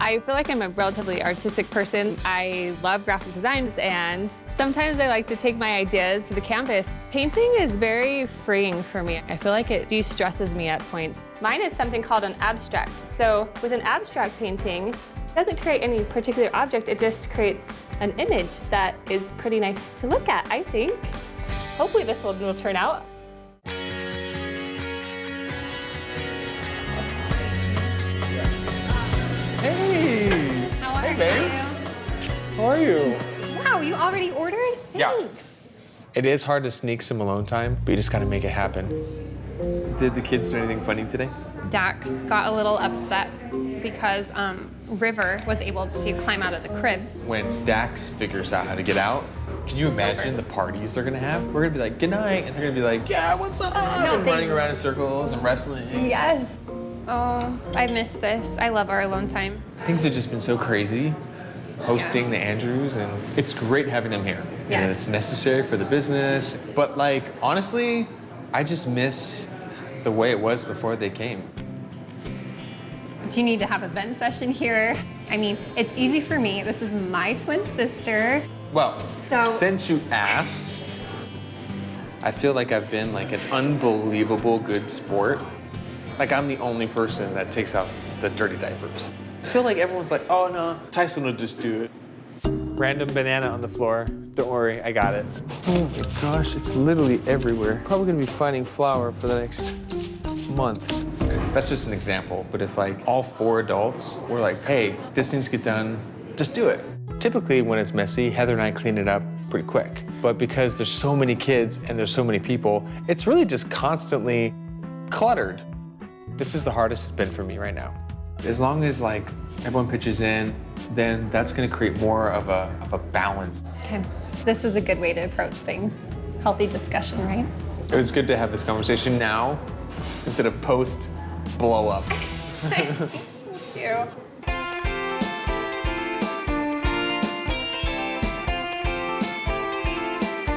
I feel like I'm a relatively artistic person. I love graphic designs, and sometimes I like to take my ideas to the canvas. Painting is very freeing for me. I feel like it de-stresses me at points. Mine is something called an abstract. So with an abstract painting, it doesn't create any particular object, it just creates an image that is pretty nice to look at, I think. Hopefully this one will turn out. Hey! How are Hey, babe. you? How are you? Wow, you already ordered? Yeah. Thanks. It is hard to sneak some alone time, but you just gotta make it happen. Did the kids do anything funny today? Dax got a little upset because River was able to climb out of the crib. When Dax figures out how to get out, can you imagine the parties they're gonna have? We're gonna be like, good night, and they're gonna be like, yeah, what's up? And running around in circles and wrestling. Yes. Oh, I miss this. I love our alone time. Things have just been so crazy hosting the Andrews, and it's great having them here. Yeah. And it's necessary for the business. But like, honestly, I just miss the way it was before they came. Do you need to have a vent session here? I mean, it's easy for me. This is my twin sister. Well, So- since you asked, I feel like I've been like an unbelievable good sport. Like I'm the only person that takes out the dirty diapers. I feel like everyone's like, oh no, Tyson will just do it. Random banana on the floor. Don't worry, I got it. Oh my gosh, it's literally everywhere. Probably gonna be finding flour for the next month. That's just an example, but if like all 4 adults were like, hey, this needs to get done, just do it. Typically when it's messy, Heather and I clean it up pretty quick. But because there's so many kids and there's so many people, it's really just constantly cluttered. This is the hardest it's been for me right now. As long as like everyone pitches in, then that's gonna create more of a balance. Okay, this is a good way to approach things. Healthy discussion, right? It was good to have this conversation now instead of post blow up. Thank you.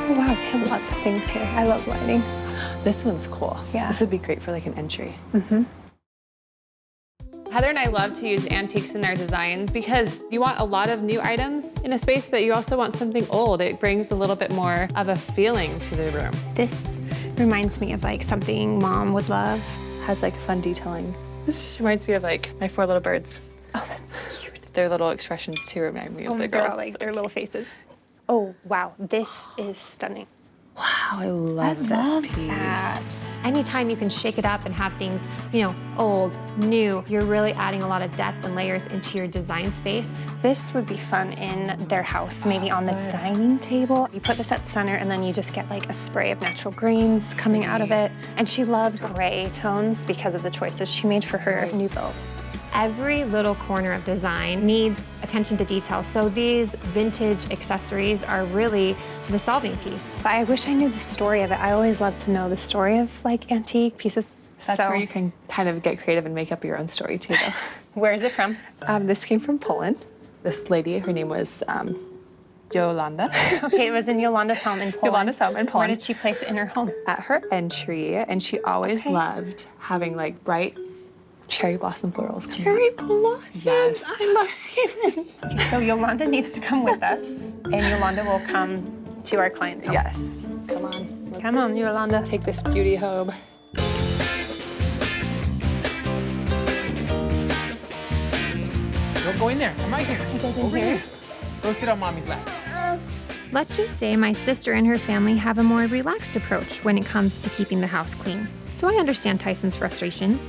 Oh wow, they have lots of things here. I love lighting. This one's cool. Yeah. This would be great for like an entry. Mm-hmm. Heather and I love to use antiques in our designs because you want a lot of new items in a space, but you also want something old. It brings a little bit more of a feeling to the room. This reminds me of like something Mom would love. Has like fun detailing. This just reminds me of like my 4 little birds. Oh, that's cute. Their little expressions too remind me of the girls. Like their little faces. Oh, wow, this is stunning. Wow, I love this piece. That. Anytime you can shake it up and have things, you know, old, new, you're really adding a lot of depth and layers into your design space. This would be fun in their house, maybe on the dining table. You put this at center and then you just get like a spray of natural greens coming out of it. And she loves gray tones because of the choices she made for her new build. Every little corner of design needs attention to detail, so these vintage accessories are really the solving piece. But I wish I knew the story of it. I always love to know the story of like antique pieces. That's where you can kind of get creative and make up your own story too, though. Where is it from? This came from Poland. This lady, her name was Yolanda. Okay, it was in Yolanda's home in Poland. Yolanda's home in Poland. Where did she place it in her home? At her entry, and she always loved having like bright cherry blossom florals. Cherry blossoms. Yes. I love it. So Yolanda needs to come with us, and Yolanda will come to our client's home. Yes. Come on. Come on, Yolanda. Take this beauty home. Don't go in there. I'm right here. Over here. Go sit on mommy's lap. Let's just say my sister and her family have a more relaxed approach when it comes to keeping the house clean. So I understand Tyson's frustrations.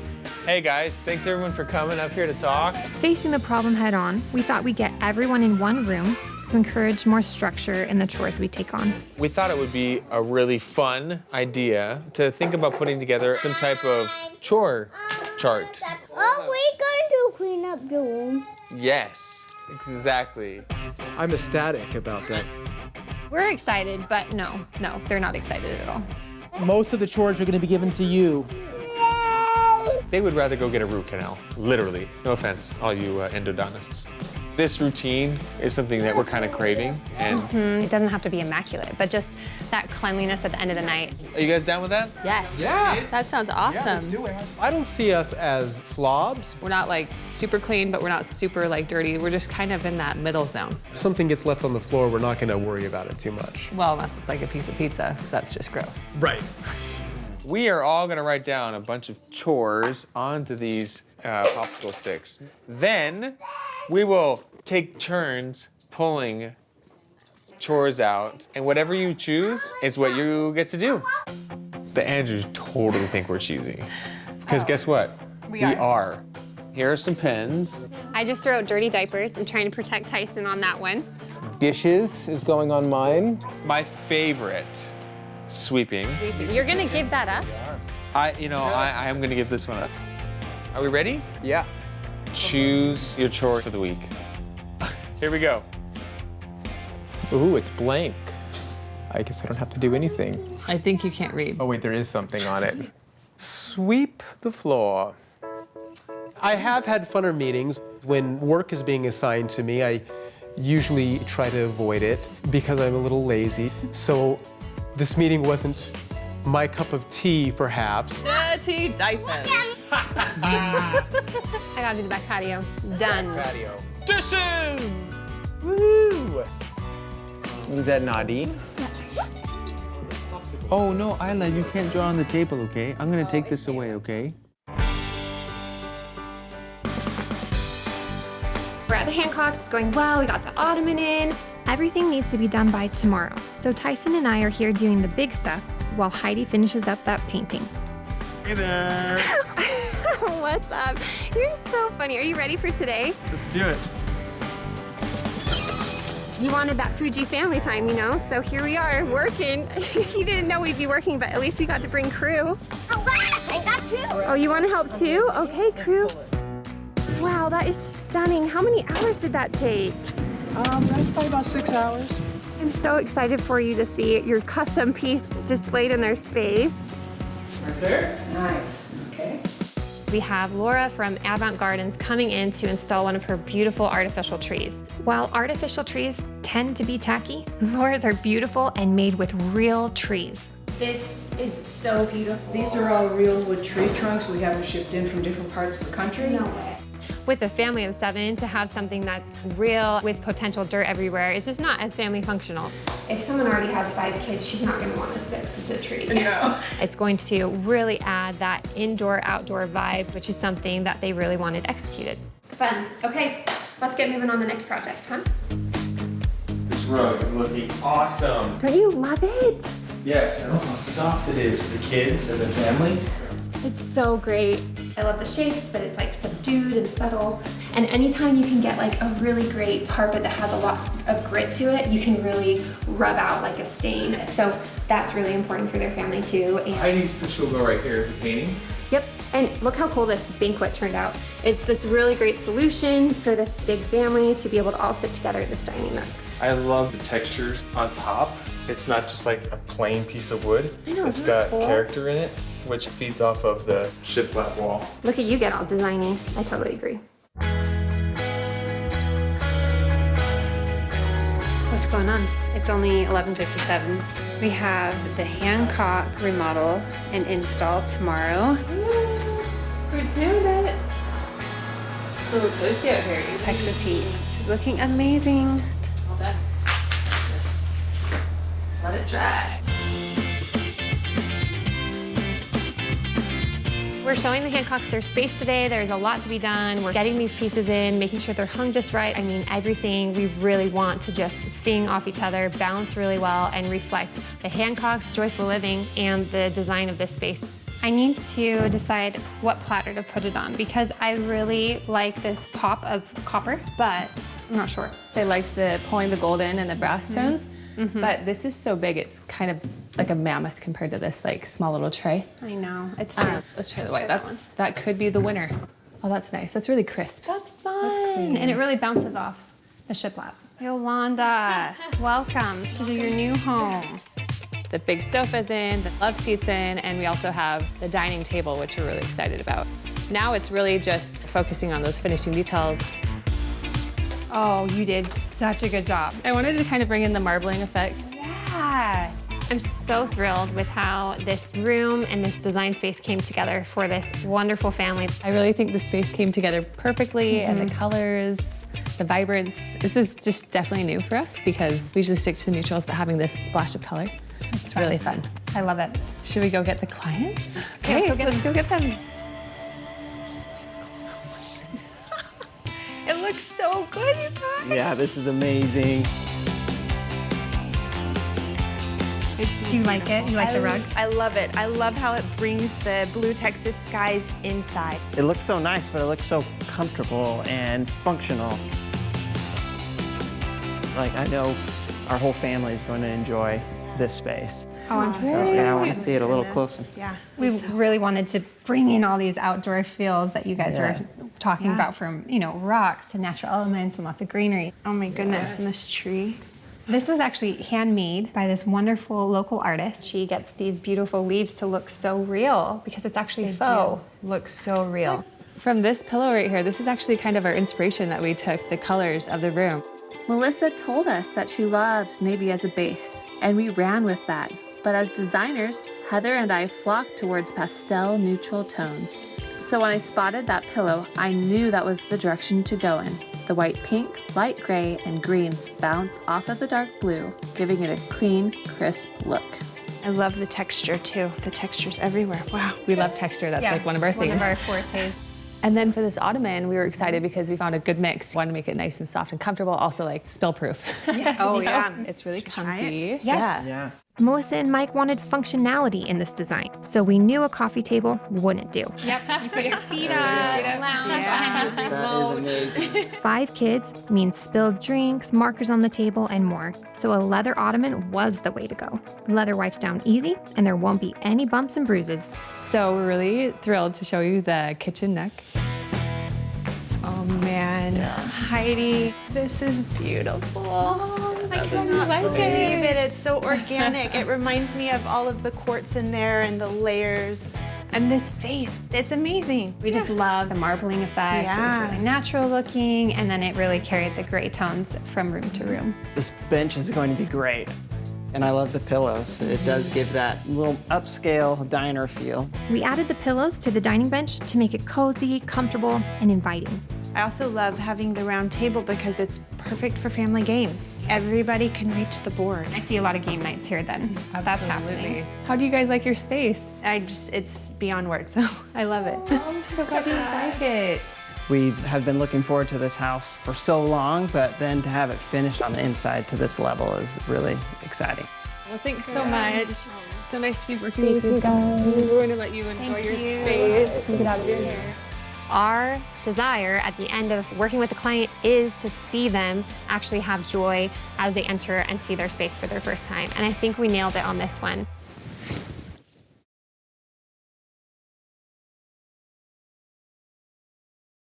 Hey guys, thanks everyone for coming up here to talk. Facing the problem head on, we thought we'd get everyone in one room to encourage more structure in the chores we take on. We thought it would be a really fun idea to think about putting together some type of chore chart. Are we going to clean up the room? Yes, exactly. I'm ecstatic about that. We're excited, but no, they're not excited at all. Most of the chores are going to be given to you. They would rather go get a root canal, literally. No offense, all you endodontists. This routine is something that we're kind of craving, and It doesn't have to be immaculate, but just that cleanliness at the end of the night. Are you guys down with that? Yes. Yeah. That sounds awesome. Yeah, let's do it. I don't see us as slobs. We're not like super clean, but we're not super like dirty. We're just kind of in that middle zone. If something gets left on the floor, we're not going to worry about it too much. Well, unless it's like a piece of pizza, because that's just gross. Right. We are all gonna write down a bunch of chores onto these popsicle sticks. Then we will take turns pulling chores out, and whatever you choose is what you get to do. The Andrews totally think we're cheesy. Because guess what? We are. Here are some pens. I just wrote dirty diapers. I'm trying to protect Tyson on that one. Dishes is going on mine. My favorite, sweeping. You're gonna give that up? I am gonna give this one up. Are we ready? Yeah. Choose your chore for the week. Here we go. Ooh, it's blank. I guess I don't have to do anything. I think you can't read. Oh wait, there is something on it. Sweep the floor. I have had funner meetings. When work is being assigned to me, I usually try to avoid it because I'm a little lazy. So this meeting wasn't my cup of tea, perhaps. Dirty diapers. I gotta do the back patio. Done. Patio. Dishes! Woo! Is that naughty? Oh no, Isla, you can't draw on the table, okay? I'm gonna take this away, okay? We're at the Hancocks, it's going well, we got the ottoman in. Everything needs to be done by tomorrow. So Tyson and I are here doing the big stuff while Heidi finishes up that painting. Hey there. What's up? You're so funny. Are you ready for today? Let's do it. You wanted that Fuji family time, you know? So here we are, working. You didn't know we'd be working, but at least we got to bring crew. I got two. Oh, you want to help too? Okay, crew. Wow, that is stunning. How many hours did that take? That's probably about 6 hours. I'm so excited for you to see your custom piece displayed in their space. Right there? Nice. Okay. We have Laura from Avant Gardens coming in to install one of her beautiful artificial trees. While artificial trees tend to be tacky, Laura's are beautiful and made with real trees. This is so beautiful. These are all real wood tree trunks. We have them shipped in from different parts of the country. No way. With a family of 7, to have something that's real with potential dirt everywhere is just not as family functional. If someone already has 5 kids, she's not gonna want to sit with the tree. No. It's going to really add that indoor-outdoor vibe, which is something that they really wanted executed. Fun. Okay, let's get moving on the next project, huh? This rug is looking awesome. Don't you love it? Yes, I love how soft it is for the kids and the family. It's so great. I love the shapes, but it's like subdued and subtle. And anytime you can get like a really great carpet that has a lot of grit to it, you can really rub out like a stain. So that's really important for their family too. And Heidi's picture will go right here, the painting. yep, and look how cool this banquet turned out. It's this really great solution for this big family to be able to all sit together at this dining room. I love the textures on top. It's not just like a plain piece of wood. I know, It's isn't got that cool? character in it, which feeds off of the shiplap wall. Look at you get all designy. I totally agree. What's going on? It's only 11:57. We have the Hancock remodel and install tomorrow. We're doing it. It's a little toasty out here. Texas heat. This is looking amazing. All done. Just let it dry. We're showing the Hancocks their space today. There's a lot to be done. We're getting these pieces in, making sure they're hung just right. I mean, everything we really want to just sing off each other, balance really well, and reflect the Hancocks' joyful living and the design of this space. I need to decide what platter to put it on because I really like this pop of copper, but I'm not sure. I like pulling the gold in and the brass tones, but this is so big, it's kind of like a mammoth compared to this like small little tray. I know, it's true. Let's try the white. That could be the winner. Oh, that's nice. That's really crisp. That's fun. And it really bounces off the shiplap. Yolanda, welcome to your new home. The big sofa's in, the love seat's in, and we also have the dining table, which we're really excited about. Now it's really just focusing on those finishing details. Oh, you did such a good job. I wanted to kind of bring in the marbling effect. Yeah. I'm so thrilled with how this room and this design space came together for this wonderful family. I really think the space came together perfectly, and the colors, the vibrance. This is just definitely new for us because we usually stick to neutrals, but having this splash of color, it's really fun. I love it. Should we go get the clients? Okay, let's go get them. It looks so good, you guys. Yeah, this is amazing. Do you like it? You like the rug? I love it. I love how it brings the blue Texas skies inside. It looks so nice, but it looks so comfortable and functional. Like, I know our whole family is going to enjoy this space. Oh, I'm So I want to see it a little closer. Yeah. We really wanted to bring in all these outdoor feels that you guys were talking about, from, you know, rocks to natural elements and lots of greenery. Oh my goodness, and this tree. This was actually handmade by this wonderful local artist. She gets these beautiful leaves to look so real because it's actually faux. Looks so real. From this pillow right here, this is actually kind of our inspiration that we took the colors of the room. Melissa told us that she loved navy as a base, and we ran with that. But as designers, Heather and I flocked towards pastel neutral tones. So when I spotted that pillow, I knew that was the direction to go in. The white pink, light gray, and greens bounce off of the dark blue, giving it a clean, crisp look. I love the texture too. The texture's everywhere. Wow. We love texture. That's like one of our things. One of our fortes. And then for this ottoman, we were excited because we found a good mix. Wanted to make it nice and soft and comfortable, also like spill proof. Yes. Oh yeah. It's really comfy. Yes. Yeah. Melissa and Mike wanted functionality in this design, so we knew a coffee table wouldn't do. Yep, you put your feet up, lounge behind your That remote. is amazing. 5 kids means spilled drinks, markers on the table, and more. So a leather ottoman was the way to go. Leather wipes down easy, and there won't be any bumps and bruises. So we're really thrilled to show you the kitchen nook. Oh man, Heidi, this is beautiful. Oh, my This is it. It's so organic. It reminds me of all of the quartz in there and the layers. And this vase, it's amazing. We just love the marbling effect. Yeah. It was really natural looking, and then it really carried the gray tones from room to room. This bench is going to be great. And I love the pillows. It does give that little upscale diner feel. We added the pillows to the dining bench to make it cozy, comfortable, and inviting. I also love having the round table because it's perfect for family games. Everybody can reach the board. I see a lot of game nights here then. That's happening. How do you guys like your space? It's beyond words, so I love it. Oh, I'm so glad you like it. We have been looking forward to this house for so long, but then to have it finished on the inside to this level is really exciting. Well, thanks so much. So nice to be working with you guys. We're going to let you enjoy your space. Get out of your hair. Our desire at the end of working with the client is to see them actually have joy as they enter and see their space for their first time. And I think we nailed it on this one.